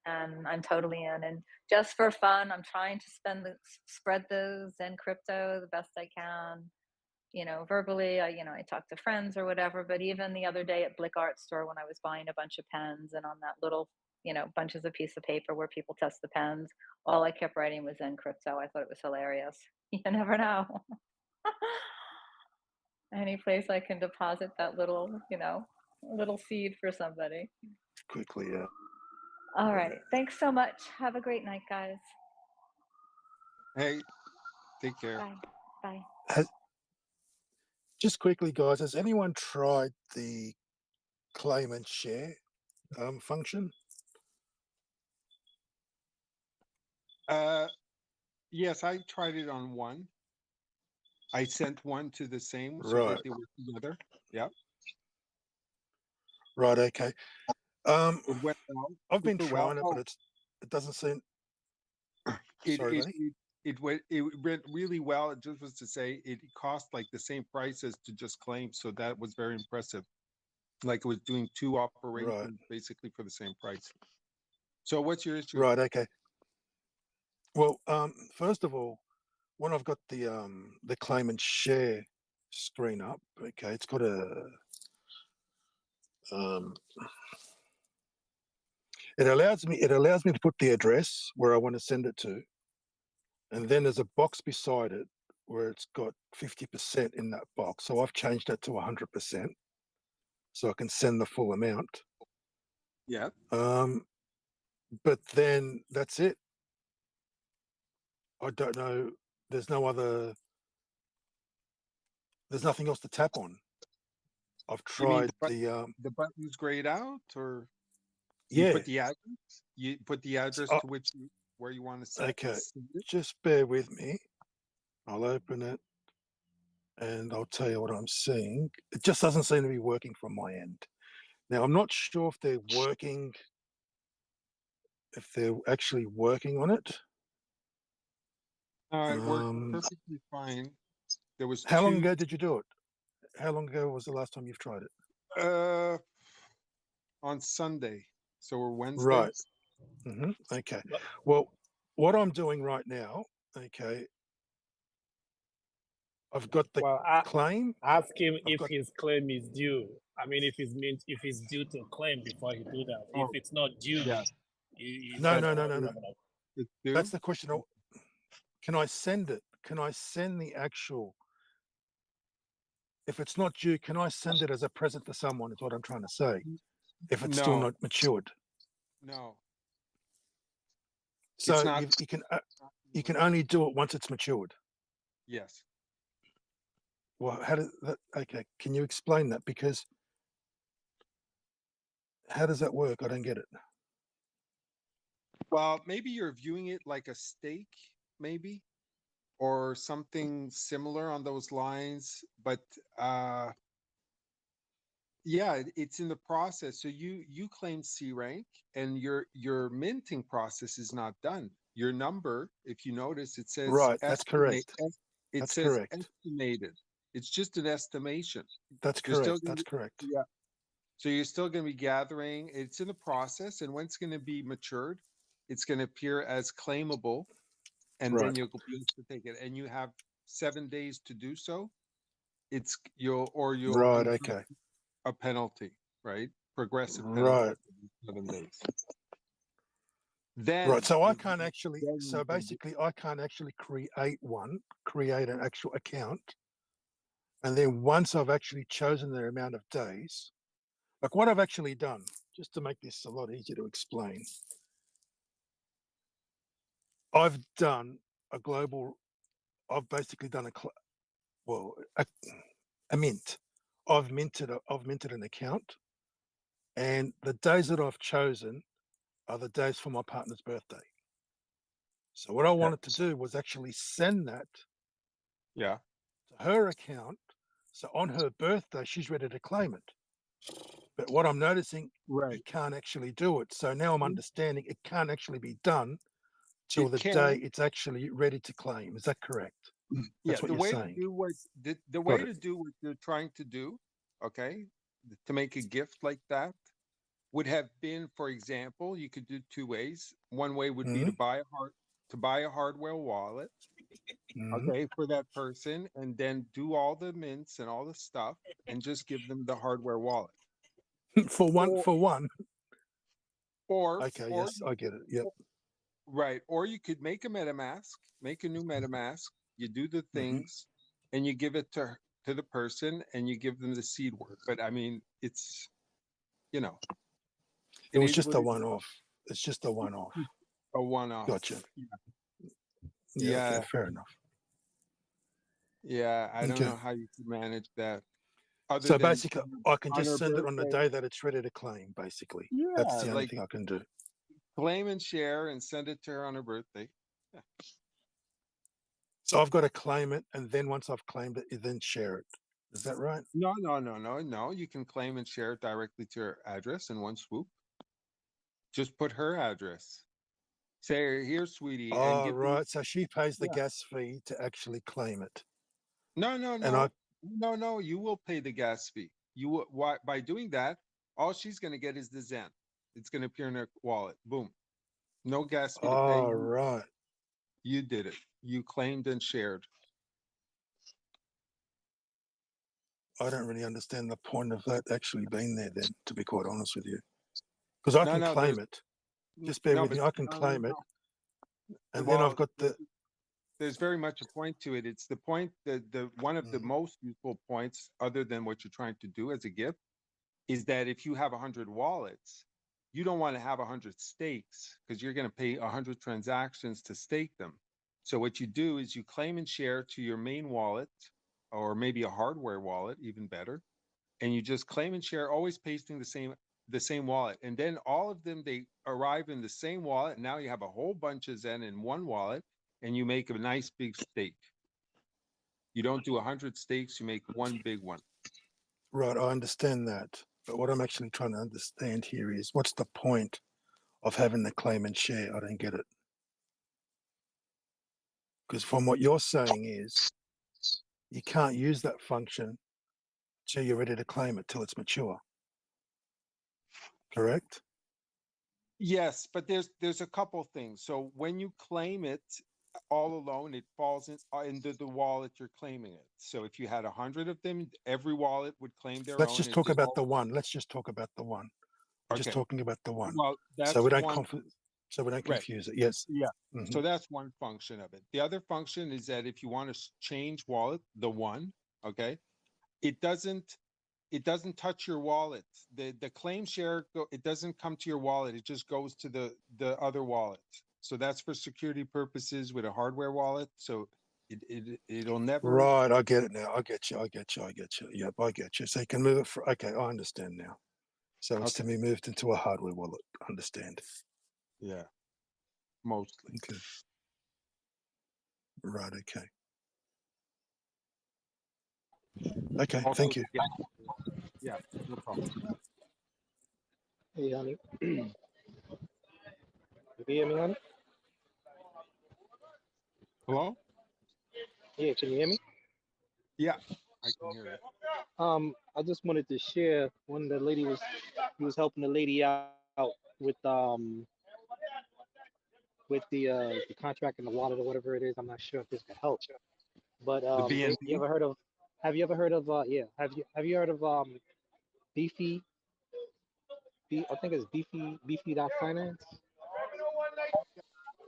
and I'm totally in. And just for fun, I'm trying to spread the Zen crypto the best I can. Verbally, I talk to friends or whatever. But even the other day at Blick Art Store, when I was buying a bunch of pens, and on that little, bunches of piece of paper where people test the pens, all I kept writing was Zen crypto. I thought it was hilarious. You never know. Any place I can deposit that little, little seed for somebody. Quickly, yeah. All right. Thanks so much. Have a great night, guys. Hey, take care. Bye. Bye. Just quickly, guys, has anyone tried the claim and share function? Yes, I tried it on one. I sent one to the same so that they were together. Yeah. Right. Okay. It went well. I've been trying it, but it doesn't seem. It went really well. It just was to say it cost like the same price as to just claim, so that was very impressive. Like it was doing two operations basically for the same price. So what's your issue? Right. Okay. Well, first of all, when I've got the claim and share screen up, okay, it's got it allows me to put the address where I want to send it to, and then there's a box beside it where it's got 50% in that box. So I've changed that to 100%, so I can send the full amount. Yeah. But then that's it. I don't know. There's nothing else to tap on. I've tried the buttons grayed out, or you put the address. You put the address to where you want to send. Okay, just bear with me. I'll open it, and I'll tell you what I'm seeing. It just doesn't seem to be working from my end. Now, I'm not sure if they're working, if they're actually working on it. It worked perfectly fine. There was How long two. ago did you do it? How long ago was the last time you've tried it? On Sunday. So we're Wednesday. Right. Okay. Well, what I'm doing right now, okay, I've got the claim. Ask him if his claim is due. I mean, if it's due to claim before he do that. If it's not due, No. It's due? That's the question. Can I send it? Can I send the actual? If it's not due, can I send it as a present for someone? Is what I'm trying to say. If it's still not matured. No. So you can only do it once it's matured. Yes. Well, how does that? Okay, can you explain that? Because how does that work? I don't get it. Well, maybe you're viewing it like a steak, maybe, or something similar on those lines. But yeah, it's in the process. So you claim C rank, and your minting process is not done. Your number, if you notice, it says Right. That's correct. It That's says correct. estimated. It's just an estimation. That's You're still correct. gonna That's be- correct. Yeah. So you're still going to be gathering. It's in the process, and when it's going to be matured, it's going to appear as claimable, and then Right. you'll be able to take it. And you have 7 days to do so. You'll Right. incur Okay. a penalty, right? Progressive penalty Right. for 7 days. Then Right. So I you- can't actually. then So you can do- basically, I can't actually create an actual account, and then once I've actually chosen the amount of days, like what I've actually done, just to make this a lot easier to explain, I've done a global. I've basically done a mint. I've minted an account, and the days that I've chosen are the days for my partner's birthday. So what I wanted to do was actually send that Yeah. to her account. So on her birthday, she's ready to claim it. But what I'm noticing, you can't actually do it. So now I'm understanding it can't actually be done till the day it's actually ready to claim. Is that correct? That's what the you're way saying. to do what the Got way it. to do what you're trying to do, okay, to make a gift like that would have been, for example, you could do two ways. One way would be to buy a hardware wallet, okay, for that person, and then do all the mints and all the stuff, and just give them the hardware wallet. For one. Or Okay, yes, I get it. Yep. Right. Or you could make a new MetaMask, you do the things, and you give it to the person, and you give them the seed word. But I mean, it's, It it was is just what a it is. one-off. It's just a one-off. A one-off. Gotcha. Yeah. Yeah. Yeah. Okay, fair enough. Yeah. I don't Okay. know how you can manage that. Other So than basically, I can on her just send it on the birthday. day that it's ready to claim, basically. That's the only Like thing I can do. claim and share and send it to her on her birthday. Yeah. So I've got to claim it, and then once I've claimed it, you then share it. Is that right? No. You can claim and share it directly to her address in one swoop. Just put her address. Say, here, sweetie, and Oh, give right. So she pays the Yeah. gas fee to actually claim it. No. And You will pay the gas fee. You will, why, by doing that, all she's going to get is the Zen. It's going to appear in her wallet. Boom. No gas fee to pay. Oh, right. You did it. You claimed and shared. I don't really understand the point of that actually being there then, to be quite honest with you. Because I can claim it. Just bear with me. I can claim it. And then I've got there's very much a point to it. It's the point that the one of the most useful points, other than what you're trying to do as a gift, is that if you have 100 wallets, you don't want to have 100 stakes because you're going to pay 100 transactions to stake them. So what you do is you claim and share to your main wallet, or maybe a hardware wallet, even better, and you just claim and share, always pasting the same wallet, and then all of them, they arrive in the same wallet. Now you have a whole bunch of Zen in one wallet, and you make a nice big stake. You don't do 100 stakes, you make one big one. Right, I understand that. But what I'm actually trying to understand here is what's the point of having the claim and share? I don't get it. Because from what you're saying is you can't use that function till you're ready to claim it till it's mature. Correct? Yes, but there's a couple things. So when you claim it all alone, it falls into the wallet you're claiming it. So if you had 100 of them, every wallet would claim their Let's own. just and talk they about all- the one. Let's just talk about the one. We're just Okay. talking about the one. Well, So that's we don't one. Right. confuse it. Yes. Yeah. Mhm. So that's one function of it. The other function is that if you want to change wallet, the one, okay, it doesn't touch your wallet. The claim share it doesn't come to your wallet. It just goes to the other wallet. So that's for security purposes with a hardware wallet. So it'll never. Right, I get it now. I get you. Yep, I get you. So you can move it for, okay, I understand now. So it's to Okay. be moved into a hardware wallet. Understand. Yeah. Mostly. Okay. Right, okay. Okay, Also, thank you. yeah, no problem. Hey, honey. You hear me, honey? Hello? Yeah, can you hear me? Yeah, I can hear you. I just wanted to share when the lady was he was helping the lady out with the contract and the wallet or whatever it is. I'm not sure if this could help. But The you BNB. ever heard of have you ever heard of have you heard of Beefy I think it's Beefy dot finance?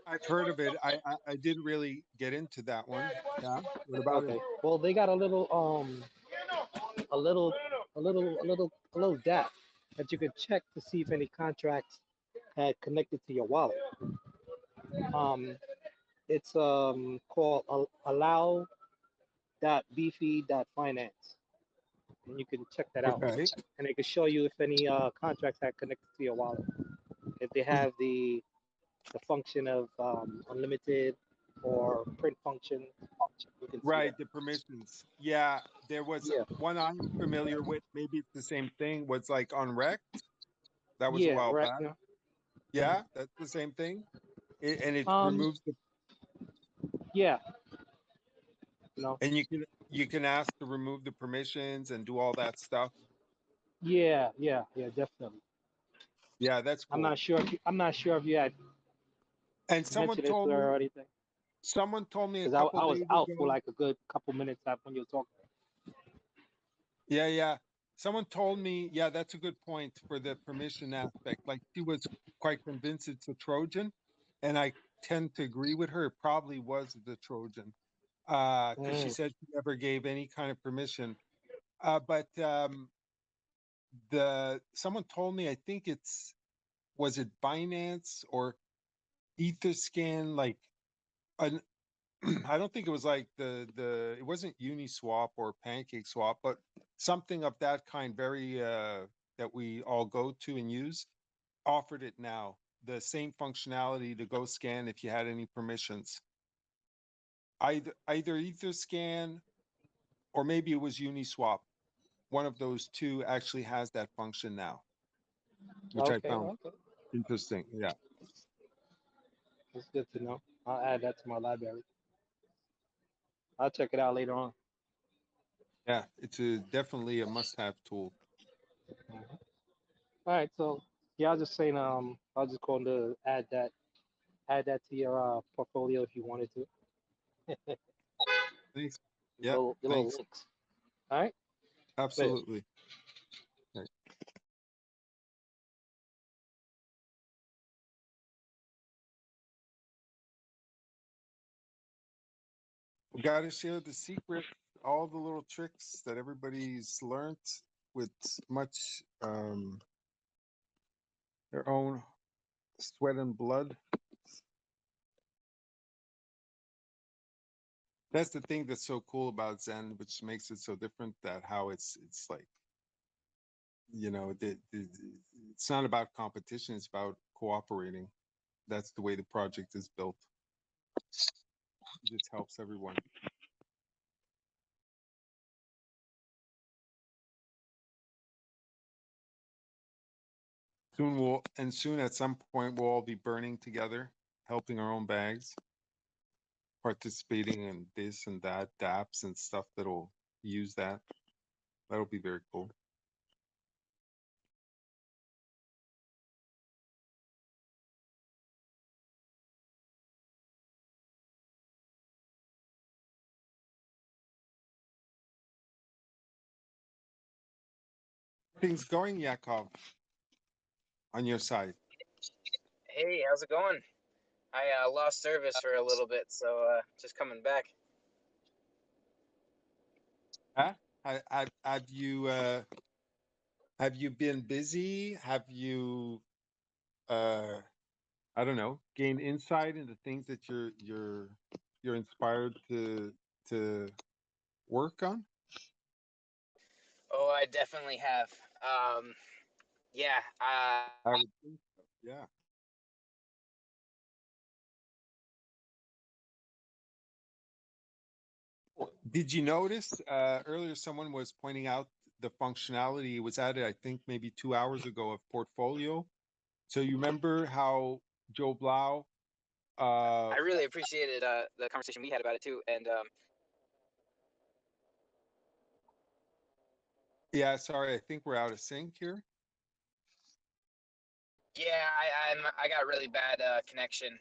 I've heard of it. I didn't really get into that one. Yeah. What about it? Okay. Well, they got a little a little dApp that you could check to see if any contracts had connected to your wallet. Um, it's called allow.beefy.finance, and you can check that out. Okay. And it can show you if any contracts had connected to your wallet. If they have the function of unlimited or print function, you can see Right, that. the permissions. Yeah, there was Yeah, one I'm familiar with. Maybe it's the same thing. Was like on Rec. That was a yeah, while right. back. Yeah. Yeah, that's the same thing. And it Um, removes the yeah, no, and you can ask to remove the permissions and do all that stuff. yeah, definitely. Yeah, that's cool. I'm not sure if you had And mentioned it to her or anything, someone told me a because couple I was days out for ago. like a good couple minutes after when you were talking. Yeah, yeah. Someone told me, yeah, that's a good point for the permission aspect. Like she was quite convinced it's a Trojan, and I tend to agree with her. It probably was the Trojan, because she Mm, said she never gave any kind of permission. But the someone told me, I think was it Binance or Etherscan, like an I don't think it was like it wasn't Uniswap or Pancake Swap, but something of that kind, very that we all go to and use, offered it now. The same functionality to go scan if you had any permissions. Either Etherscan or maybe it was Uniswap. One of those two actually has that function now, which I okay, found okay, interesting. Yeah. that's good to know. I'll add that to my library. I'll check it out later on. Yeah, it's definitely a must-have tool. Mhm. All right, so yeah, I was just saying, I was just going to add that to your portfolio if you wanted to. Thanks. Your Yeah, little thanks. links. All right, later. Absolutely. Right. We got to share the secret, all the little tricks that everybody's learned with much their own sweat and blood. That's the thing that's so cool about Zen, which makes it so different. That how it's like, it's not about competition; it's about cooperating. That's the way the project is built. It just helps everyone. Soon at some point we'll all be burning together, helping our own bags, participating in this and that, dApps and stuff that'll use that. That'll be very cool. Things going, Yakov, on your side? Hey, how's it going? I lost service for a little bit, so just coming back. Huh? Have you been busy? Have you I don't know, gained insight into things that you're inspired to work on? Oh, I definitely have. Yeah. I would think so. Yeah. Did you notice earlier someone was pointing out the functionality was added, I think maybe 2 hours ago, of portfolio. So you remember how Joe Blau I really appreciated the conversation we had about it too, and yeah, sorry, I think we're out of sync here. yeah, I got really bad connection.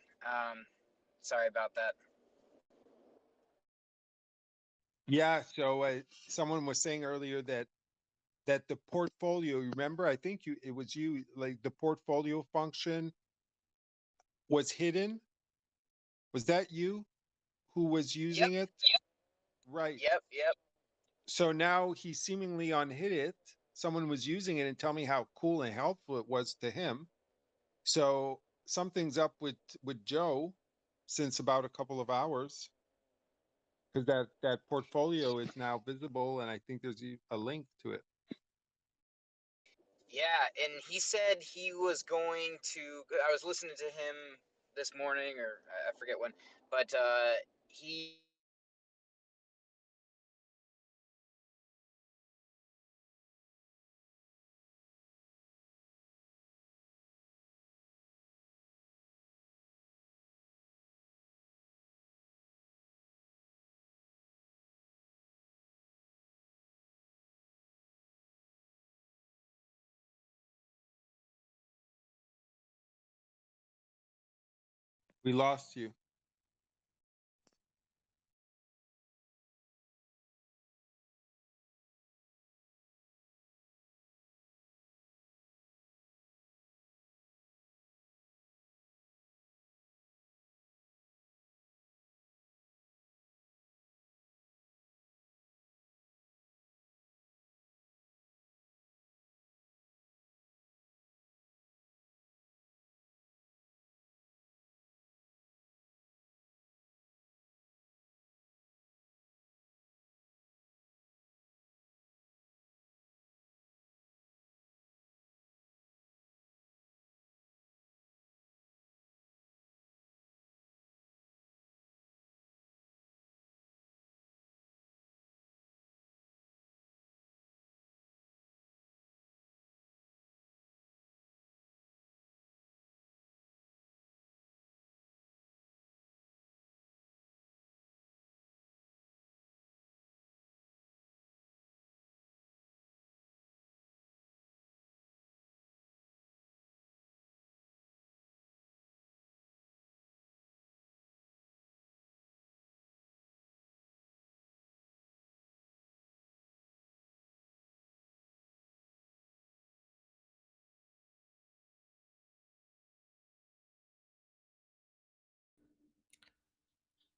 Sorry about that. Yeah, so someone was saying earlier that the portfolio, remember, I think it was you, like the portfolio function was hidden. Was that you who was Yep, using it? Right. yep. So now he seemingly unhid it. Someone was using it and tell me how cool and helpful it was to him. So something's up with Joe since about a couple of hours, because that portfolio is now visible, and I think there's a link to it. Yeah, and he said he was going to. I was listening to him this morning, or I forget when, but he We lost you.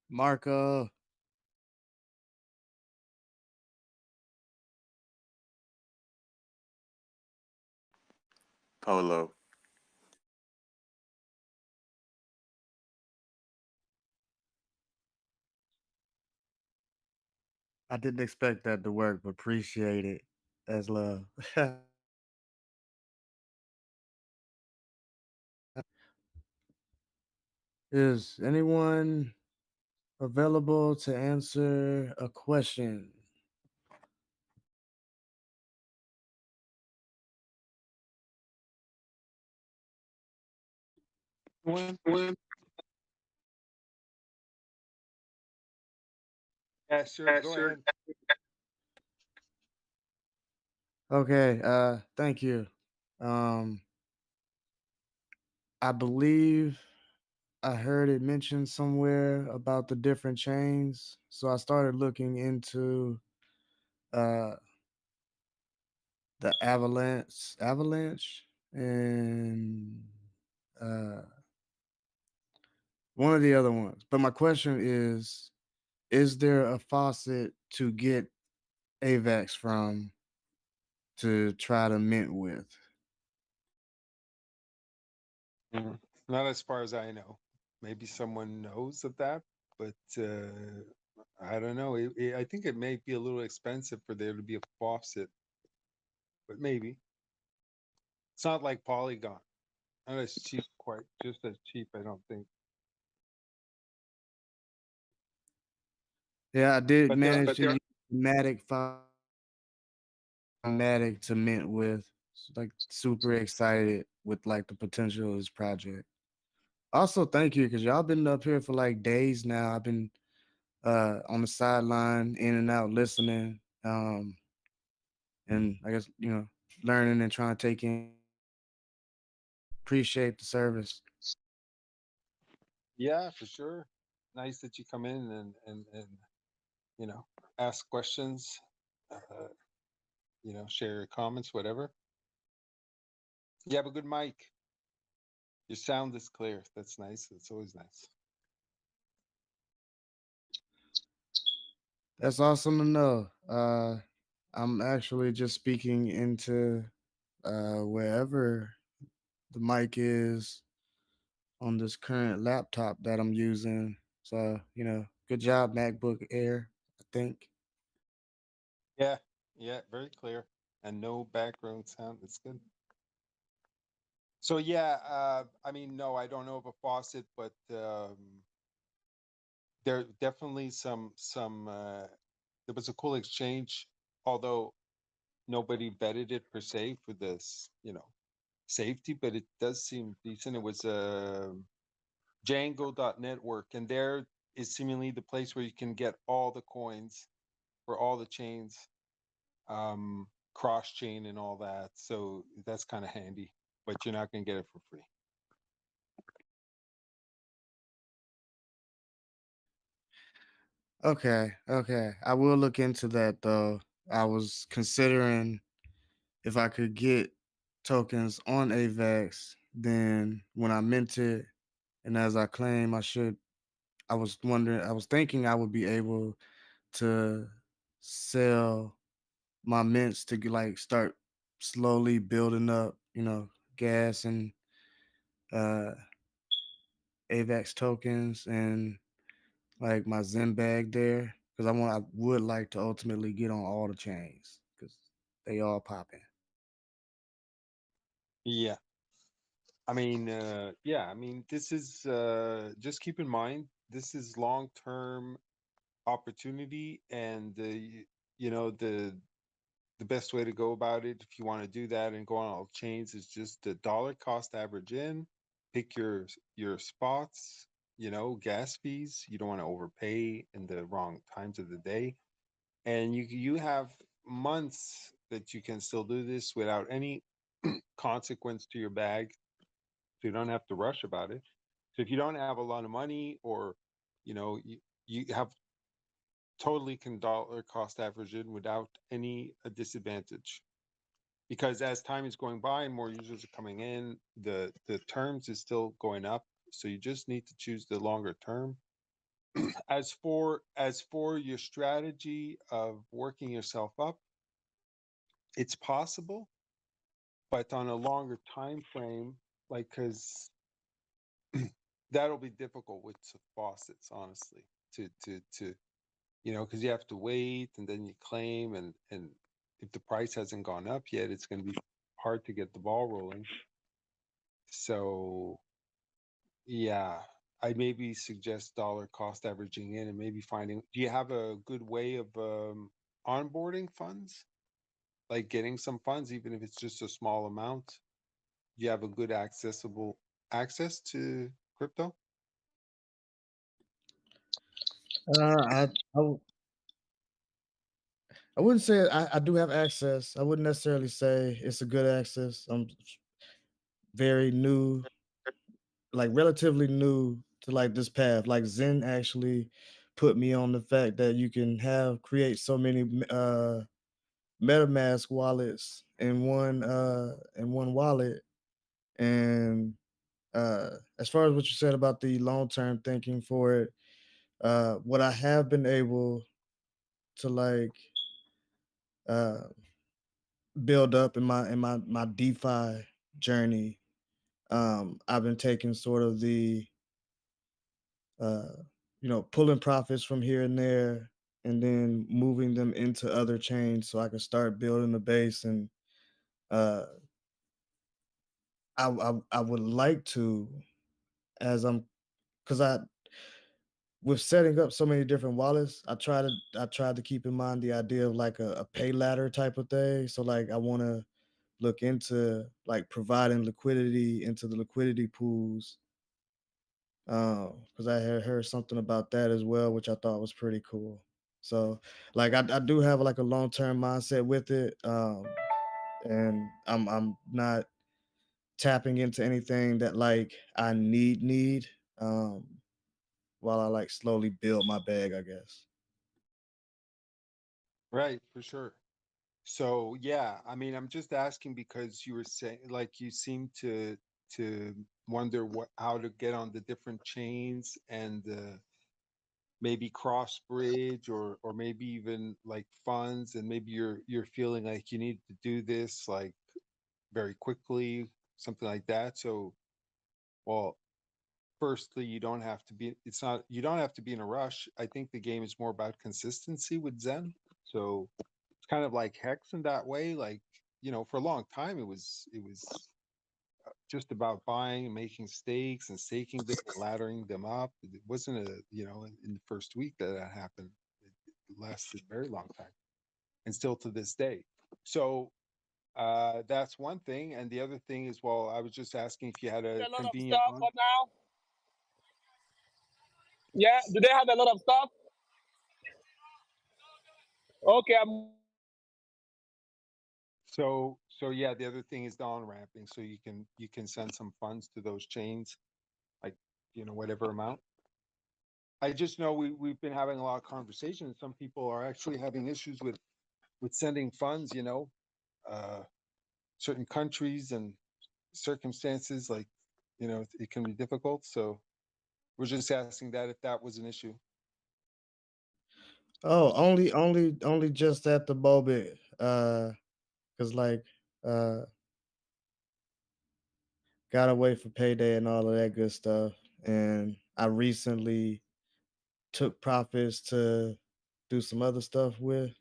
Marco. Polo. I didn't expect that to work, but appreciate it as love. Is anyone available to answer a question? One? Yeah, sure. Go ahead. Okay, thank you. Um, I believe I heard it mentioned somewhere about the different chains. So I started looking into uh the avalanche and uh one of the other ones. But my question is there a faucet to get AVAX from to try to mint with? Not as far as I know. Maybe someone knows of that, but I don't know. I think it may be a little expensive for there to be a faucet, but maybe it's not like Polygon. Not as cheap, quite just as cheap. I don't think. Yeah, I did But there, manage to use Matic to mint with. So, like super excited with like the potential of this project. Also, thank you because y'all been up here for like days now. I've been on the sideline, in and out, listening, and I guess learning and trying to take in. Appreciate the service. yeah, for sure. Nice that you come in and you know ask questions. Uh, share your comments, whatever. You have a good mic. Your sound is clear. That's nice. That's always nice. That's awesome to know. I'm actually just speaking into wherever the mic is on this current laptop that I'm using. So, good job, MacBook Air, I think. Yeah, yeah, very clear and no background sound. That's good. So yeah, I mean, no, I don't know of a faucet, but there definitely some. There was a cool exchange, although nobody vetted it per se for this, safety, but it does seem decent. It was Django.network, and there is seemingly the place where you can get all the coins for all the chains, cross chain and all that. So that's kind of handy, but you're not going to get it for free. Okay, okay. I will look into that though. I was considering if I could get tokens on AVAX, then when I mint it, and as I claim, I was thinking I would be able to sell my mints to like start slowly building up, gas and uh AVAX tokens and like my Zen bag there because I would like to ultimately get on all the chains because they all popping. Yeah. I mean, yeah, I mean, this is just keep in mind, this is long-term opportunity and the best way to go about it if you want to do that and go on all chains is just the dollar cost average in, pick your spots, gas fees. You don't want to overpay in the wrong times of the day. And you have months that you can still do this without any consequence to your bag. So you don't have to rush about it. So if you don't have a lot of money or you have totally can dollar cost average in without any disadvantage, because as time is going by and more users are coming in, the terms is still going up, so you just need to choose the longer term. As for your strategy of working yourself up, it's possible, but on a longer time frame, like, because that'll be difficult with faucets, honestly, to because you have to wait and then you claim, and if the price hasn't gone up yet, it's going to be hard to get the ball rolling. So yeah, I maybe suggest dollar cost averaging in and maybe finding. Do you have a good way of onboarding funds, like getting some funds, even if it's just a small amount? Do you have a good accessible access to crypto? I I wouldn't say I do have access. I wouldn't necessarily say it's a good access. I'm very new, like relatively new to like this path. Like Zen actually put me on the fact that you can have create so many MetaMask wallets in one wallet. And as far as what you said about the long term thinking for it, what I have been able to like uh build up in my DeFi journey. I've been taking sort of the uh, pulling profits from here and there, and then moving them into other chains so I can start building a base. And uh, I would like to, as I'm, because I with setting up so many different wallets, I tried to keep in mind the idea of like a pay ladder type of thing. So like I want to look into like providing liquidity into the liquidity pools, because I had heard something about that as well, which I thought was pretty cool. So like I do have like a long-term mindset with it, and I'm not tapping into anything that like I need, um, while I like slowly build my bag, I guess. Right, for sure. So yeah, I mean, I'm just asking because you were saying like you seem to wonder what how to get on the different chains and maybe cross bridge or maybe even like funds, and maybe you're feeling like you need to do this like very quickly, something like that. So, well, firstly, you don't have to be it's not you don't have to be in a rush. I think the game is more about consistency with Zen. So it's kind of like Hex in that way. Like, for a long time it was just about buying and making stakes and staking them and laddering them up. It wasn't in the first week that happened. It lasted a very long time and still to this day. So that's one thing. And the other thing is, well, I was just asking if you had a A lot of convenient stuff one. for now. Yeah, do they have a lot of stuff? Okay, So yeah, the other thing is the on ramping. So you can send some funds to those chains, like whatever amount. I just know we've been having a lot of conversations. Some people are actually having issues with sending funds. Uh, certain countries and circumstances, like it can be difficult. So we're just asking that if that was an issue. Oh, only just at the moment, because like uh, gotta wait for payday and all of that good stuff. And I recently took profits to do some other stuff with,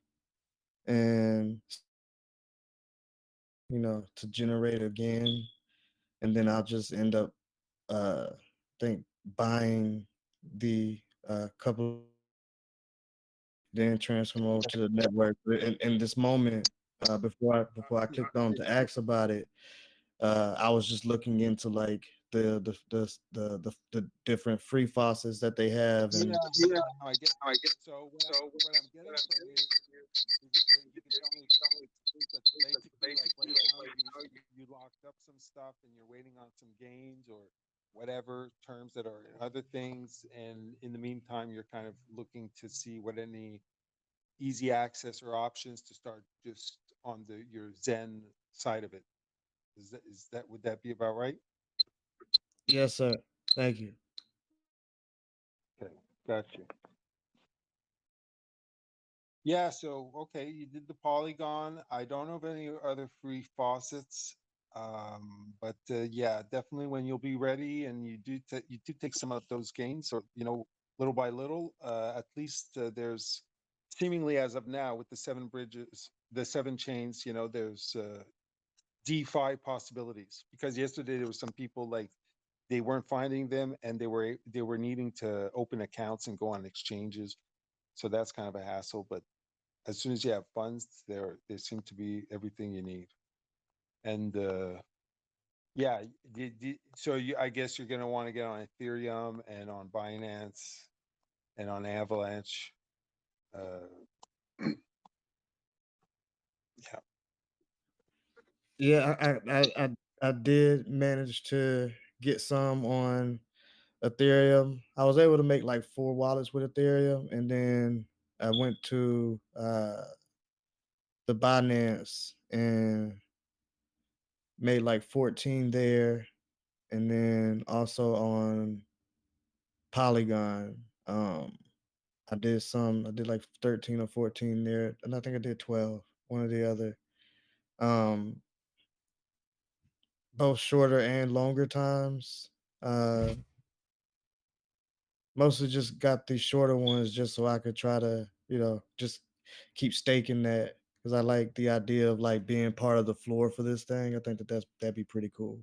and to generate again, and then I'll just end up think buying the couple, then transfer them over to the network. But in this moment, before I clicked on to ask about it, I was just looking into like the different free faucets that they have. Yeah, And yeah, no, I get. So what I'm getting from you is you can tell me if it's but basically like right now you locked up some stuff and you're waiting on some gains or whatever terms that are in other things, and in the meantime you're kind of looking to see what any easy access or options to start just on your Zen side of it. Is that would that be about right? yes, sir. Thank you. Okay, gotcha. Yeah, so okay, you did the Polygon. I don't know of any other free faucets. But yeah, definitely when you'll be ready and you do take some of those gains, or little by little, at least there's seemingly as of now with the seven bridges, the seven chains, there's DeFi possibilities, because yesterday there was some people like they weren't finding them and they were needing to open accounts and go on exchanges. So that's kind of a hassle, but as soon as you have funds, there seem to be everything you need. And Yeah. So I guess you're going to want to get on Ethereum and on Binance and on Avalanche. Yeah. Yeah, I did manage to get some on Ethereum. I was able to make like 4 wallets with Ethereum, and then I went to the Binance and made like 14 there, and then also on Polygon. I did like 13 or 14 there, and I think I did 12, one or the other. Um, both shorter and longer times. Uh, Mostly just got these shorter ones just so I could try to, just keep staking that because I like the idea of like being part of the floor for this thing. I think that'd be pretty cool.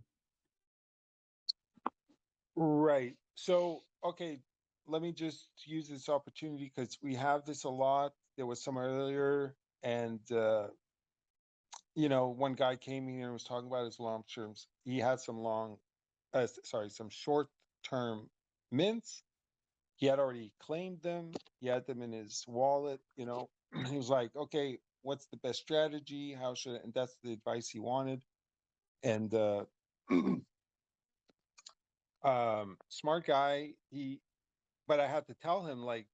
Right. So, okay, let me just use this opportunity because we have this a lot. There was some earlier, and one guy came in and was talking about his long terms. He had some some short-term mints. He had already claimed them. He had them in his wallet. He was like, "Okay, what's the best strategy? How should?" And that's the advice he wanted. And smart guy. But I had to tell him like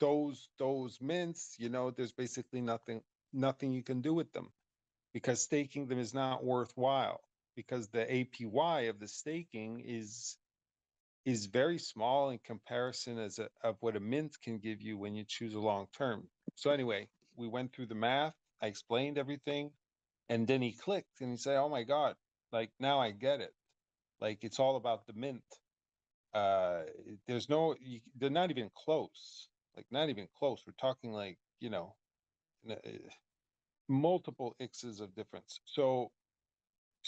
those mints. There's basically nothing you can do with them because staking them is not worthwhile because the APY of the staking is very small in comparison of what a mint can give you when you choose a long term. So anyway, we went through the math. I explained everything, and then he clicked and he said, "Oh my god! Like now I get it. Like it's all about the mint. There's no, they're not even close. Like not even close. We're talking like multiple x's of difference. So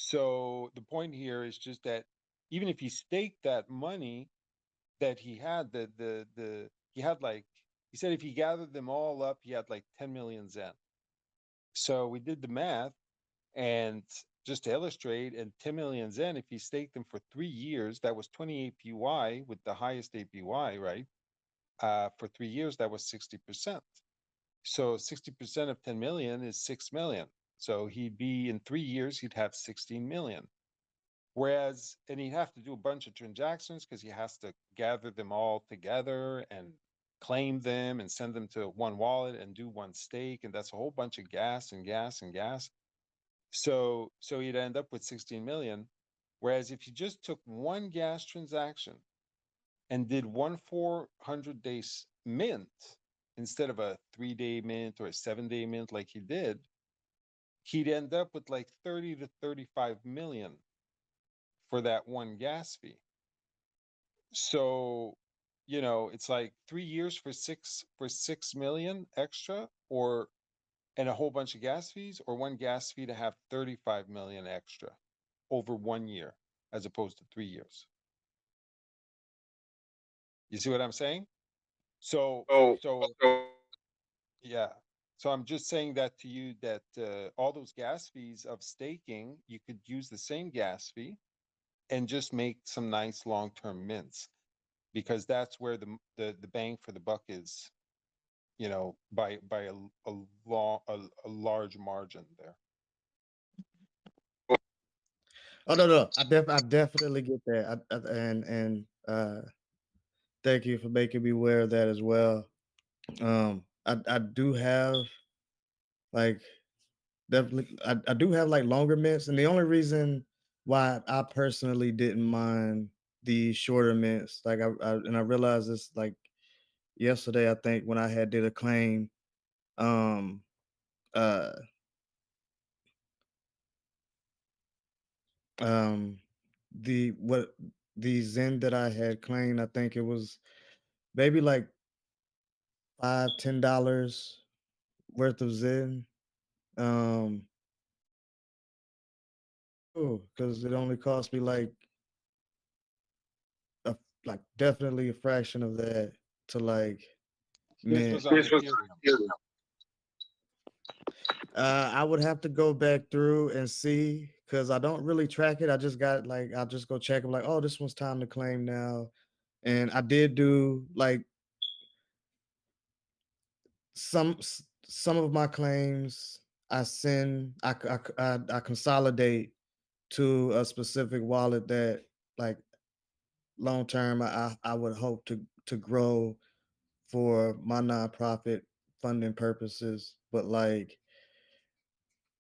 the point here is just that even if he staked that money that he had, he had like he said if he gathered them all up, he had like 10 million Zen. So we did the math, and just to illustrate, and 10 million Zen, if he staked them for 3 years, that was 20 APY with the highest APY, right? For 3 years, that was 60%. So 60% of 10 million is 6 million. So he'd be in 3 years, he'd have 16 million. Whereas, and he'd have to do a bunch of transactions because he has to gather them all together and claim them and send them to one wallet and do one stake. And that's a whole bunch of gas and gas and gas. So you'd end up with 16 million. Whereas if you just took one gas transaction and did 400 day mint instead of a 3-day mint or a 7-day mint like he did, he'd end up with like 30 to 35 million for that one gas fee. So, it's like 3 years for 6 million extra, or and a whole bunch of gas fees, or one gas fee to have 35 million extra over 1 year as opposed to 3 years. You see what I'm saying? So yeah. So I'm just saying that to you that all those gas fees of staking, you could use the same gas fee and just make some nice long-term mints, because that's where the bang for the buck is, by a large margin there. Oh no, I definitely get that. And thank you for making me aware of that as well. I do have like definitely I do have like longer mints, and the only reason why I personally didn't mind the shorter mints, like I realized this like yesterday, I think when I had did a claim, um, uh, um, the Zen that I had claimed, I think it was maybe like $5-10 worth of Zen. Um, because it only cost me a, like definitely a fraction of that to like This mint. was on Ethereum. I would have to go back through and see because I don't really track it. I just got like I'll just go check. I'm like, oh, this one's time to claim now, and I did do like some of my claims. I send I consolidate to a specific wallet that like long term I would hope to grow for my nonprofit funding purposes. But like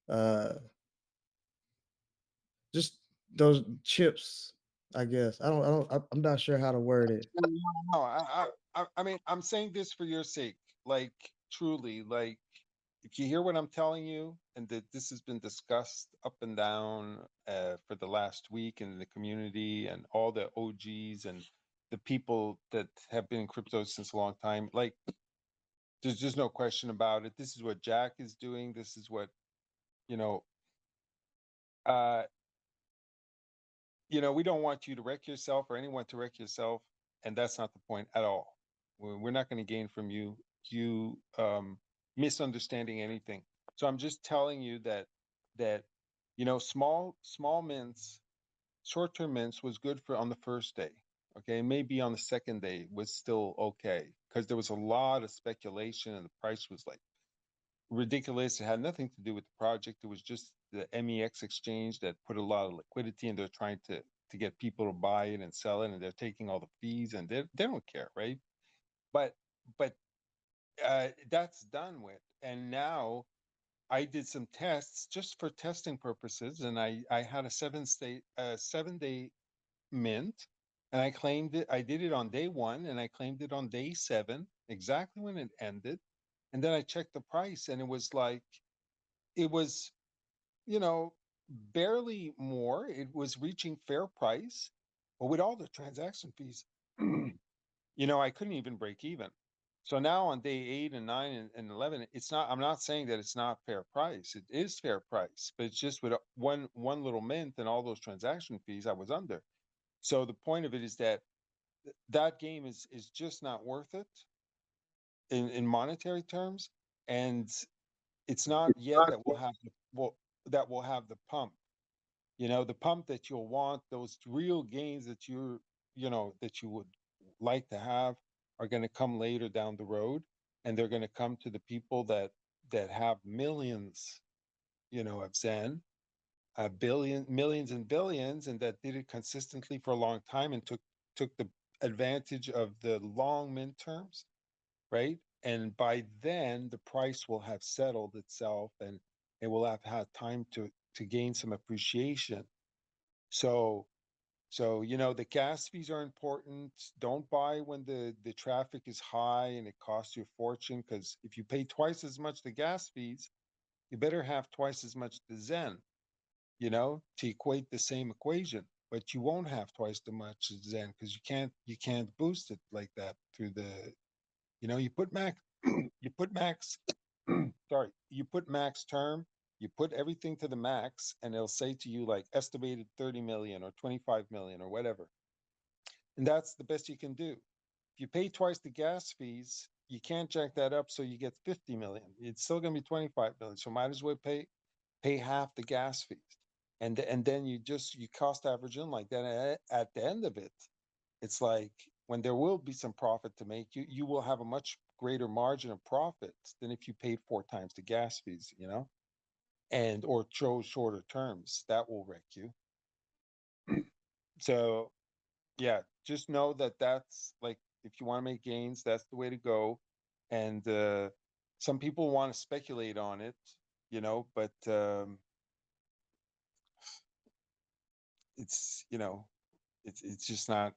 uh just those chips, I guess. I'm not sure how to word it. No, I mean, I'm saying this for your sake, like truly, like if you hear what I'm telling you, and that this has been discussed up and down for the last week in the community, and all the OGs and the people that have been in crypto since a long time, like there's just no question about it. This is what Jack is doing. This is what you know. Uh, we don't want you to wreck yourself or anyone to wreck yourself, and that's not the point at all. We're not going to gain from you misunderstanding anything. So I'm just telling you that small mints, short-term mints was good for on the first day. Okay, maybe on the second day was still okay because there was a lot of speculation and the price was like ridiculous. It had nothing to do with the project. It was just the MEX exchange that put a lot of liquidity, and they're trying to get people to buy it and sell it, and they're taking all the fees, and they don't care, right? But that's done with, and now I did some tests just for testing purposes, and I had a 7-day mint, and I claimed it. I did it on day 1, and I claimed it on day 7, exactly when it ended. And then I checked the price, and it was, you know, barely more. It was reaching fair price, but with all the transaction fees, I couldn't even break even. So now on day 8 and 9 and 11, it's not. I'm not saying that it's not fair price. It is fair price, but it's just with one little mint and all those transaction fees, I was under. So the point of it is that that game is just not worth it in monetary terms, and it's not yet that we'll have the pump. The pump that you'll want, those real gains that that you would like to have, are going to come later down the road, and they're going to come to the people that have millions, of Zen, millions and billions, and that did it consistently for a long time and took the advantage of the long midterms, right? And by then, the price will have settled itself, and it will have had time to gain some appreciation. So, the gas fees are important. Don't buy when the traffic is high and it costs you a fortune, because if you pay twice as much the gas fees, you better have twice as much the Zen, to equate the same equation. But you won't have twice the much Zen because you can't boost it like that through you put max, you put max, sorry, you put max term, you put everything to the max, and it'll say to you like estimated 30 million or 25 million or whatever. And that's the best you can do. If you pay twice the gas fees, you can't jack that up so you get 50 million. It's still going to be 25 million. So might as well pay half the gas fees. And then you cost average in like that. At the end of it, it's like when there will be some profit to make, you will have a much greater margin of profit than if you paid 4 times the gas fees, and or chose shorter terms. That will wreck you. So yeah, just know that that's like, if you want to make gains, that's the way to go. And some people want to speculate on it, but it's just not.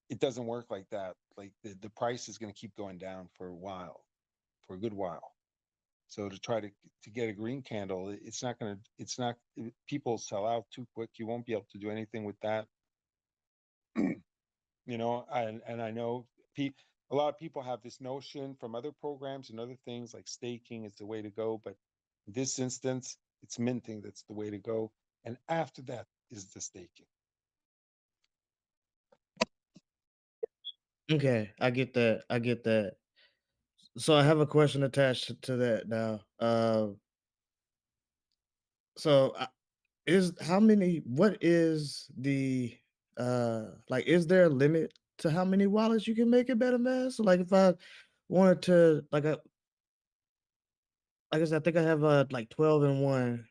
It doesn't work like that. Like the price is going to keep going down for a while, for a good while. So to try to get a green candle, it's not going to. It's not. People sell out too quick. You won't be able to do anything with that. And I know a lot of people have this notion from other programs and other things like staking is the way to go, but in this instance, it's minting that's the way to go, and after that is the staking. Okay, I get that. I get that. So I have a question attached to that now. So is how many? What is the like? Is there a limit to how many wallets you can make in MetaMask? So like, if I wanted to, like I said, I think I have like 12 in one,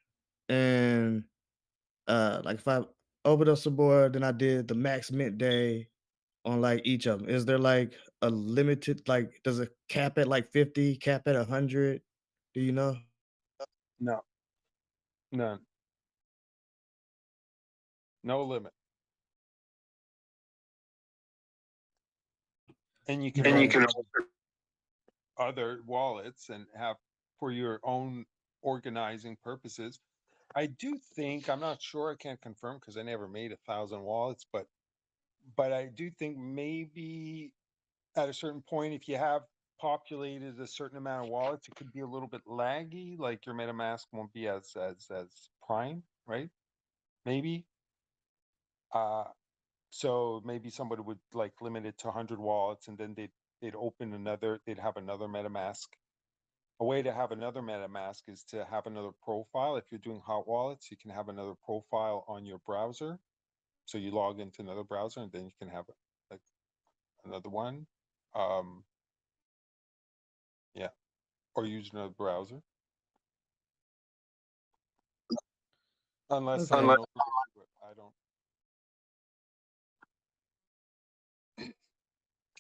and like if I opened up some more, then I did the max mint day on like each of them. Is there like a limited, like, does it cap at like 50, cap at 100? Do you know? No, none, no limit. And you can Okay. open other wallets and have for your own organizing purposes. I do think, I'm not sure, I can't confirm because I never made 1,000 wallets, but I do think maybe at a certain point, if you have populated a certain amount of wallets, it could be a little bit laggy, like your MetaMask won't be as prime, right? Maybe. Uh so maybe somebody would like limit it to 100 wallets, and then they'd open another, they'd have another MetaMask. A way to have another MetaMask is to have another profile. If you're doing hot wallets, you can have another profile on your browser. So you log into another browser, and then you can have like another one. Um, yeah, or use another browser, unless Okay. someone opens it. I don't.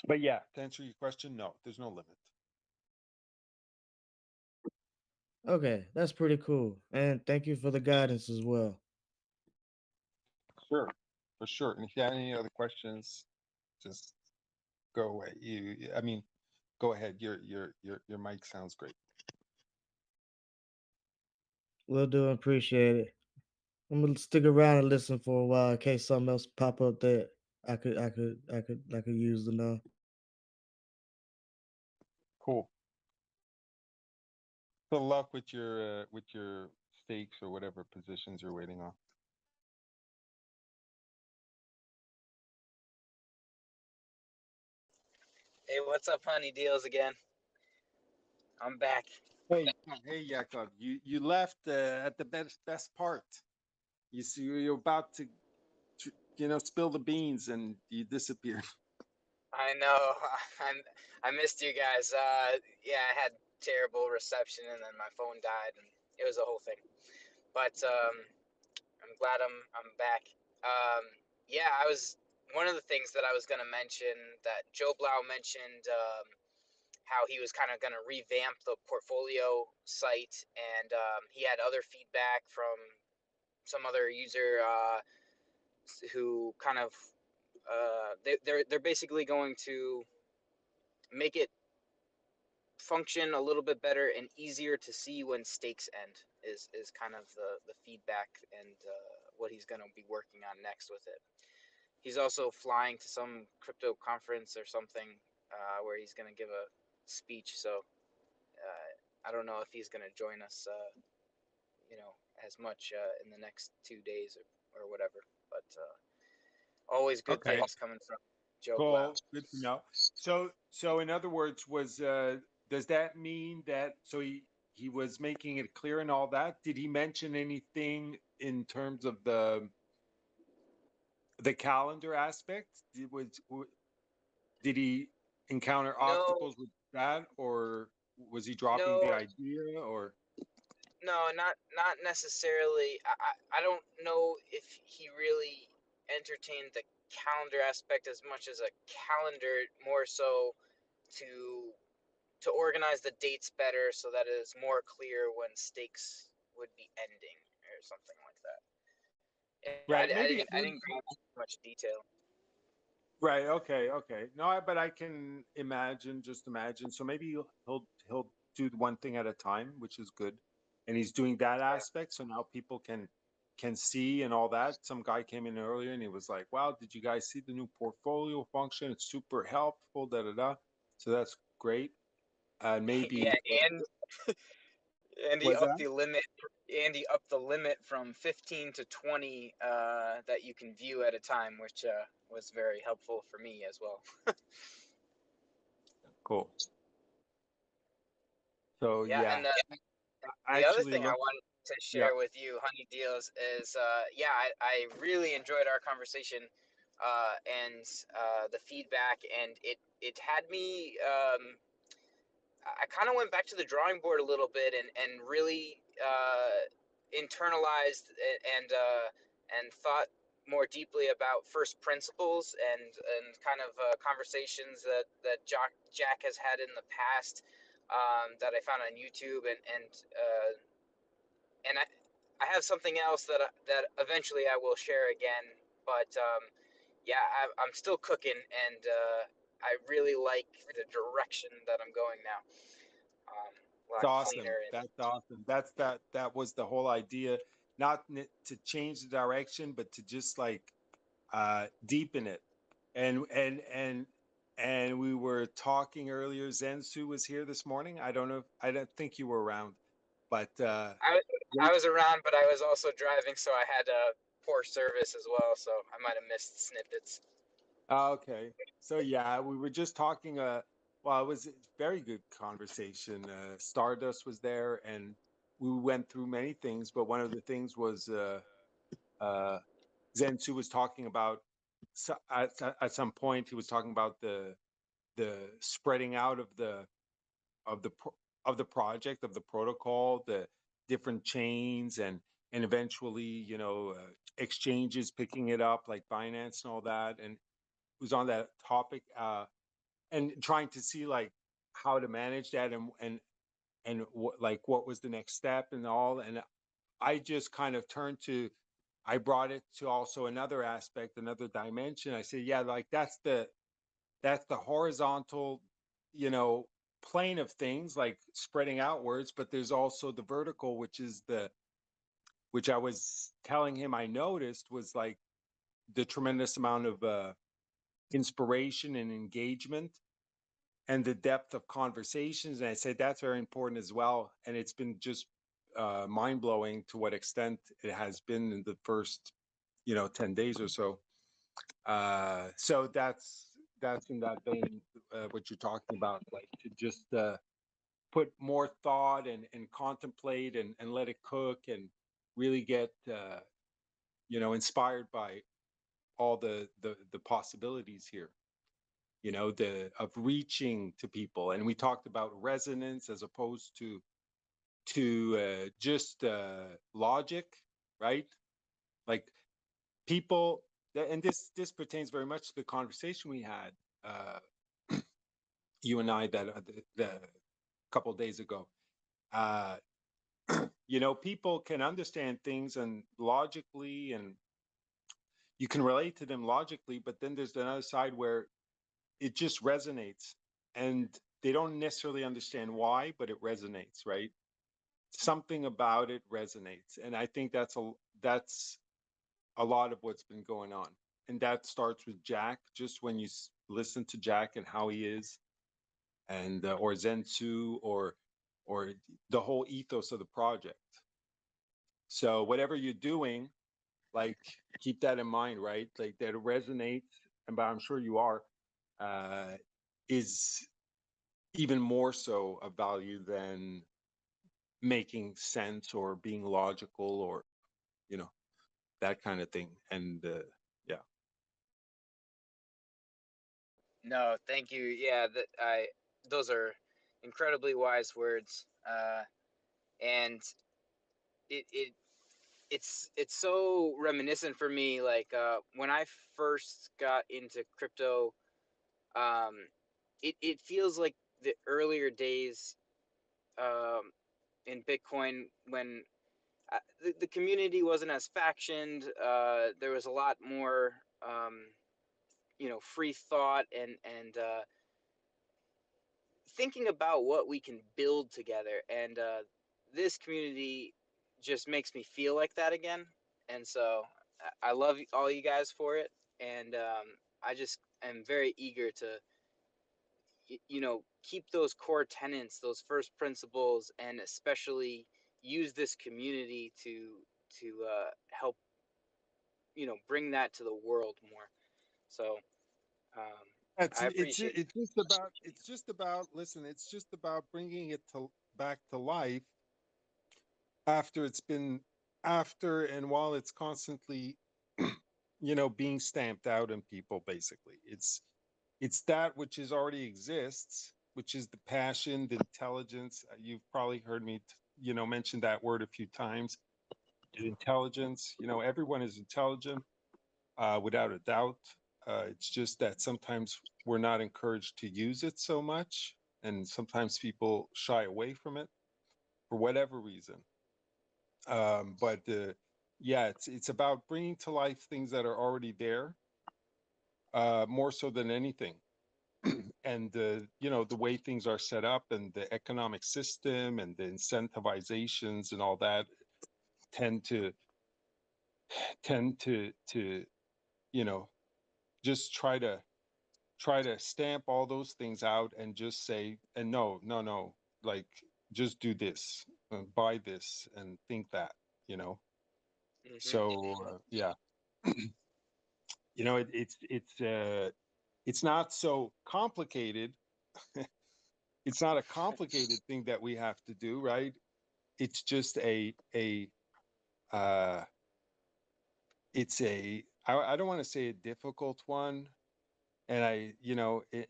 But yeah, to answer your question, no, there's no limit. Okay, that's pretty cool. And thank you for the guidance as well. Sure, for sure. And if you have any other questions, just go away. I mean, go ahead. Your mic sounds great. Will do. Appreciate it. I'm gonna stick around and listen for a while in case something else pop up that I could use to know. Cool. Good luck with your stakes or whatever positions you're waiting on. Hey, what's up, honey deals again? I'm back. Hey, Yakov, you left at the best part. You see, you're about to, spill the beans, and you disappeared. I know. I missed you guys. Yeah, I had terrible reception, and then my phone died, and it was a whole thing. But I'm glad I'm back. Yeah, I was one of the things that I was gonna mention that Joe Blau mentioned. How he was kind of going to revamp the portfolio site, and he had other feedback from some other user who kind of they're basically going to make it function a little bit better and easier to see when stakes end is kind of the feedback and what he's going to be working on next with it. He's also flying to some crypto conference or something where he's going to give a speech, so I don't know if he's going to join us as much in the next 2 days or whatever, but always good Okay. things coming from Joe Cool. Blau. Good to know. So in other words, does that mean that he was making it clear and all that? Did he mention anything in terms of the calendar aspect? Did he encounter No, obstacles with that, or was he dropping the no, idea, or? no, not necessarily. I don't know if he really entertained the calendar aspect as much as a calendar, more so to organize the dates better so that it is more clear when stakes would be ending or something like that. Right. I didn't go into much detail. Right. Okay. Okay. No, but I can just imagine. So maybe he'll do one thing at a time, which is good, and he's doing that aspect. So now people can see and all that. Some guy came in earlier and he was like, "Wow, did you guys see the new portfolio function? It's super helpful." Da da da. So that's great. Maybe Yeah, and Andy was upped that the limit. Andy upped the limit from 15 to 20 that you can view at a time, which was very helpful for me as well. cool. So Yeah, yeah, and I the other actually thing I looked. wanted to Yeah. share with you, Honey Deals, is yeah, I really enjoyed our conversation and the feedback, and it had me. I kind of went back to the drawing board a little bit and really internalized and thought more deeply about first principles and kind of conversations that Jack has had in the past that I found on YouTube and I have something else that eventually I will share again, but yeah, I'm still cooking and I really like the direction that I'm going now. A It's lot awesome. cleaner and That's awesome. That was the whole idea, not to change the direction, but to just like deepen it. And we were talking earlier. Zensu was here this morning. I don't think you were around, but I great. I was around, but I was also driving, so I had poor service as well, so I might have missed snippets. Okay. So yeah, we were just talking. Well, it was a very good conversation. Stardust was there, and we went through many things. But one of the things was uh, Zensu was talking about. At some point, he was talking about the spreading out of of the pro- of the project, of the protocol, the different chains, and eventually, exchanges picking it up like Binance and all that, and was on that topic, and trying to see like how to manage that, and what was the next step and all. And I just kind of turned to, I brought it to also another aspect, another dimension. I said, yeah, like that's the horizontal, you know, plane of things, like spreading outwards, but there's also the vertical, which I was telling him I noticed was like the tremendous amount of inspiration and engagement and the depth of conversations. And I said that's very important as well. And it's been just mind blowing to what extent it has been in the first, 10 days or so. So that's in that vein, what you're talking about, like to just put more thought and contemplate and let it cook and really get, inspired by all the possibilities here, the of reaching to people. And we talked about resonance as opposed to just logic, right? Like people, and this pertains very much to the conversation we had, you and I, that the couple of days ago. uh People can understand things and logically, and you can relate to them logically, but then there's another side where it just resonates, and they don't necessarily understand why, but it resonates, right? Something about it resonates, and I think that's a lot of what's been going on. And that starts with Jack. Just when you listen to Jack and how he is, and or Zensu, or the whole ethos of the project. So whatever you're doing, like, keep that in mind, right? Like that resonates, and but I'm sure you are, uh, is even more so of value than making sense or being logical, or you know that kind of thing. And yeah. No, thank you. Yeah, those are incredibly wise words, and it it's so reminiscent for me. Like when I first got into crypto, um, it feels like the earlier days um, in Bitcoin when the community wasn't as factioned. There was a lot more, free thought and thinking about what we can build together. And this community just makes me feel like that again. And so I love all you guys for it. And I just am very eager to, keep those core tenets, those first principles, and especially use this community to help, bring that to the world more. So It's I it's appreciate. it's just about listen. It's just about bringing it to back to life after it's been after and while it's constantly being stamped out in people. Basically, it's that which is already exists, which is the passion, the intelligence. You've probably heard me mention that word a few times. Intelligence, everyone is intelligent, without a doubt. It's just that sometimes we're not encouraged to use it so much, and sometimes people shy away from it for whatever reason. But yeah, it's about bringing to life things that are already there, more so than anything. And the way things are set up, and the economic system, and the incentivizations, and all that tend to you know just try to stamp all those things out, and just say, and no, no, no, like, just do this, buy this, and think that, you know Hmm. so yeah. It's not so complicated. It's not a complicated thing that we have to do, right? It's just a uh I don't want to say a difficult one, and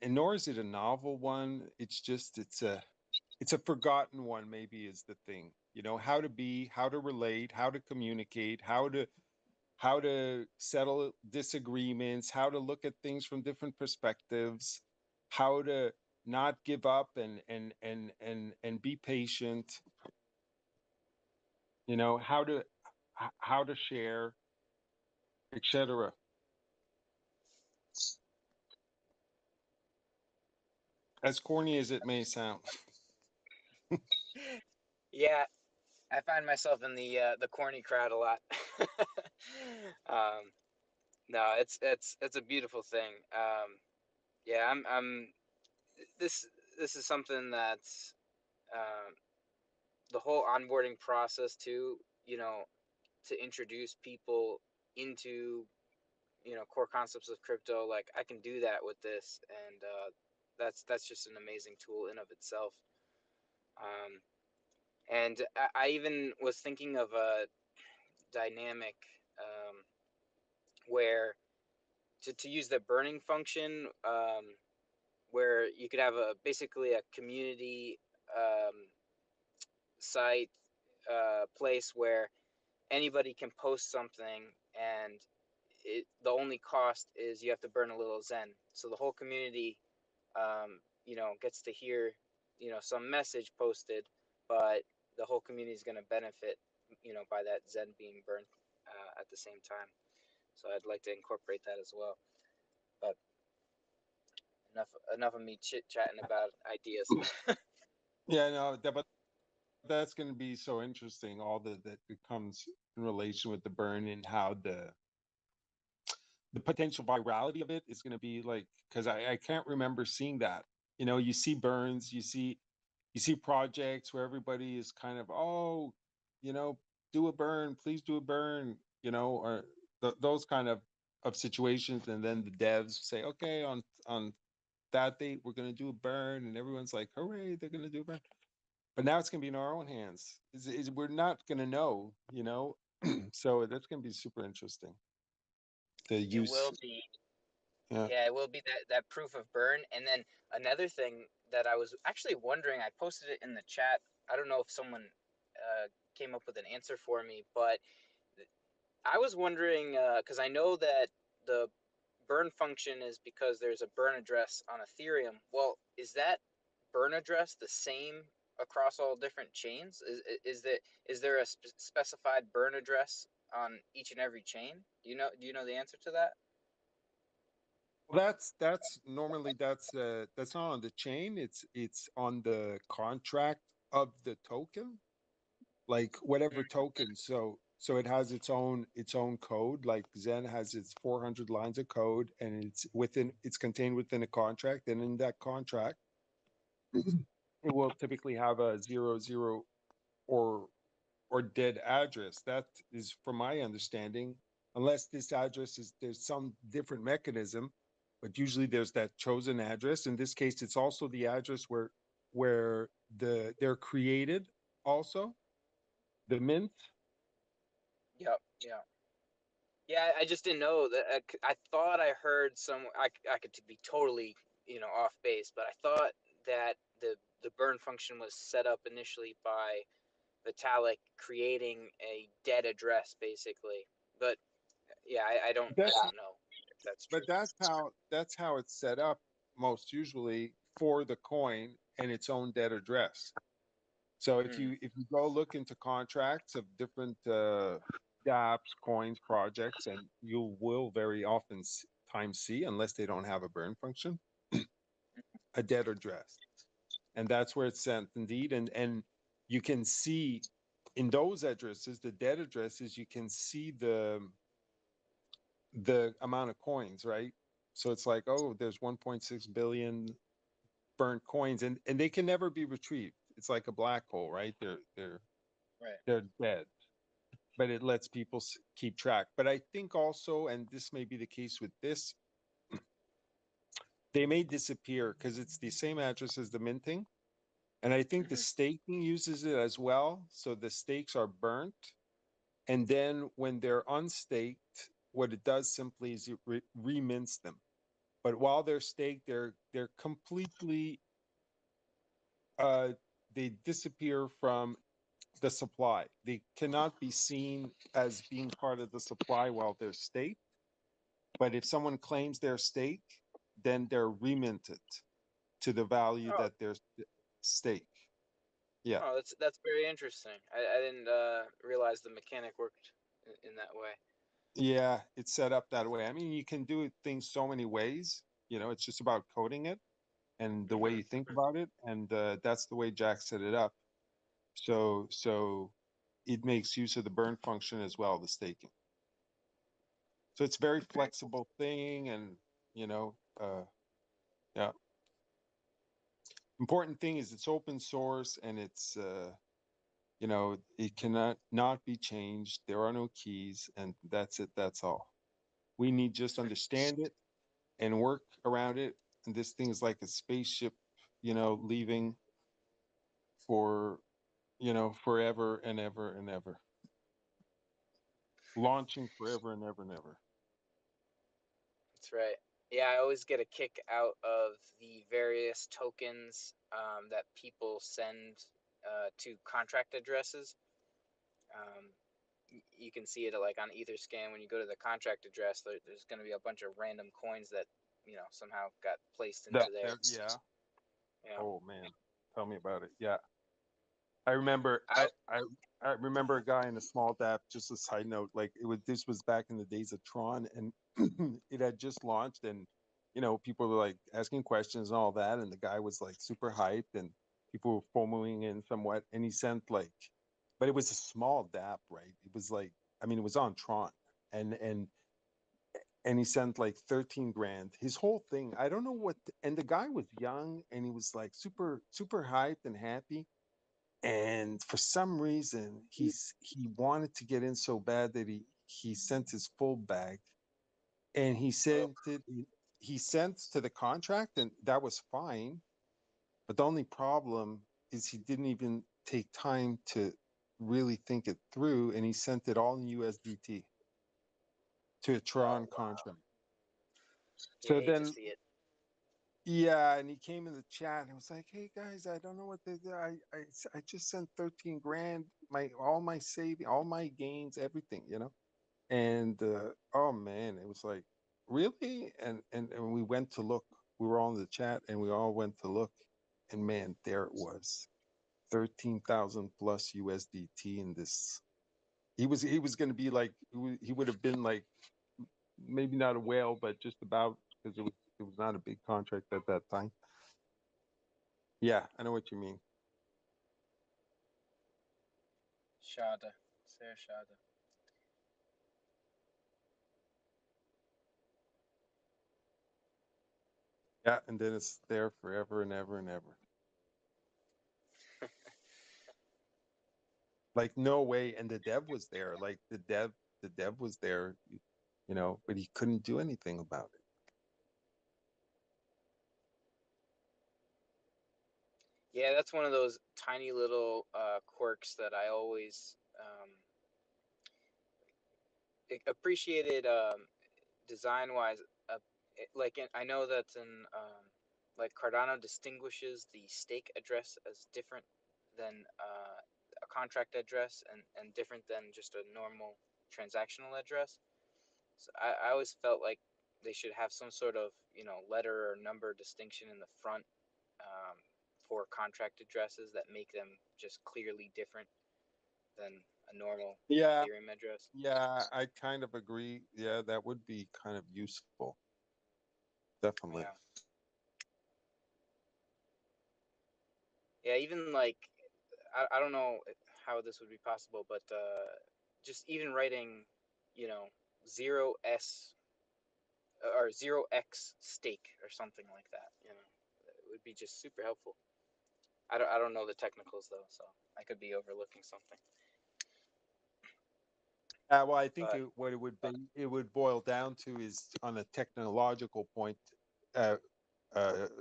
and nor is it a novel one. It's just it's a forgotten one, maybe, is the thing. How to be, how to relate, how to communicate, how to settle disagreements, how to look at things from different perspectives, how to not give up, and be patient. How to share, etc. As corny as it may sound. Yeah, I find myself in the corny crowd a lot. um, no, it's a beautiful thing. Yeah, I'm this this is something that's um, the whole onboarding process too. To introduce people into core concepts of crypto. Like I can do that with this, and that's just an amazing tool in of itself. Um, and I even was thinking of a dynamic where to use the burning function, where you could have a basically a community site place where anybody can post something, and the only cost is you have to burn a little Zen. So the whole community, gets to hear, some message posted, but the whole community is going to benefit, by that Zen being burned at the same time. So I'd like to incorporate that as well. But enough of me chit chatting about ideas. Yeah, no, but that's going to be so interesting. All that comes in relation with the burn, and how the potential virality of it is going to be like, because I can't remember seeing that. You see burns, you see projects where everybody is kind of, oh, you know do a burn, please do a burn, or those kind of situations. And then the devs say, okay, on that date we're going to do a burn, and everyone's like, hooray, they're going to do a burn. But now it's going to be in our own hands. We're not going to know, so that's going to be super interesting, the It use. will be. Yeah. Yeah, it will be that proof of burn. And then another thing that I was actually wondering, I posted it in the chat. I don't know if someone came up with an answer for me, but I was wondering, because I know that the burn function is because there's a burn address on Ethereum. Well, is that burn address the same across all different chains? Is there a specified burn address on each and every chain? Do you know the answer to that? Well, that's normally, that's not on the chain. It's on the contract of the token, like whatever token. So it has its own code. Like Zen has its 400 lines of code, and it's contained within a contract. And in that contract, it will typically have a 00, or dead address. That is, from my understanding, unless this address there's some different mechanism, but usually there's that chosen address. In this case, it's also the address where they're created also. The mint. Yep. Yeah. Yeah. I just didn't know that. I thought I heard I could be totally, off base, but I thought that the burn function was set up initially by Vitalik creating a dead address, basically. But yeah, I don't That's know if that's but true. that's how it's set up most usually for the coin and its own dead address. So if you go look into contracts of different dApps, coins, projects, and you will very often times see, unless they don't have a burn function, a dead address, and that's where it's sent indeed. And you can see in those addresses, the dead addresses, you can see the amount of coins, right? So it's like, oh, there's 1.6 billion burnt coins, and they can never be retrieved. It's like a black hole, right? Right. They're dead, but it lets people keep track. But I think also, and this may be the case with this, they may disappear because it's the same address as the minting. And I think the staking uses it as well. So the stakes are burnt. And then when they're unstaked, what it does simply is it remints them. But while they're staked, they're completely they disappear from the supply. They cannot be seen as being part of the supply while they're staked. But if someone claims their stake, then they're reminted to the value Oh, that they're stake. Yeah. oh, that's very interesting. I didn't realize the mechanic worked in that way. Yeah, it's set up that way. I mean, you can do things so many ways. It's just about coding it and the way you think about it, and that's the way Jack set it up. So it makes use of the burn function as well, the staking. So it's very flexible thing, and you know, yeah. Important thing is it's open source, and it's it cannot not be changed. There are no keys, and that's it. That's all. We need just understand it and work around it. And this thing is like a spaceship, leaving for, forever and ever and ever, launching forever and ever and ever. That's right. Yeah, I always get a kick out of the various tokens that people send to contract addresses. Um, you can see it like on Etherscan when you go to the contract address. There's going to be a bunch of random coins that somehow got placed into there. Yeah. Yeah. Oh man, tell me about it. Yeah. I remember I I remember a guy in a small dApp, just a side note, like this was back in the days of Tron, and it had just launched, and people were like asking questions and all that, and the guy was like super hyped, and people were foaming in somewhat, and he sent like, but it was a small dApp, right? It was like, I mean, it was on Tron, and he sent like 13 grand. His whole thing, I don't know what, and the guy was young, and he was like super super hyped and happy, and for some reason he wanted to get in so bad that he sent his full bag, and he sent to the contract, and that was fine, but the only problem is he didn't even take time to really think it through, and he sent it all in USDT to a Tron contract. you So hate to then, see it. yeah, and he came in the chat and was like, "Hey guys, I don't know what to do. I just sent 13 grand, all my saving, all my gains, everything. And oh man, it was like, really? And we went to look. We were all in the chat, and we all went to look, and man, there it was, 13,000 plus USDT in this. He was going to be like, he would have been like, maybe not a whale, but just about, because it was not a big contract at that time. Yeah, I know what you mean. Shada. Sehr Shada. Yeah, and then it's there forever and ever and ever. Like no way. And the dev was there. Like the dev was there, but he couldn't do anything about it. Yeah, that's one of those tiny little quirks that I always appreciated design wise. I know that like Cardano distinguishes the stake address as different than a contract address and different than just a normal transactional address. So I always felt like they should have some sort of letter or number distinction in the front for contract addresses that make them just clearly different than a normal Yeah, Ethereum address. yeah, I kind of agree. Yeah, that would be kind of useful. Definitely. Yeah. Yeah, even like I don't know how this would be possible, but just even writing, you know, 0s or 0x stake or something like that, it would be just super helpful. I don't know the technicals though, so I could be overlooking something. Well, I think But what it would boil down to is on a technological point. Uh,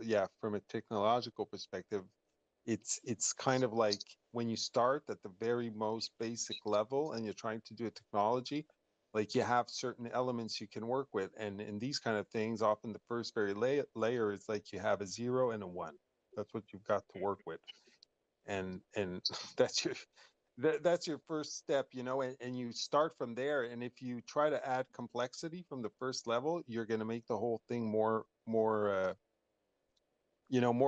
yeah, from a technological perspective, it's kind of like when you start at the very most basic level and you're trying to do a technology, like you have certain elements you can work with, and in these kind of things, often the first very layer is like you have a 0 and a 1. That's what you've got to work with, and that's your that's your first step, and you start from there. And if you try to add complexity from the first level, you're going to make the whole thing more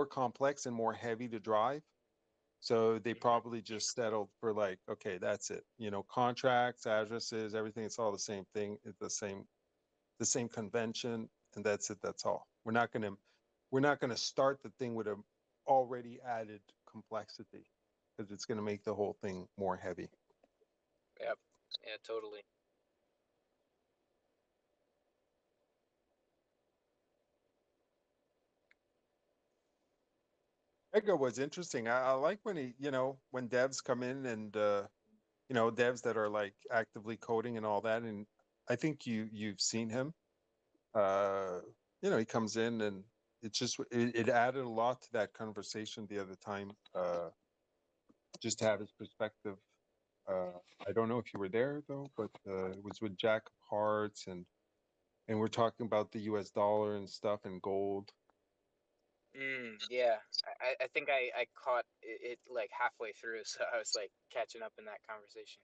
complex and more heavy to drive. So they probably just settled for like, okay, that's it. Contracts, addresses, everything. It's all the same thing. It's the same convention, and that's it. That's all. We're not gonna start the thing with a already added complexity, because it's gonna make the whole thing more heavy. yep, yeah, totally. Edgar was interesting. I like when when devs come in, and devs that are like actively coding and all that. And I think you've seen him. uh he comes in, and it added a lot to that conversation the other time, just to have his perspective. I don't know if you were there though, but it was with Jack of Hearts, and we're talking about the US dollar and stuff and gold. Yeah, I think I caught it like halfway through, so I was like catching up in that conversation.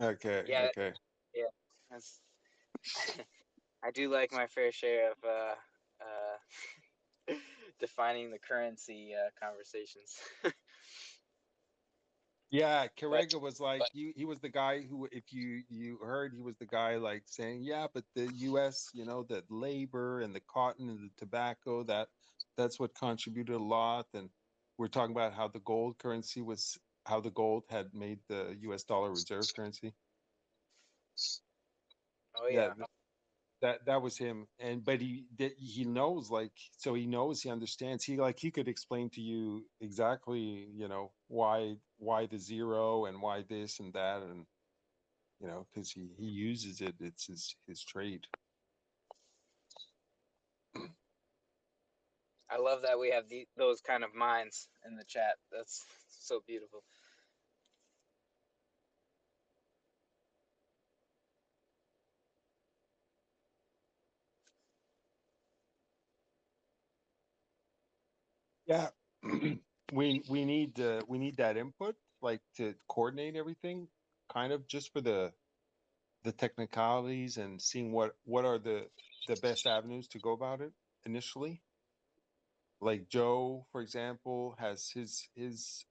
Okay, Yeah, okay. yeah, that's I do like my fair share of defining the currency conversations. Yeah, But Carrega was like, he was the guy who, if you heard, he was the guy like saying, yeah, but the US, the labor and the cotton and the tobacco, that's what contributed a lot. And we're talking about how how the gold had made the US dollar reserve currency. oh Yeah, yeah, that was him. And but he knows, like, so he knows, he understands, he could explain to you exactly, why the 0 and why this and that, and because he uses it. It's his trade. I love that we have those kind of minds in the chat. That's so beautiful. Yeah. We need that input, like, to coordinate everything, kind of just for the technicalities, and seeing what are the best avenues to go about it initially. Like Joe, for example, has his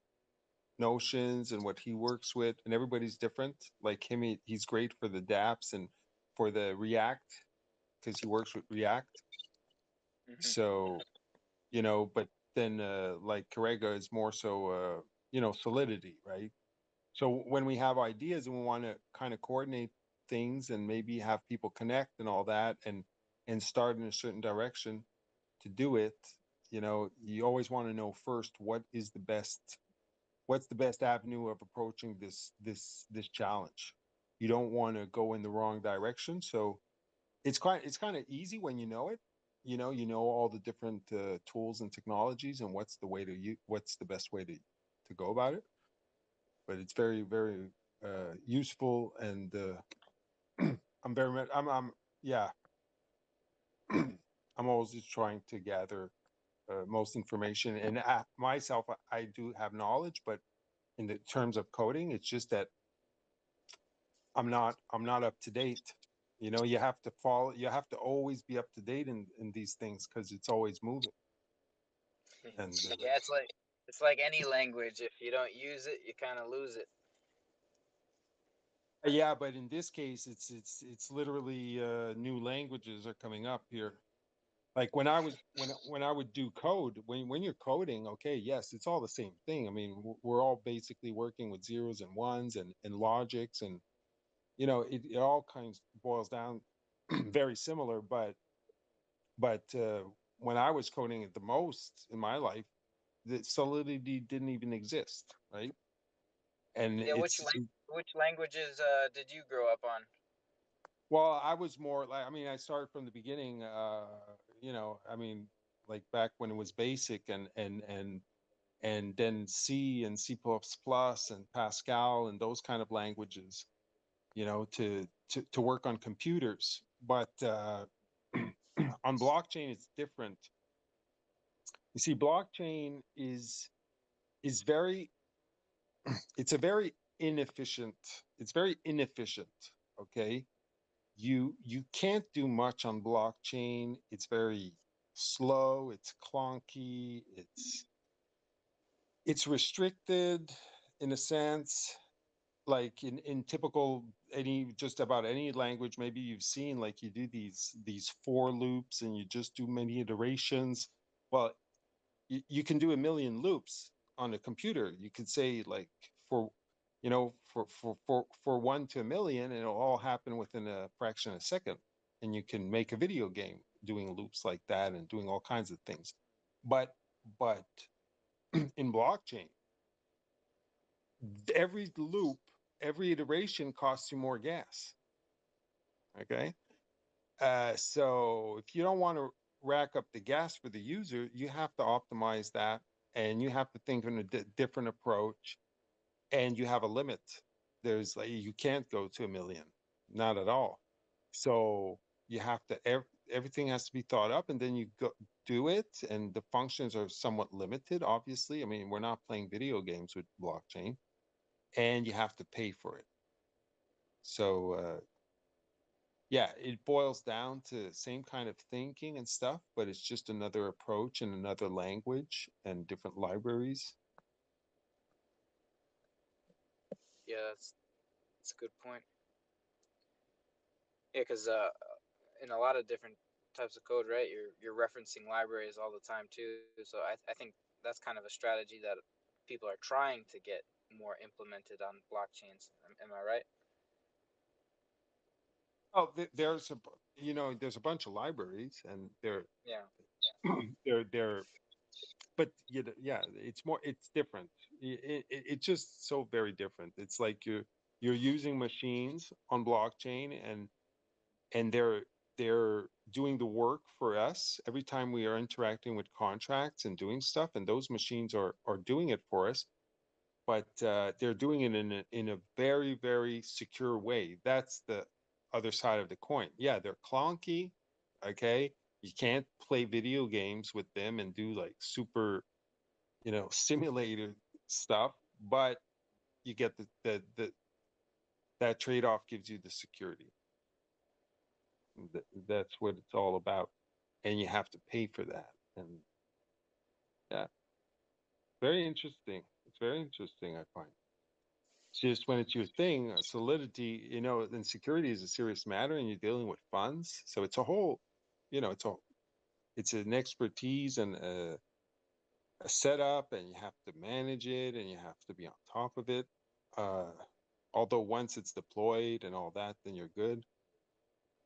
notions and what he works with, and everybody's different. Like him, he's great for the dApps and for the React, because he works with React. Hmm. So, but then like Carrega is more so Solidity, right? So when we have ideas and we want to kind of coordinate things and maybe have people connect and all that, and start in a certain direction to do it, you always want to know first what's the best avenue of approaching this challenge. You don't want to go in the wrong direction. So it's kind of easy when you know it. You know all the different tools and technologies, and what's the best way to go about it. But it's very, very useful, and I'm very much. I'm yeah. I'm always just trying to gather most information, and myself, I do have knowledge, but in the terms of coding, it's just that I'm not up to date. You know, you have to follow. You have to always be up to date in these things because it's always moving. And Yeah, it's like any language. If you don't use it, you kind of lose it. yeah, but in this case, it's literally new languages are coming up here. Like when I would do code, when you're coding, okay, yes, it's all the same thing. I mean, we're all basically working with zeros and ones and logics, and you know, it all kinds boils down very similar. But when I was coding it the most in my life, the solidity didn't even exist, right? And Yeah, it's which languages did you grow up on? well, I was more like, I mean, I started from the beginning. You know, I mean, like back when it was basic and then C and C++ and Pascal and those kind of languages, you know, to work on computers. But on blockchain, it's different. You see, blockchain is very it's a very inefficient. It's very inefficient. Okay, you can't do much on blockchain. It's very slow. It's clunky. It's restricted in a sense, like in typical any just about any language maybe you've seen, like you do these for loops and you just do many iterations. Well, you can do a million loops on a computer. You could say like for for 1 to 1 million, and it'll all happen within a fraction of a second, and you can make a video game doing loops like that and doing all kinds of things. But in blockchain, every loop, every iteration costs you more gas. Okay. So if you don't want to rack up the gas for the user, you have to optimize that, and you have to think in a different approach, and you have a limit. There's like, you can't go to 1 million, not at all. So you have to, everything has to be thought up, and then you go do it. And the functions are somewhat limited, obviously. I mean, we're not playing video games with blockchain, and you have to pay for it. So yeah, it boils down to same kind of thinking and stuff, but it's just another approach and another language and different libraries. Yeah, that's a good point. Yeah, because in a lot of different types of code, right? You're referencing libraries all the time too. So I think that's kind of a strategy that people are trying to get more implemented on blockchains. Am I right? Oh, there's there's a bunch of libraries, and they're Yeah. they're but yeah, it's different. It's just so very different. It's like you're using machines on blockchain, and they're doing the work for us every time we are interacting with contracts and doing stuff, and those machines are doing it for us, but they're doing it in a very very secure way. That's the other side of the coin. Yeah, they're clunky. Okay, you can't play video games with them and do like super simulator stuff, but you get the that trade-off gives you the security. That's what it's all about, and you have to pay for that. And yeah, very interesting. It's very interesting, I find. It's just when it's your thing, solidity, then security is a serious matter, and you're dealing with funds. So it's a whole, it's an expertise and a setup, and you have to manage it, and you have to be on top of it. Uh, Although once it's deployed and all that, then you're good.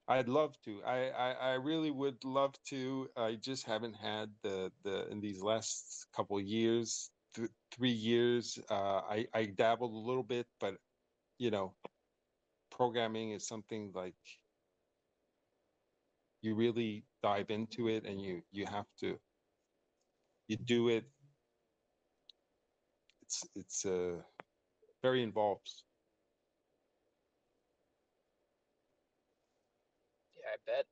I'd love to. I really would love to. I just haven't had the in these last couple of years, 3 years. I dabbled a little bit, but you know, programming is something like you really dive into it, and you have to you do it. It's very involved. I bet.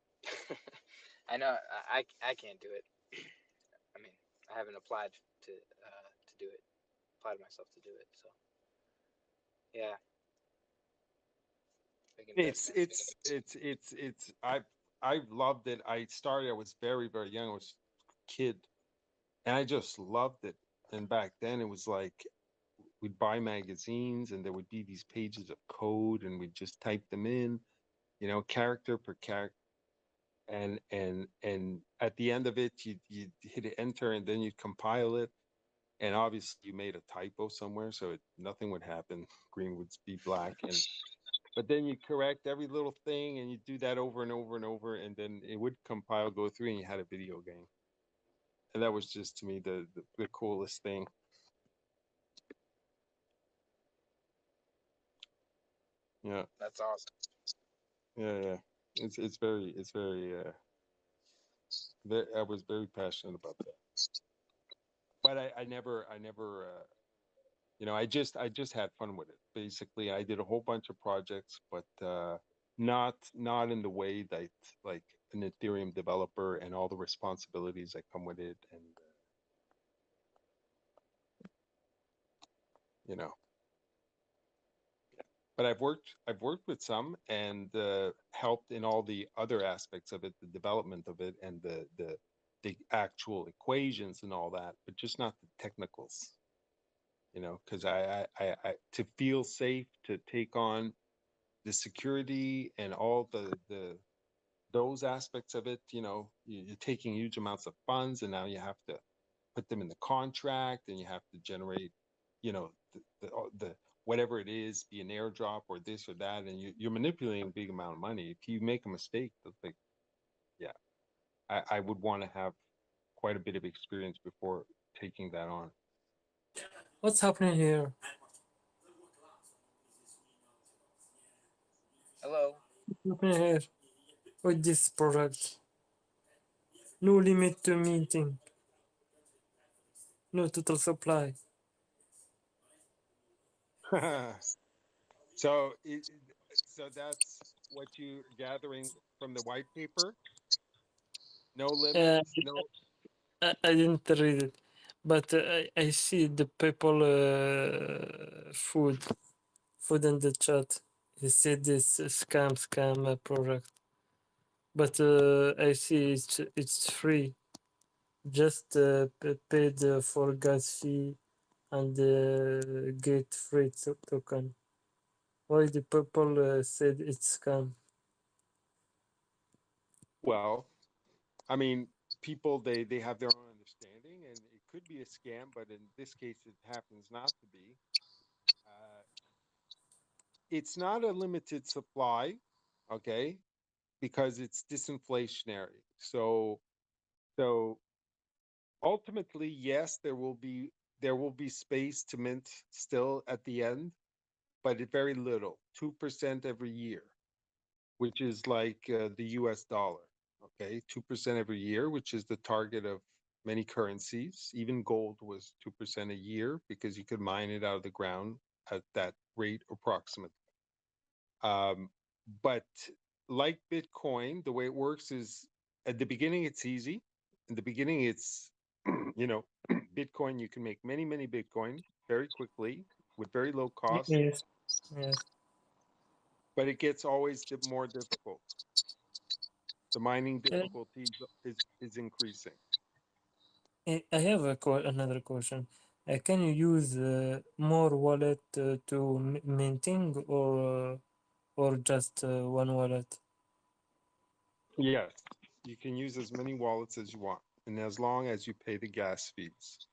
I know I can't do it. I mean, I haven't applied to do it. Applied myself to do it. So yeah, big investment. I've loved it. I started, I was very, very young. I was a kid and I just loved it. And back then it was like we'd buy magazines and there would be these pages of code and we'd just type them in, character per character. And at the end of it, you'd hit enter and then you'd compile it. And obviously you made a typo somewhere, so nothing would happen. Green would be black. But then you correct every little thing and you do that over and over and over. And then it would compile, go through, and you had a video game. And that was just to me the coolest thing. Yeah. That's awesome. Yeah. It's very I was very passionate about that. But I never I just had fun with it. Basically, I did a whole bunch of projects, but not in the way that like an Ethereum developer and all the responsibilities that come with it, and you know. But I've worked with some and helped in all the other aspects of it, the development of it, and the actual equations and all that, but just not the technicals. Because I to feel safe to take on the security and all the those aspects of it, you're taking huge amounts of funds and now you have to put them in the contract and you have to generate, the whatever it is, be an airdrop or this or that, and you're manipulating a big amount of money. If you make a mistake, that's like, yeah, I would want to have quite a bit of experience before taking that on. What's happening here? Hello. What's happening here with this product? No limit to minting. No total supply. So, so that's what you're gathering from the white paper. No limits. No. I didn't read it, but I see the people food in the chat. He said this scam product, but I see it's free. Just paid for gas fee and get free token. Why the people said it's scam? Well, I mean, people they have their own understanding, and it could be a scam, but in this case, it happens not to be. Uh, it's not a limited supply, okay, because it's disinflationary. So ultimately, yes, there will be space to mint still at the end, but very little, 2% every year, which is like the US dollar. Okay, 2% every year, which is the target of many currencies. Even gold was 2% a year because you could mine it out of the ground at that rate approximately. But like Bitcoin, the way it works is at the beginning, it's easy. In the beginning, it's, Bitcoin, you can make many, many Bitcoin very quickly with very low cost, Yes, yes. but it gets always more difficult. The mining Uh, difficulty is increasing. I have another question. Can you use more wallet to minting or just one wallet? Yes, you can use as many wallets as you want, and as long as you pay the gas fees.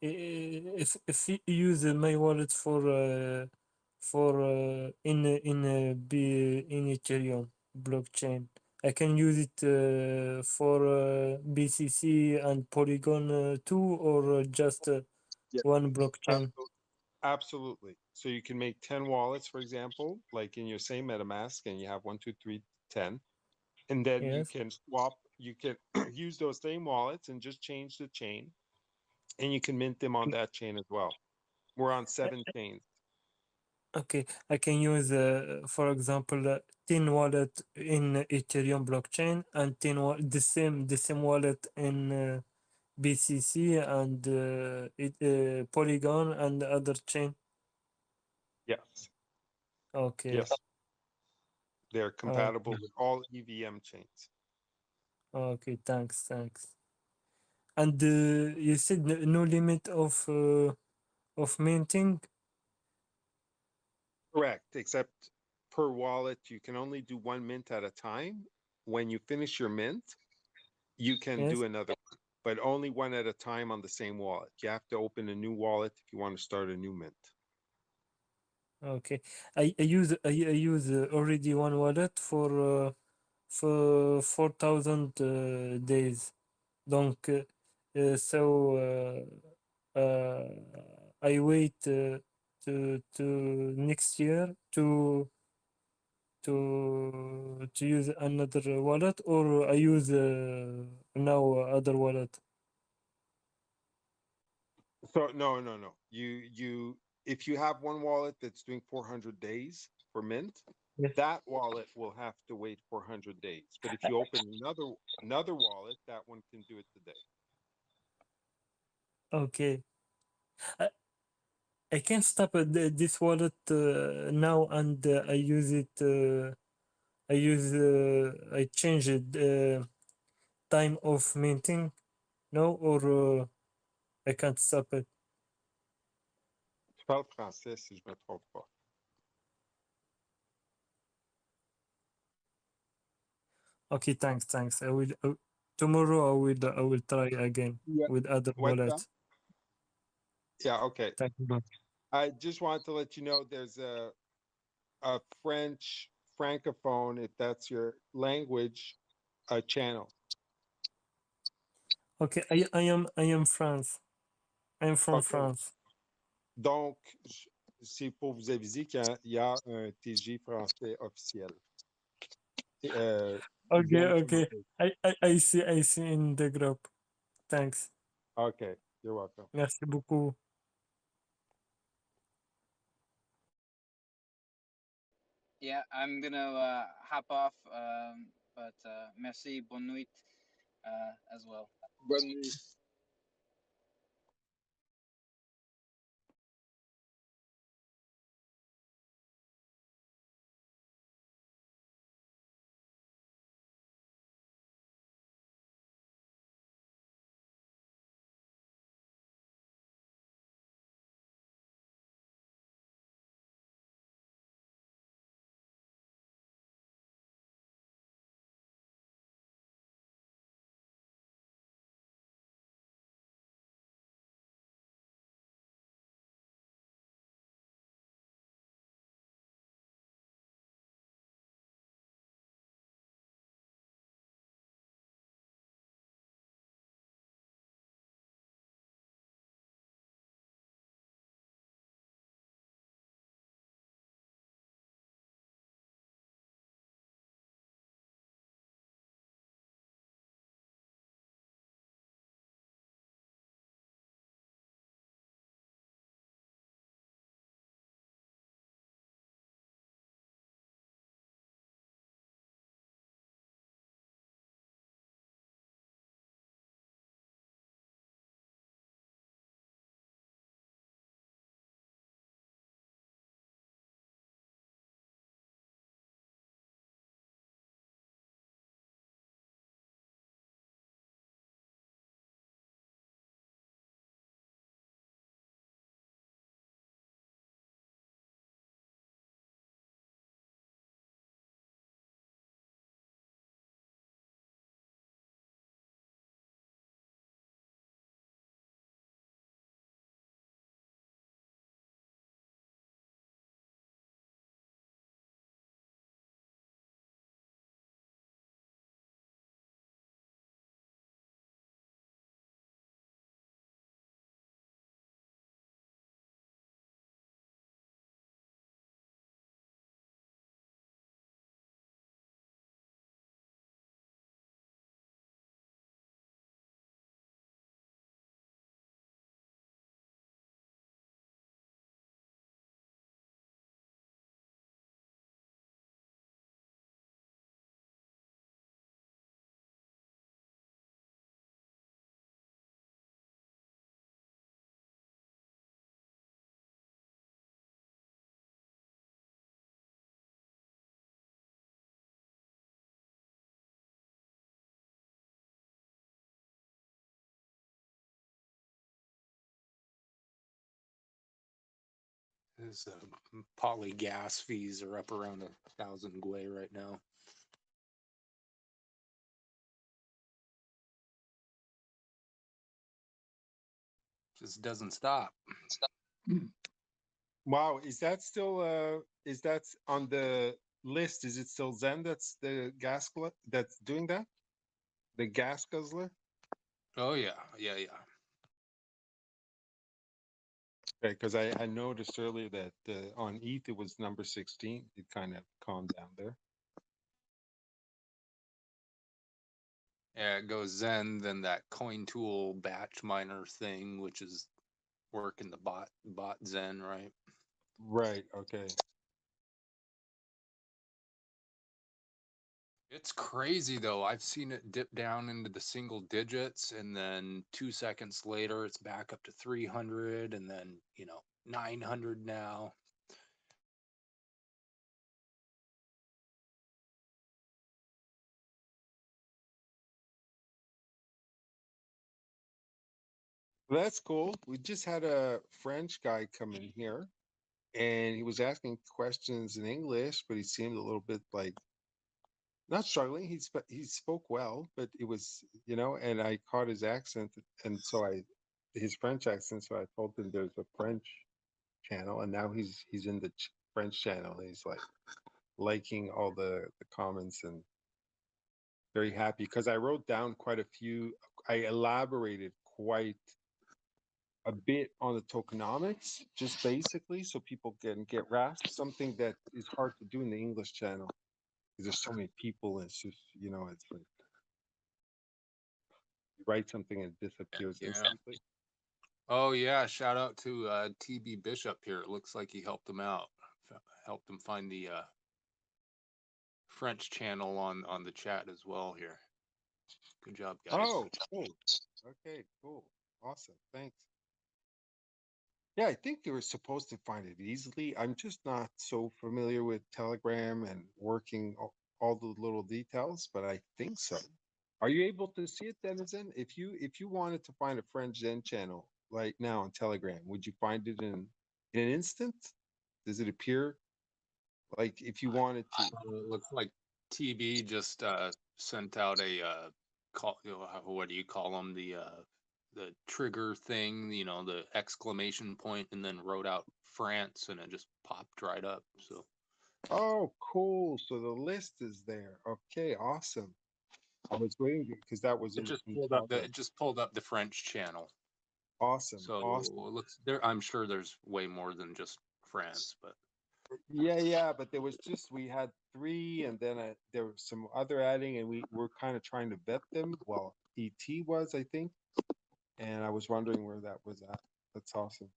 If you use my wallet for in Ethereum blockchain, I can use it for BCC and Polygon too, or just Yeah, one blockchain. absolutely. So you can make 10 wallets, for example, like in your same MetaMask, and you have 1, 2, 3, 10, and then you Yes. can swap. You can use those same wallets and just change the chain, and you can mint them on that chain as well. We're on 7 chains. Okay, I can use, for example, 10 wallet in Ethereum blockchain and the same wallet in BCC and Polygon and other chain. Yes. Okay. Yes. They're compatible with all EVM chains. Okay. Thanks. And you said no limit of minting. Correct. Except per wallet, you can only do one mint at a time. When you finish your mint, you can Yes. do another one, but only one at a time on the same wallet. You have to open a new wallet if you want to start a new mint. Okay. I use already one wallet for 4,000 days. Donc, I wait to next year to use another wallet, or I use now other wallet. So no. You if you have one wallet that's doing 400 days for mint, Yes. that wallet will have to wait 400 days. But if you open another wallet, that one can do it today. Okay. I can stop this wallet now, and I use it. I change it time of minting. No, or I can't stop it. Je parle français si je me trompe pas. Okay, thanks. I will tomorrow. I will try again with other What's that? wallet. Yeah, okay. Thank you. I just wanted to let you know there's a French francophone, if that's your language, channel. Okay, I am France. I'm from Okay. France. Donc, c'est pour vous aviser qu'il y a un TG français officiel. Okay. I see in the group. Thanks. Okay, you're welcome. Merci beaucoup. Yeah, I'm gonna hop off, but merci, bonne nuit, as well. Bonne nuit. His poly gas fees are up around 1,000 gwei right now. Just doesn't stop. Wow, is that still is that on the list? Is it still Zen that's the gas that's doing that? The gas guzzler? Oh yeah. Okay, because I noticed earlier that on ETH it was number 16. It kind of calmed down there. Yeah, it goes Zen, then that coin tool batch miner thing, which is working the bot Zen, right? Right, okay. It's crazy though. I've seen it dip down into the single digits, and then 2 seconds later it's back up to 300, and then 900 now. Well, that's cool. We just had a French guy come in here and he was asking questions in English, but he seemed a little bit like not struggling. He spoke well, but it was, and I caught his accent, and so his French accent. So I told him there's a French channel, and now he's in the French channel. And he's like liking all the comments and very happy because I wrote down quite a few. I elaborated quite a bit on the tokenomics, just basically, so people can get grasp. Something that is hard to do in the English channel because there's so many people. And it's just, it's like you write something and it disappears instantly. Oh yeah, shout out to TB Bishop here. It looks like he helped him out, helped him find the French channel on the chat as well here. Good job, guys. Oh, cool. Okay, cool. Awesome. Thanks. Yeah, I think you were supposed to find it easily. I'm just not so familiar with Telegram and working all the little details, but I think so. Are you able to see it, Denizen? If you wanted to find a French Zen channel right now on Telegram, would you find it in an instant? Does it appear like if you wanted to? It looks like TB just sent out a call. What do you call them? The trigger thing. The exclamation point, and then wrote out France, and it just popped right up. So. Oh, cool. So the list is there. Okay, awesome. I was waiting because that was It just pulled up the French channel. Awesome. So awesome. it looks there. I'm sure there's way more than just France, but yeah. But there was we had 3, and then there was some other adding, and we were kind of trying to vet them. Well, ET was, I think, and I was wondering where that was at. That's awesome.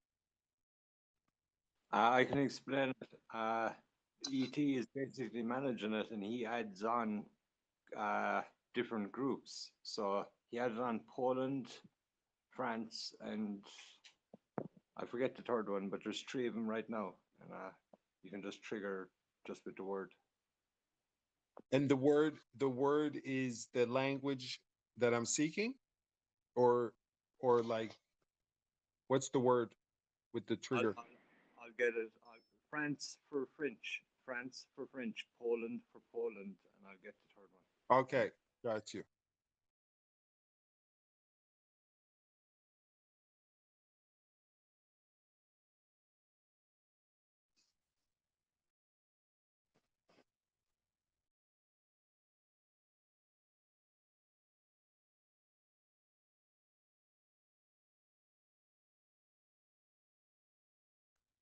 I can explain it. ET is basically managing it, and he adds on different groups. So he added on Poland, France, and I forget the third one, but there's 3 of them right now, and you can just trigger just with the word. And the word is the language that I'm seeking, or like, what's the word with the trigger? I'll get it. France for French, Poland for Poland, and I'll get the third one. Okay, got you.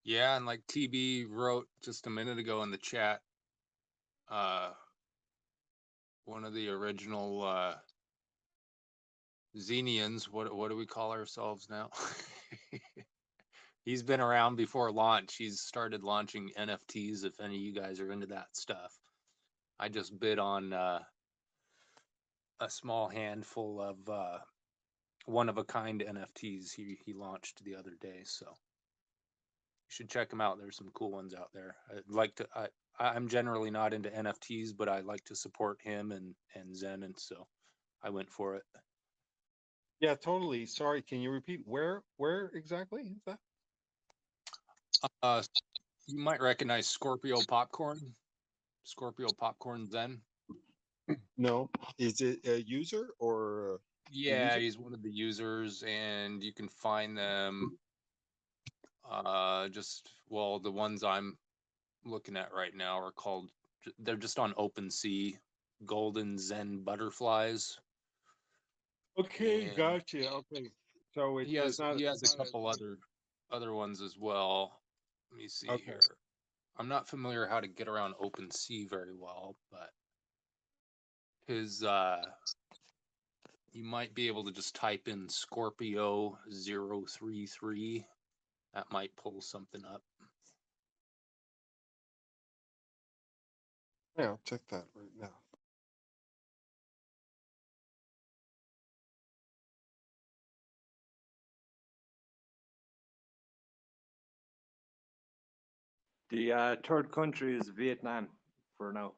yeah, and like TB wrote just a minute ago in the chat, one of the original Xenians. What do we call ourselves now? He's been around before launch. He's started launching NFTs. If any of you guys are into that stuff, I just bid on a small handful of one-of-a-kind NFTs he launched the other day. So you should check them out. There's some cool ones out there. I'm generally not into NFTs, but I like to support him and Zen, and so I went for it. Yeah, totally. Sorry, can you repeat where exactly is that? You might recognize Scorpio Popcorn. Scorpio Popcorn Zen. No, is it a user or? Yeah, he's one of the users, and you can find them. Well, the ones I'm looking at right now are called. They're just on OpenSea. Golden Zen Butterflies. Okay, And gotcha. Okay, so it he does has not. he has a couple other ones as well. Let me see Okay. here. I'm not familiar how to get around OpenSea very well, but his you might be able to just type in Scorpio 033. That might pull something up. Yeah, I'll check that right now. The third country is Vietnam for now.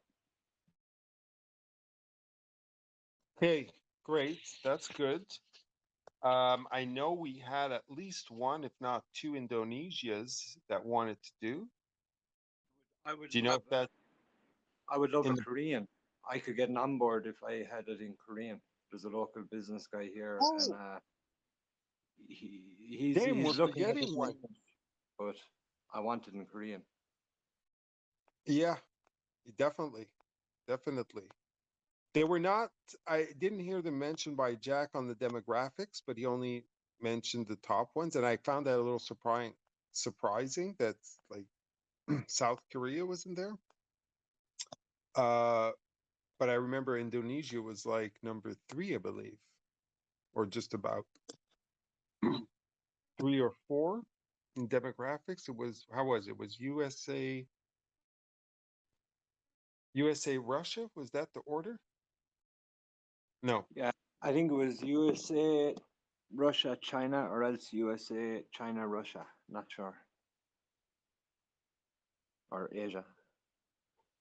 Okay, great. That's good. I know we had at least one, if not two, Indonesias that wanted to do. I would Do you know if that? I would love in a the- Korean. I could get an on board if I had it in Korean. There's a local business guy here, and Oh, he's damn, we're looking at it forgetting one. but I want it in Korean. Yeah, definitely, definitely. They were not. I didn't hear them mentioned by Jack on the demographics, but he only mentioned the top ones, and I found that a little surprising that like South Korea wasn't there. Uh, but I remember Indonesia was like number 3, I believe, or just about 3 or 4 in demographics. It was how was it? Was USA, Russia? Was that the order? No. Yeah, I think it was USA, Russia, China, or else USA, China, Russia. Not sure. Or Asia.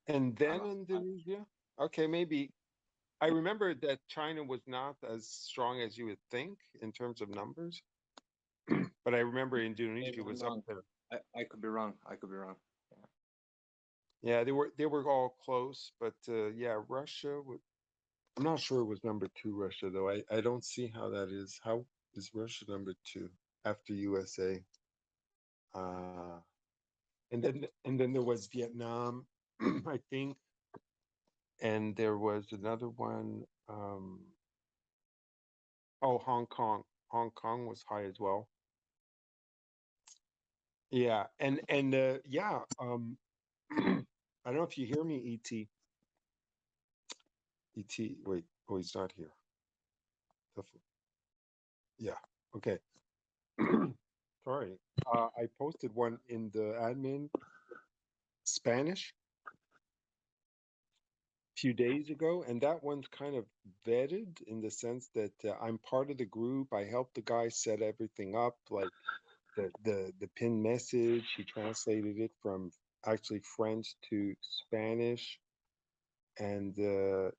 And then Indonesia? Okay, maybe. I remember that China was not as strong as you would think in terms of numbers, but I remember Indonesia Maybe I'm was up wrong. there. I could be wrong. I could be wrong. Yeah, they were all close, but yeah, Russia. I'm not sure it was number 2, Russia though. I don't see how that is. How is Russia number 2 after USA? Uh, and then there was Vietnam, I think, and there was another one. Oh, Hong Kong. Hong Kong was high as well. Yeah, and yeah. I don't know if you hear me, ET. ET. Wait. Oh, he's not here. Definitely. Yeah. Okay. Sorry. I posted one in the admin Spanish a few days ago, and that one's kind of vetted in the sense that I'm part of the group. I helped the guy set everything up, like the pin message. He translated it from actually French to Spanish, and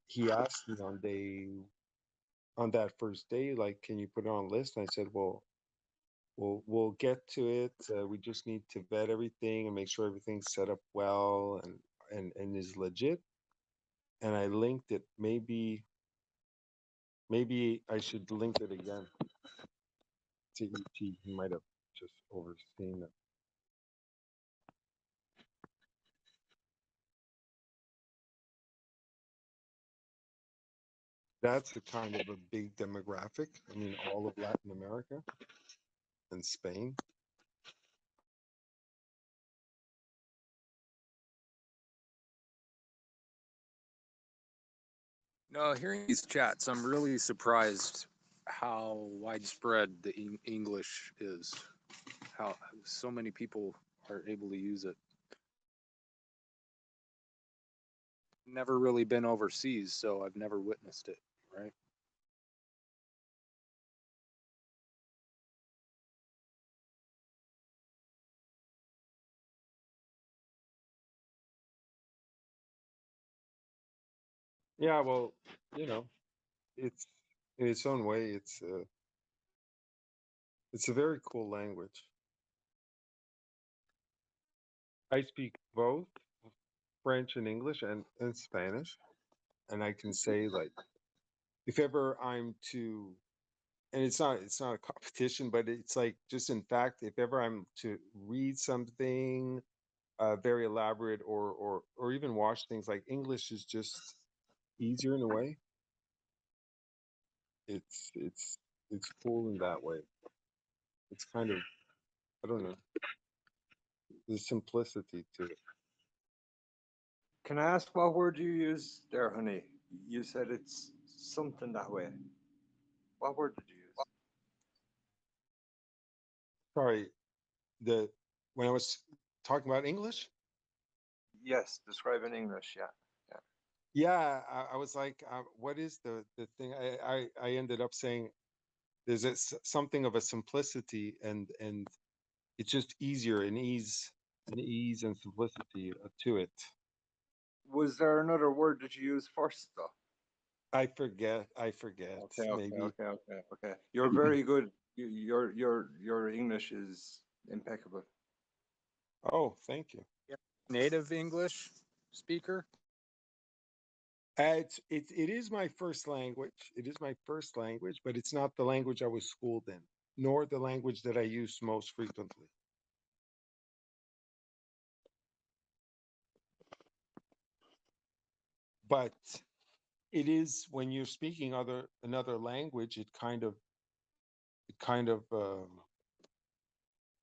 he asked me on that first day, like, can you put it on list? And I said, well, we'll get to it. We just need to vet everything and make sure everything's set up well and is legit. And I linked it. Maybe I should link it again to ET. He might have just overseen it. That's a kind of a big demographic. I mean, all of Latin America and Spain. No, hearing these chats, I'm really surprised how widespread the English is. How so many people are able to use it. Never really been overseas, so I've never witnessed it, right? Yeah, well, it's in its own way. It's a very cool language. I speak both French and English and Spanish. And I can say like if ever I'm to, and it's not a competition, but it's like just in fact, if ever I'm to read something very elaborate or even watch things, like English is just easier in a way. It's it's it's cool in that way. It's kind of, I don't know, the simplicity to it. Can I ask what word you use there, honey? You said it's something that way. What word did you use? Sorry, the when I was talking about English, Yes, describe in English. Yeah, yeah. yeah, I was like, what is the thing? I ended up saying there's something of a simplicity and it's just easier and ease and simplicity to it. Was there another word that you used first, though? I forget. Okay, okay, Maybe. okay, okay, okay. You're very good. Your English is impeccable. Oh, thank you. Native English speaker? It is my first language. It is my first language, but it's not the language I was schooled in, nor the language that I use most frequently. But it is when you're speaking another language, it kind of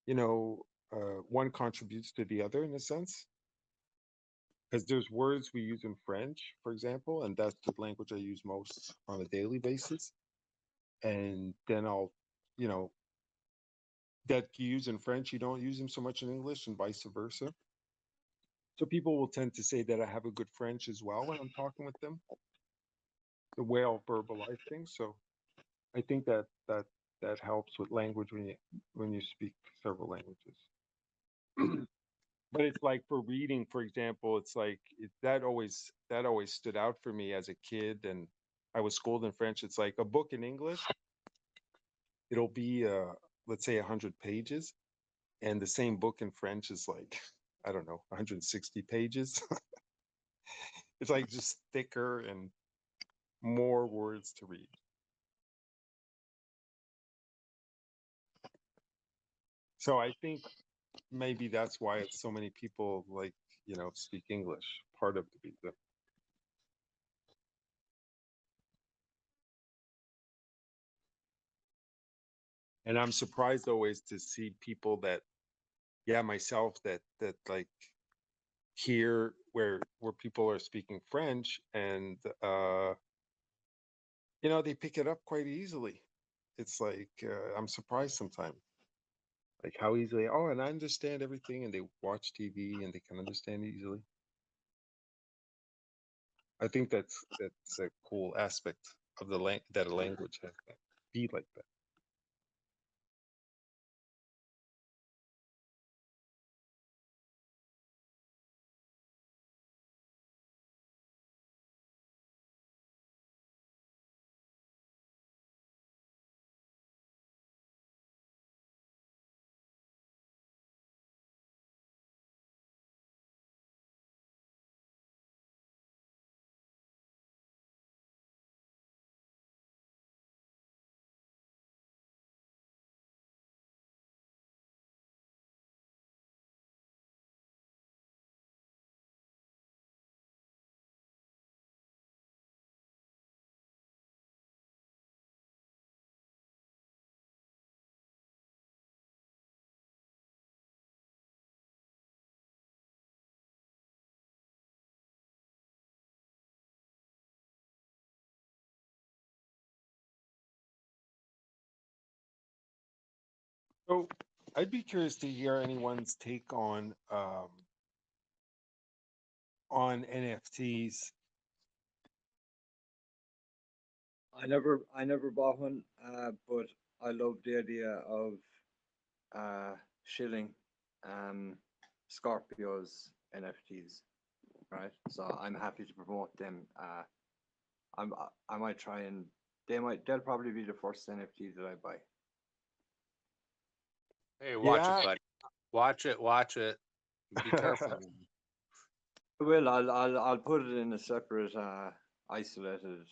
you know one contributes to the other in a sense, because there's words we use in French, for example, and that's the language I use most on a daily basis. And then I'll, you know, that you use in French, you don't use them so much in English, and vice versa. So people will tend to say that I have a good French as well when I'm talking with them, the way I'll verbalize things. So I think that helps with language when you speak several languages. But it's like for reading, for example, it's like that always stood out for me as a kid, and I was schooled in French. It's like a book in English, it'll be let's say 100 pages, and the same book in French is like, I don't know, 160 pages. It's like just thicker and more words to read. So I think maybe that's why it's so many people like, speak English, part of the reason. And I'm surprised always to see people that, yeah, myself, that like here where people are speaking French, and they pick it up quite easily. It's like I'm surprised sometimes, like how easily. Oh, and I understand everything, and they watch TV and they can understand easily. I think that's a cool aspect of that a language has that be like that. So I'd be curious to hear anyone's take on NFTs. I never bought one, but I love the idea of shilling Scorpio's NFTs, right? So I'm happy to promote them. I might try and they'll probably be the first NFT that I buy. Hey, watch Yeah, it, buddy. Watch it. Be careful. Well, I'll put it in a separate, isolated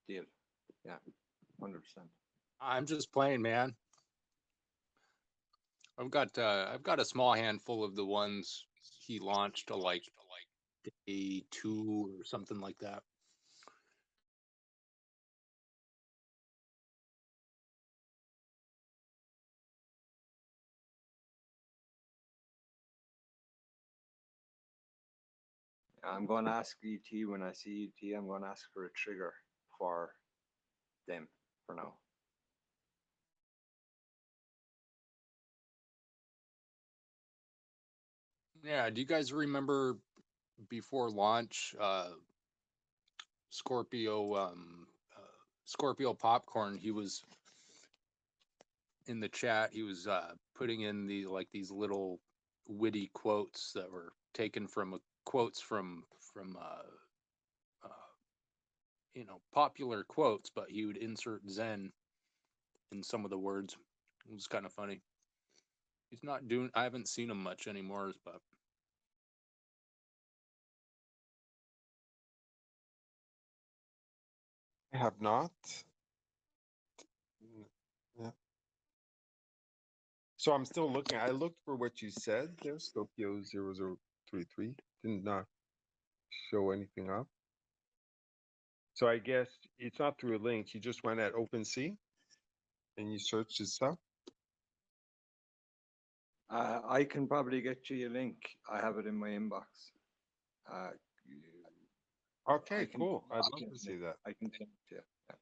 deal. Yeah, 100%. I'm just playing, man. I've got a small handful of the ones he launched to like day 2 or something like that. I'm going to ask ET when I see ET. I'm going to ask for a trigger for them for now. Yeah, do you guys remember before launch, Scorpio Scorpio Popcorn, he was in the chat, he was putting in these little witty quotes that were taken from quotes from popular quotes, but he would insert Zen in some of the words. It was kind of funny. He's not doing, I haven't seen him much anymore, but I have not. Yeah. So I'm still looking. I looked for what you said there, Scopio 0033. Did not show anything up. So I guess it's not through a link. You just went at OpenSea and you searched his stuff. I can probably get you a link. I have it in my inbox. Okay, cool. I'd love to see that. I can send it to you. Yeah.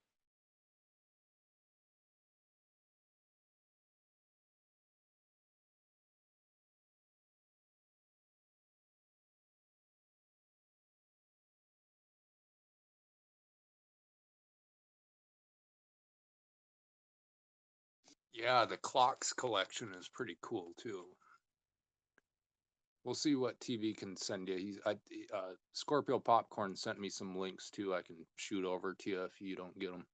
yeah, the clocks collection is pretty cool too. We'll see what TV can send you. Scorpio Popcorn sent me some links too. I can shoot over to you if you don't get them.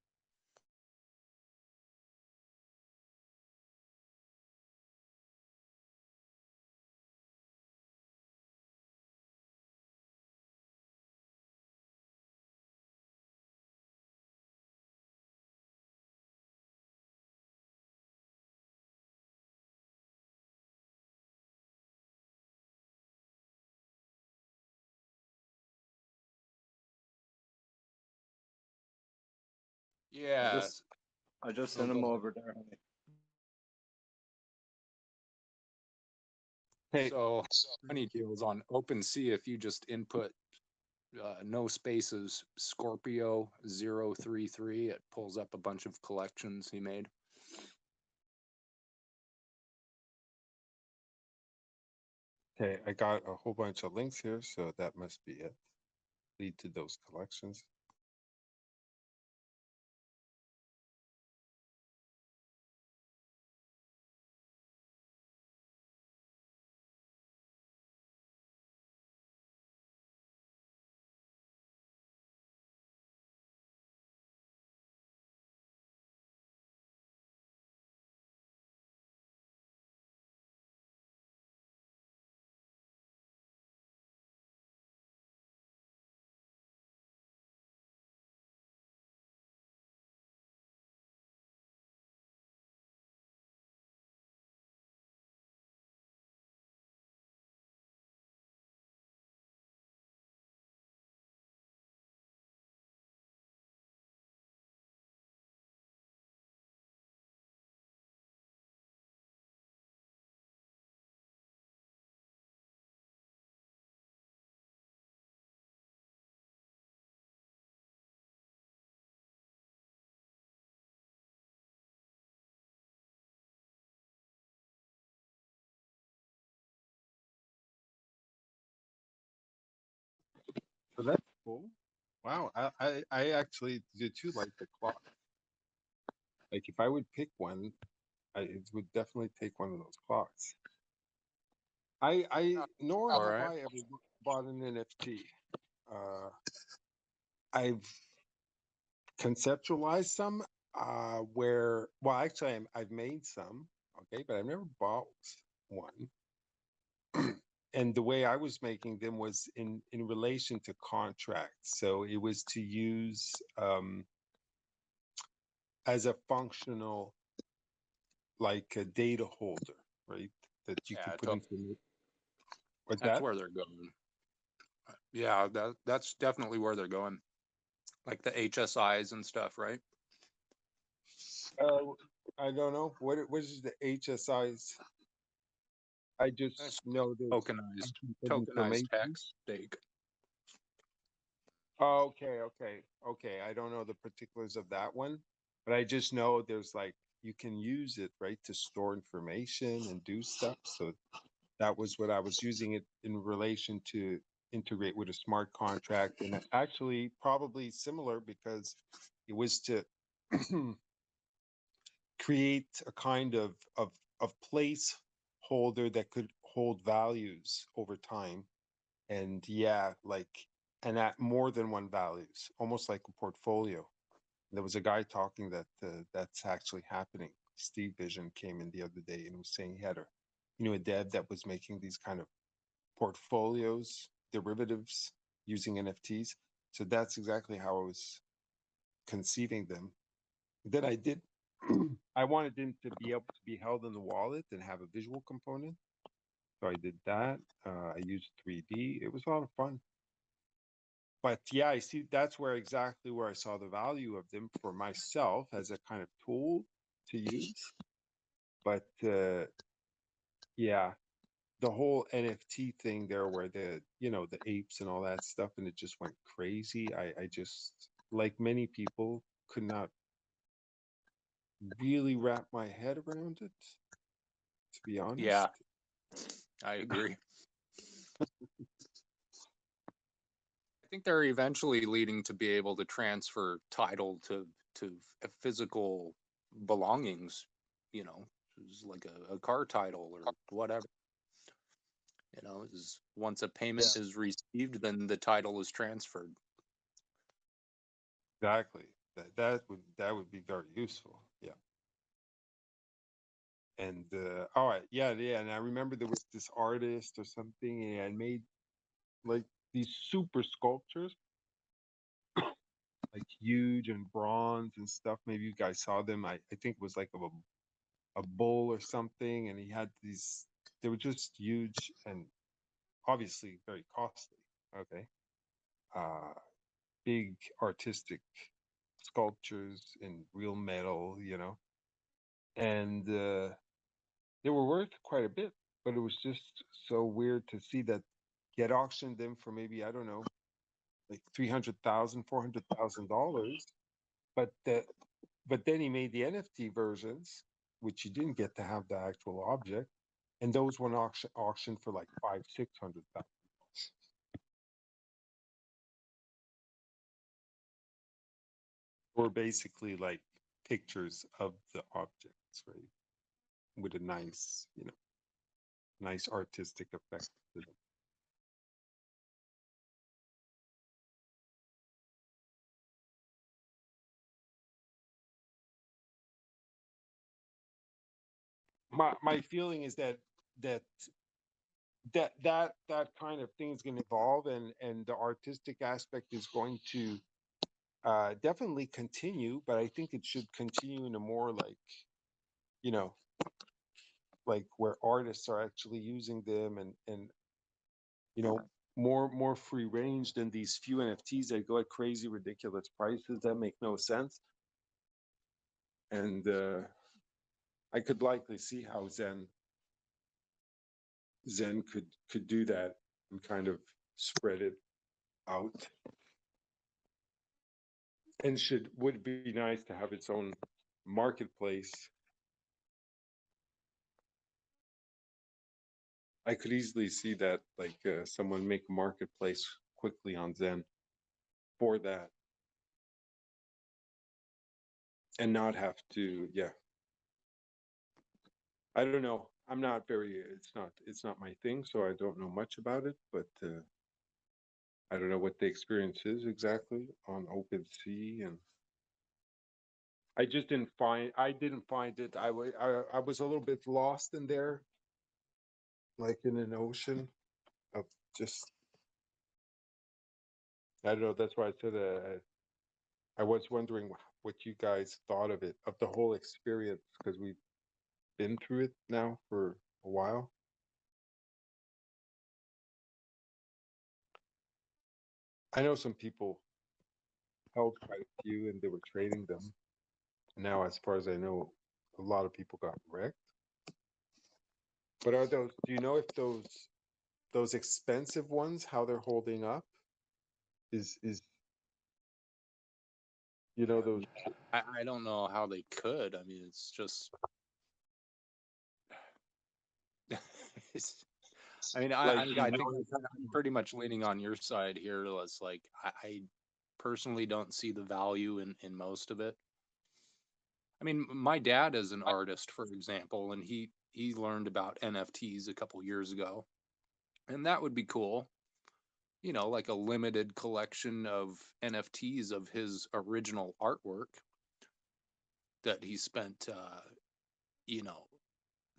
Yeah. I just Oh, sent go them ahead. over there. Hey, So funny deals on OpenSea. If you just input no spaces Scorpio 033, it pulls up a bunch of collections he made. okay, I got a whole bunch of links here, so that must be it. Lead to those collections. So that's cool. Wow, I actually do too like the clock. Like if I would pick one, it would definitely take one of those clocks. Nor All have right. I ever bought an NFT. I've conceptualized some where, well, actually, I've made some, okay, but I've never bought one. and the way I was making them was in relation to contracts. So it was to use as a functional, like a data holder, right? That you Yeah, could put into. What's that's that? where they're going. Yeah, that's definitely where they're going. Like the HSIs and stuff, right? I don't know what is the HSIs. I just know there's Tokenized tax stake. Oh, okay. I don't know the particulars of that one, but I just know there's like you can use it, right, to store information and do stuff. So that was what I was using it in relation to integrate with a smart contract, and actually probably similar because it was to create a kind of placeholder that could hold values over time. And yeah, like, and at more than one values, almost like a portfolio. There was a guy talking that that's actually happening. Steve Vision came in the other day and was saying he had a dev that was making these kind of portfolios, derivatives using NFTs. So that's exactly how I was conceiving them. Then I did. I wanted them to be able to be held in the wallet and have a visual component. So I did that. I used 3D. It was a lot of fun. But yeah, I see that's exactly where I saw the value of them for myself as a kind of tool to use. But yeah, the whole NFT thing there where the apes and all that stuff, and it just went crazy. I just, like many people, could not really wrap my head around it, to be honest. Yeah, I agree. I think they're eventually leading to be able to transfer title to physical belongings, like a car title or whatever. Once a payment is received, then the title is transferred. Exactly. That would be very useful. Yeah. And all right, yeah. And I remember there was this artist or something, and I made like these super sculptures, like huge and bronze and stuff. Maybe you guys saw them. I think it was like of a bull or something, and he had these. They were just huge and obviously very costly. Okay. Uh, Big artistic sculptures in real metal. And they were worth quite a bit, but it was just so weird to see that get auctioned them for maybe, I don't know, like $300,000, $400,000. But then he made the NFT versions, which you didn't get to have the actual object, and those were auctioned for like 500,000, 600,000. Or basically like pictures of the objects, right? With a nice artistic effect to them. My feeling is that that kind of thing is going to evolve, and the artistic aspect is going to definitely continue, but I think it should continue in a more you know like where artists are actually using them, and you know more free range than these few NFTs that go at crazy ridiculous prices that make no sense. And I could likely see how Zen could do that and kind of spread it out, and would be nice to have its own marketplace. I could easily see that, like someone make a marketplace quickly on Zen for that, and not have to. Yeah, I don't know. I'm not very. It's not my thing, so I don't know much about it. But I don't know what the experience is exactly on OpenSea, and I just didn't find. I didn't find it. I was a little bit lost in there, like in an ocean. just I don't know. That's why I said I was wondering what you guys thought of it, of the whole experience, because we've been through it now for a while. I know some people held quite a few and they were trading them. Now, as far as I know, a lot of people got wrecked. But are those? Do you know if those expensive ones, how they're holding up? Is you know those? I don't know how they could. I mean, it's just. I mean, Like, I think I'm pretty much leaning on your side here. It's like I personally don't see the value in most of it. I mean, my dad is an artist, for example, and he learned about NFTs a couple years ago, and that would be cool. You know, like a limited collection of NFTs of his original artwork that he spent, you know,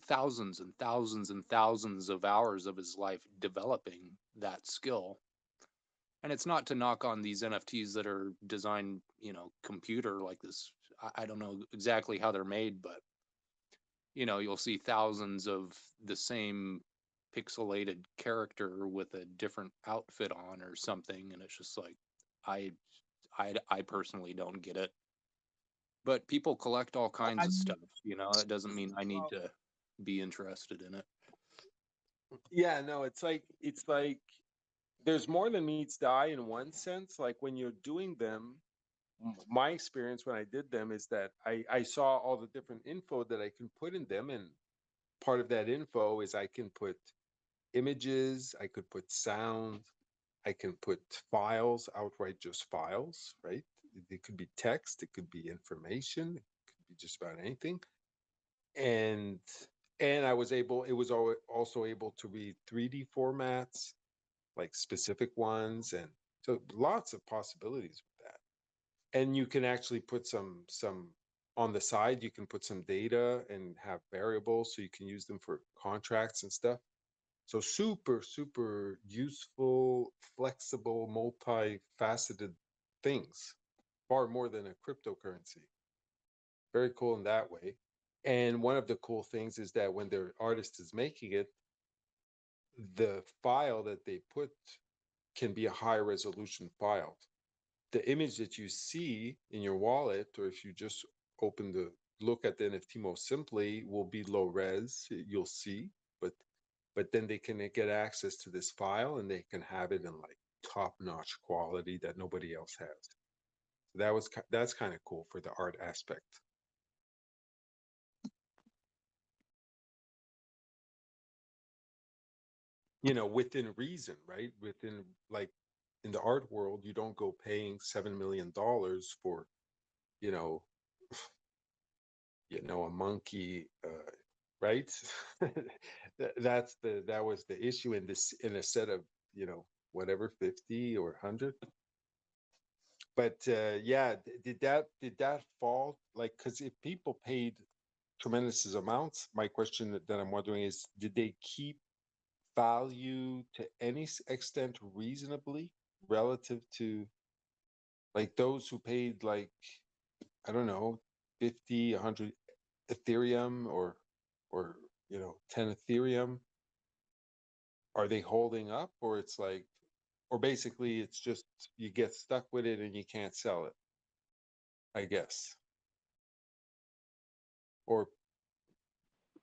thousands and thousands and thousands of hours of his life developing that skill. And it's not to knock on these NFTs that are designed, you know, computer like this. I don't know exactly how they're made, but you know, you'll see thousands of the same pixelated character with a different outfit on or something, and it's just like I I personally don't get it. But people collect all kinds of stuff, you know. It doesn't mean I need to be interested in it. yeah, no, it's like there's more than meets the eye in one sense. Like when you're doing them, my experience when I did them is that I saw all the different info that I can put in them, and part of that info is I can put images, I could put sound, I can put files, outright just files, right? It could be text, it could be information, it could be just about anything. And I was able, it was also able to read 3D formats, like specific ones, and so lots of possibilities with that. And you can actually put some on the side, you can put some data and have variables so you can use them for contracts and stuff. So super useful, flexible, multifaceted things, far more than a cryptocurrency. Very cool in that way. And one of the cool things is that when the artist is making it, the file that they put can be a high resolution file. The image that you see in your wallet, or if you just open the look at the NFT most simply, will be low res, you'll see, but then they can get access to this file and they can have it in like top-notch quality that nobody else has. So that's kind of cool for the art aspect. You know, within reason, right? Within, like, in the art world, you don't go paying $7 million for, you know, a monkey, right? That was the issue in this, in a set of, whatever, 50 or 100. But yeah, did that fall? Like, because if people paid tremendous amounts, my question that I'm wondering is, did they keep value to any extent reasonably relative to, like, those who paid, like, I don't know, 50, 100 Ethereum, or 10 Ethereum? Are they holding up, or it's like, or basically it's just you get stuck with it and you can't sell it, I guess. Or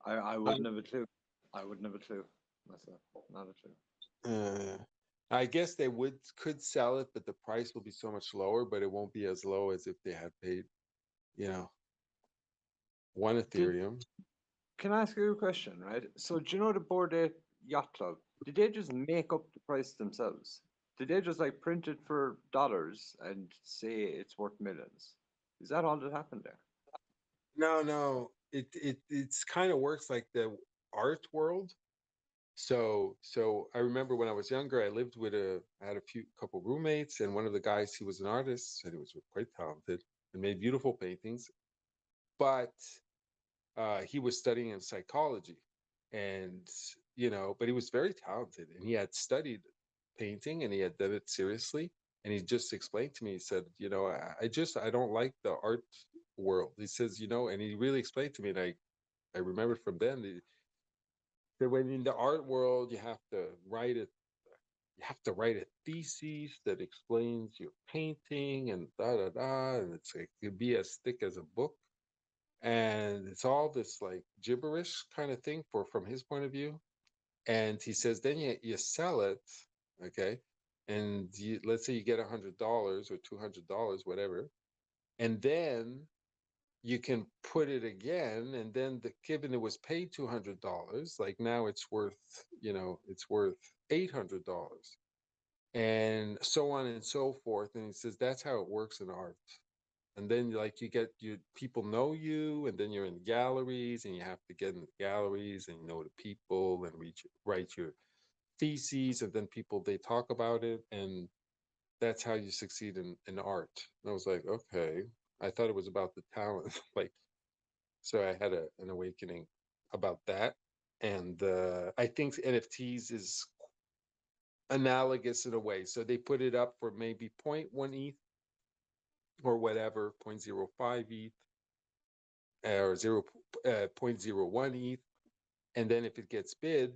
I wouldn't have a clue. I wouldn't have a clue myself. Not a clue. I guess they could sell it, but the price will be so much lower, but it won't be as low as if they had paid, you know, 1 Ethereum. Can I ask you a question, right? So do you know the Bored Ape Yacht Club? Did they just make up the price themselves? Did they just like print it for dollars and say it's worth millions? Is that all that happened there? No. It's kind of works like the art world. So I remember when I was younger, I had a couple roommates, and one of the guys, he was an artist, and he was quite talented and made beautiful paintings, but he was studying in psychology, and but he was very talented, and he had studied painting, and he had done it seriously. And he just explained to me, he said, you know, I don't like the art world. He says, you know, and he really explained to me, and I remember from then that when in the art world, you have to write it. You have to write a thesis that explains your painting and da da da, and it's like, it could be as thick as a book, and it's all this like gibberish kind of thing from his point of view. And he says, then you sell it, okay, and let's say you get $100 or $200, whatever, and then you can put it again, and then given it was paid $200, like now it's worth, you know, it's worth $800, and so on and so forth. And he says that's how it works in art. And then like you people know you, and then you're in galleries, and you have to get in the galleries and know the people and write your theses, and then people, they talk about it, and that's how you succeed in art. And I was like, okay, I thought it was about the talent. Like, so I had an awakening about that. And I think NFTs is analogous in a way. So they put it up for maybe 0.1 ETH or whatever, 0.05 ETH or 0.01 ETH. And then if it gets bid,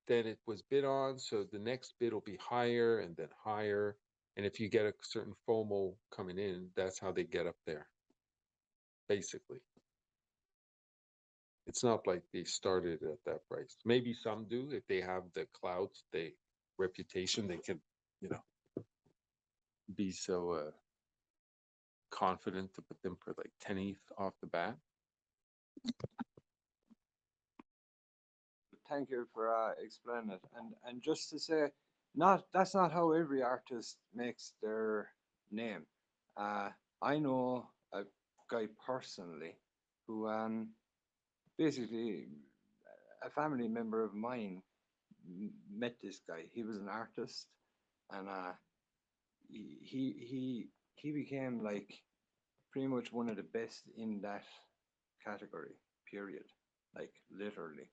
then it was bid on. So the next bid will be higher and then higher. And if you get a certain FOMO coming in, that's how they get up there, basically. It's not like they started at that price. Maybe some do if they have the clout, reputation, they can, you know, be so confident to put them for like 10 ETH off the bat. Thank you for explaining it. And just to say, that's not how every artist makes their name. I know a guy personally who basically a family member of mine met this guy. He was an artist, and he became like pretty much one of the best in that category. Period. Like literally.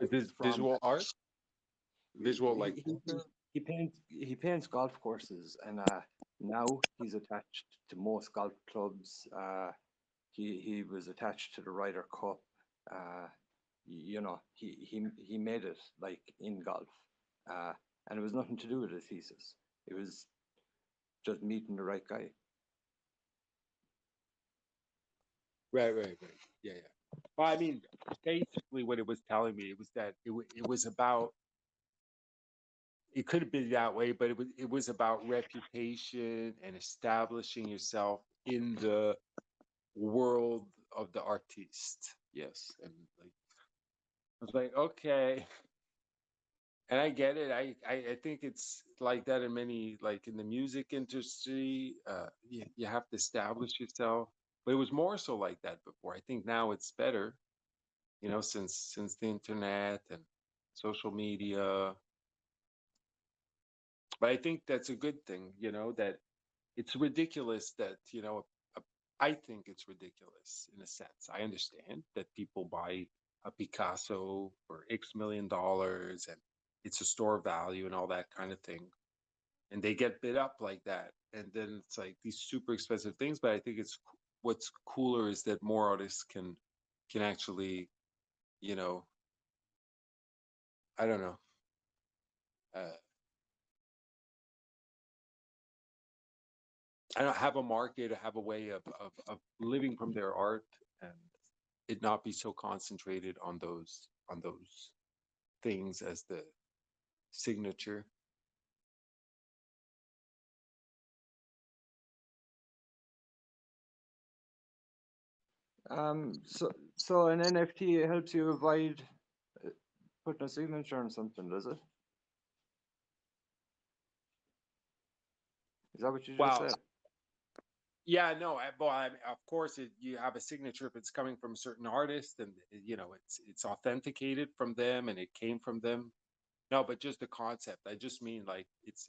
Is this visual art? Visual, like he paints golf courses, and now he's attached to most golf clubs. He was attached to the Ryder Cup. You know, he made it like in golf, and it was nothing to do with his thesis. It was just meeting the right guy. Right. Yeah. Well, I mean, basically what it was telling me, it was that it was about, it could have been that way, but it was about reputation and establishing yourself in the world of the artiste. Yes. And like, I was like, okay. And I get it. I think it's like that in many, like in the music industry, you have to establish yourself. But it was more so like that before. I think now it's better, you know, since the internet and social media. But I think that's a good thing, you know, that it's ridiculous that, you know, I think it's ridiculous in a sense. I understand that people buy a Picasso for X million dollars and it's a store value and all that kind of thing. And they get bid up like that. And then it's like these super expensive things. But I think what's cooler is that more artists can actually, you know, I don't know. I don't have a market, have a way of living from their art, and it not be so concentrated on those things as the signature. So an NFT helps you avoid putting a signature on something, does it? Is that what you just said? Yeah, no, of course, you have a signature if it's coming from a certain artist, and you know it's authenticated from them, and it came from them. No, but just the concept. I just mean like it's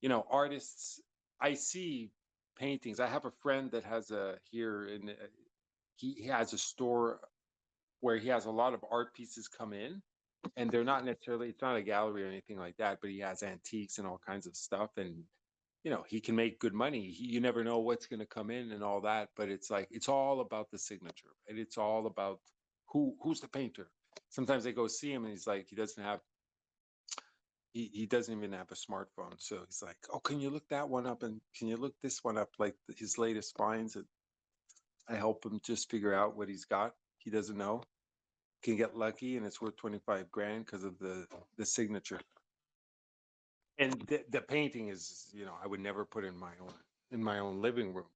you know, artists. I see paintings. I have a friend that has he has a store where he has a lot of art pieces come in, and they're not necessarily, it's not a gallery or anything like that, but he has antiques and all kinds of stuff, and he can make good money. You never know what's going to come in and all that, but it's like it's all about the signature, and it's all about who's the painter. Sometimes I go see him and he's like, he doesn't even have a smartphone, so he's like, oh, can you look that one up, and can you look this one up, like his latest finds. And I help him just figure out what he's got. He doesn't know, can get lucky, and it's worth 25 grand because of the signature. And the painting is, I would never put in my own living room.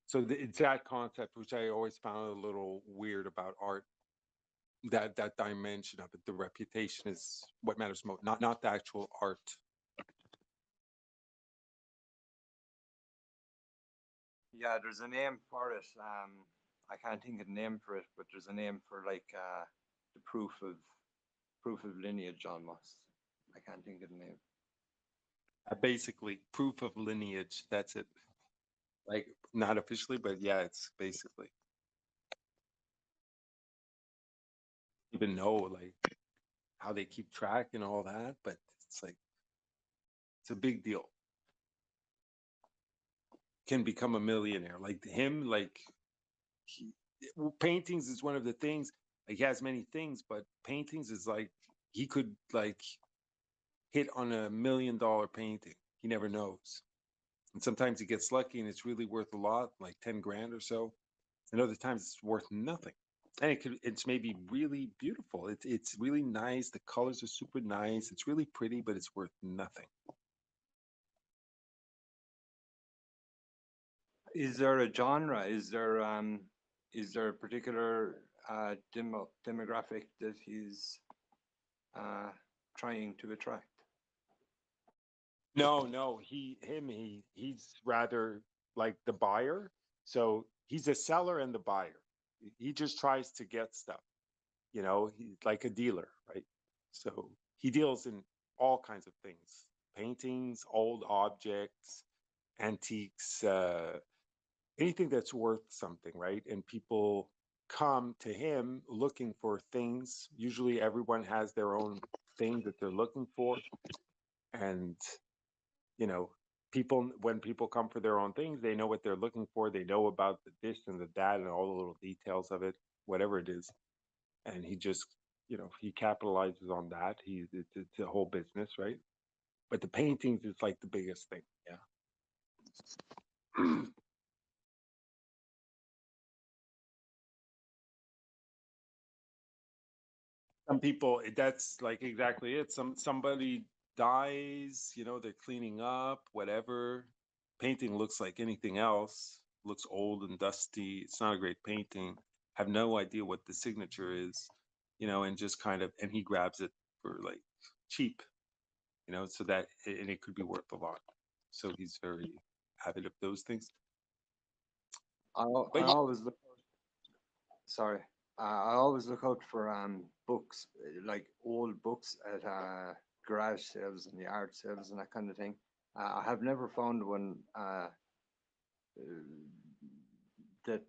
So it's that concept which I always found a little weird about art. That dimension of it, the reputation is what matters most, not the actual art. Yeah, there's a name for it. I can't think of the name for it, but there's a name for like the proof of lineage almost. I can't think of the name. Basically, proof of lineage. That's it. Like, not officially, but yeah, it's basically. Even know like how they keep track and all that, but it's like it's a big deal. Can become a millionaire like him. Like paintings is one of the things. Like he has many things, but paintings is like he could like hit on $1 million painting. He never knows. And sometimes he gets lucky and it's really worth a lot, like 10 grand or so. And other times it's worth nothing. And it's maybe really beautiful. It's really nice. The colors are super nice. It's really pretty, but it's worth nothing. Is there a genre? Is there a particular demographic that he's trying to attract? No, he's rather like the buyer. So he's a seller and the buyer. He just tries to get stuff, he's like a dealer, right? So he deals in all kinds of things: paintings, old objects, antiques, anything that's worth something, right? And people come to him looking for things. Usually everyone has their own thing that they're looking for. And when people come for their own things, they know what they're looking for. They know about the this and the that and all the little details of it, whatever it is. And he just, he capitalizes on that. It's a whole business, right? But the paintings is like the biggest thing. Yeah. Some people, that's like exactly it. Somebody dies, they're cleaning up, whatever. Painting looks like anything else, looks old and dusty. It's not a great painting. Have no idea what the signature is, and just and he grabs it for like cheap, so that, and it could be worth a lot. So he's very avid of those things. I always look. Sorry, I always look out for books, like old books at garage sales and yard sales and that kind of thing. I have never found one that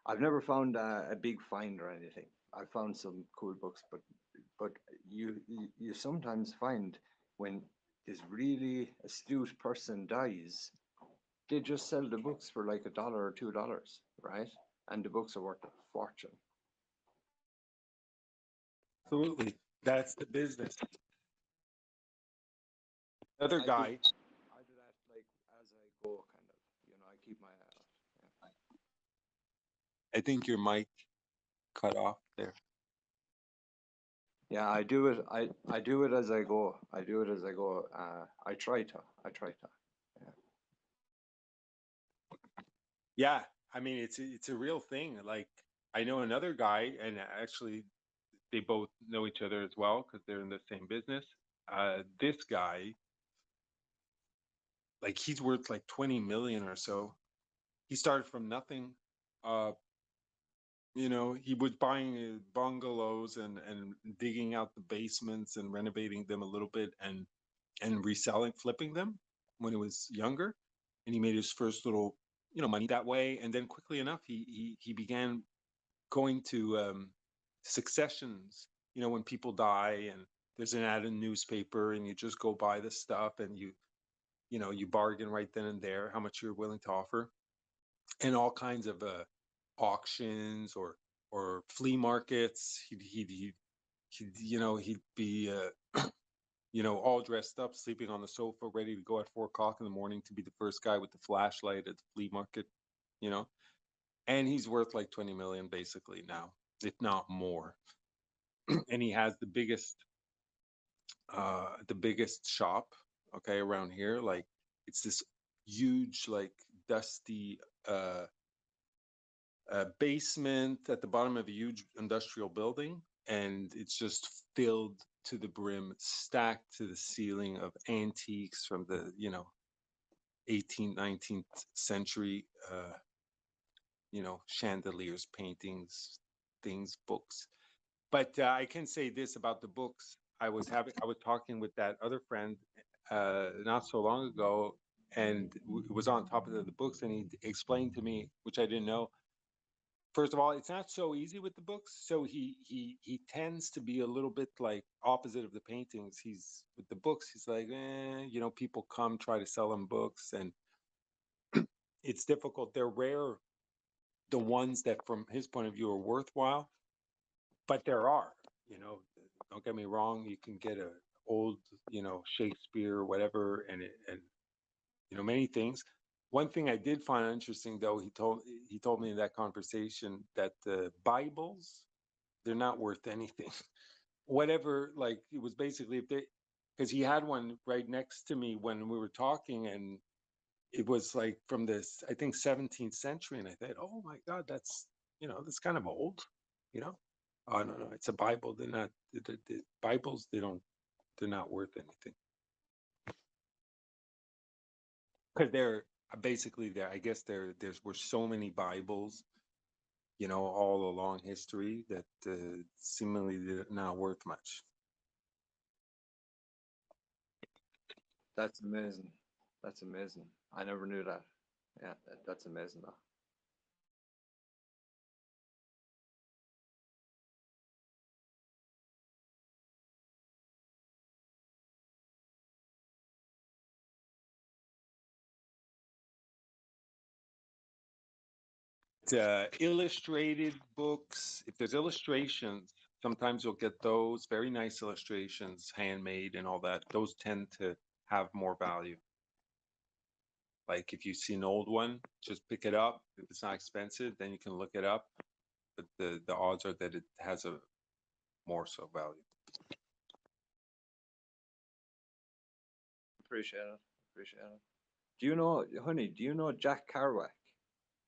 I've never found a big find or anything. I found some cool books, but you sometimes find when this really astute person dies, they just sell the books for like $1 or $2, right? And the books are worth a fortune. Absolutely. That's the business. Other guy. I do that like as I go, kind of. I keep my eye out. I think your mic cut off there. Yeah, I do it. I do it as I go. I do it as I go. I try to. Yeah. Yeah, I mean it's a real thing. Like I know another guy, and actually they both know each other as well because they're in the same business. This guy, like he's worth like 20 million or so. He started from nothing. Uh, he was buying bungalows and digging out the basements and renovating them a little bit and reselling, flipping them when he was younger, and he made his first little money that way. And then quickly enough, he began going to successions you know, when people die and there's an ad in the newspaper and you just go buy the stuff and you know, you bargain right then and there how much you're willing to offer, and all kinds of auctions or flea markets. He'd you know, he'd be you know, all dressed up, sleeping on the sofa, ready to go at 4 o'clock in the morning to be the first guy with the flashlight at the flea market, you know. And he's worth like 20 million basically now, if not more. And he has the biggest shop, okay, around here. Like, it's this huge, like, dusty basement at the bottom of a huge industrial building, and it's just filled to the brim, stacked to the ceiling of antiques from the, you know, 18th, 19th century, you know, chandeliers, paintings, things, books. But I can say this about the books. I was talking with that other friend not so long ago, and it was on top of the books, and he explained to me, which I didn't know. First of all, it's not so easy with the books. So he tends to be a little bit like opposite of the paintings. He's with the books. He's like, you know, people come try to sell him books, and it's difficult. They're rare, the ones that, from his point of view, are worthwhile. But there are, you know, don't get me wrong. You can get a old, you know, Shakespeare or whatever, and you know, many things. One thing I did find interesting, though, he told me in that conversation that the Bibles, they're not worth anything. Whatever, like, it was basically, if they, because he had one right next to me when we were talking, and it was like from this, I think, 17th century, and I thought, oh my God, that's, you know, that's kind of old, you know. Oh no, no, it's a Bible. They're not the Bibles. They're not worth anything, because they're basically there. I guess there's were so many Bibles, you know, all along history that seemingly they're not worth much. That's amazing. That's amazing. I never knew that. Yeah, that's amazing though. Illustrated books, if there's illustrations, sometimes you'll get those very nice illustrations, handmade and all that. Those tend to have more value. Like, if you see an old one, just pick it up. If it's not expensive, then you can look it up. But the odds are that it has a more so value. Appreciate it. Appreciate it. Do you know, honey? Do you know Jack Carway?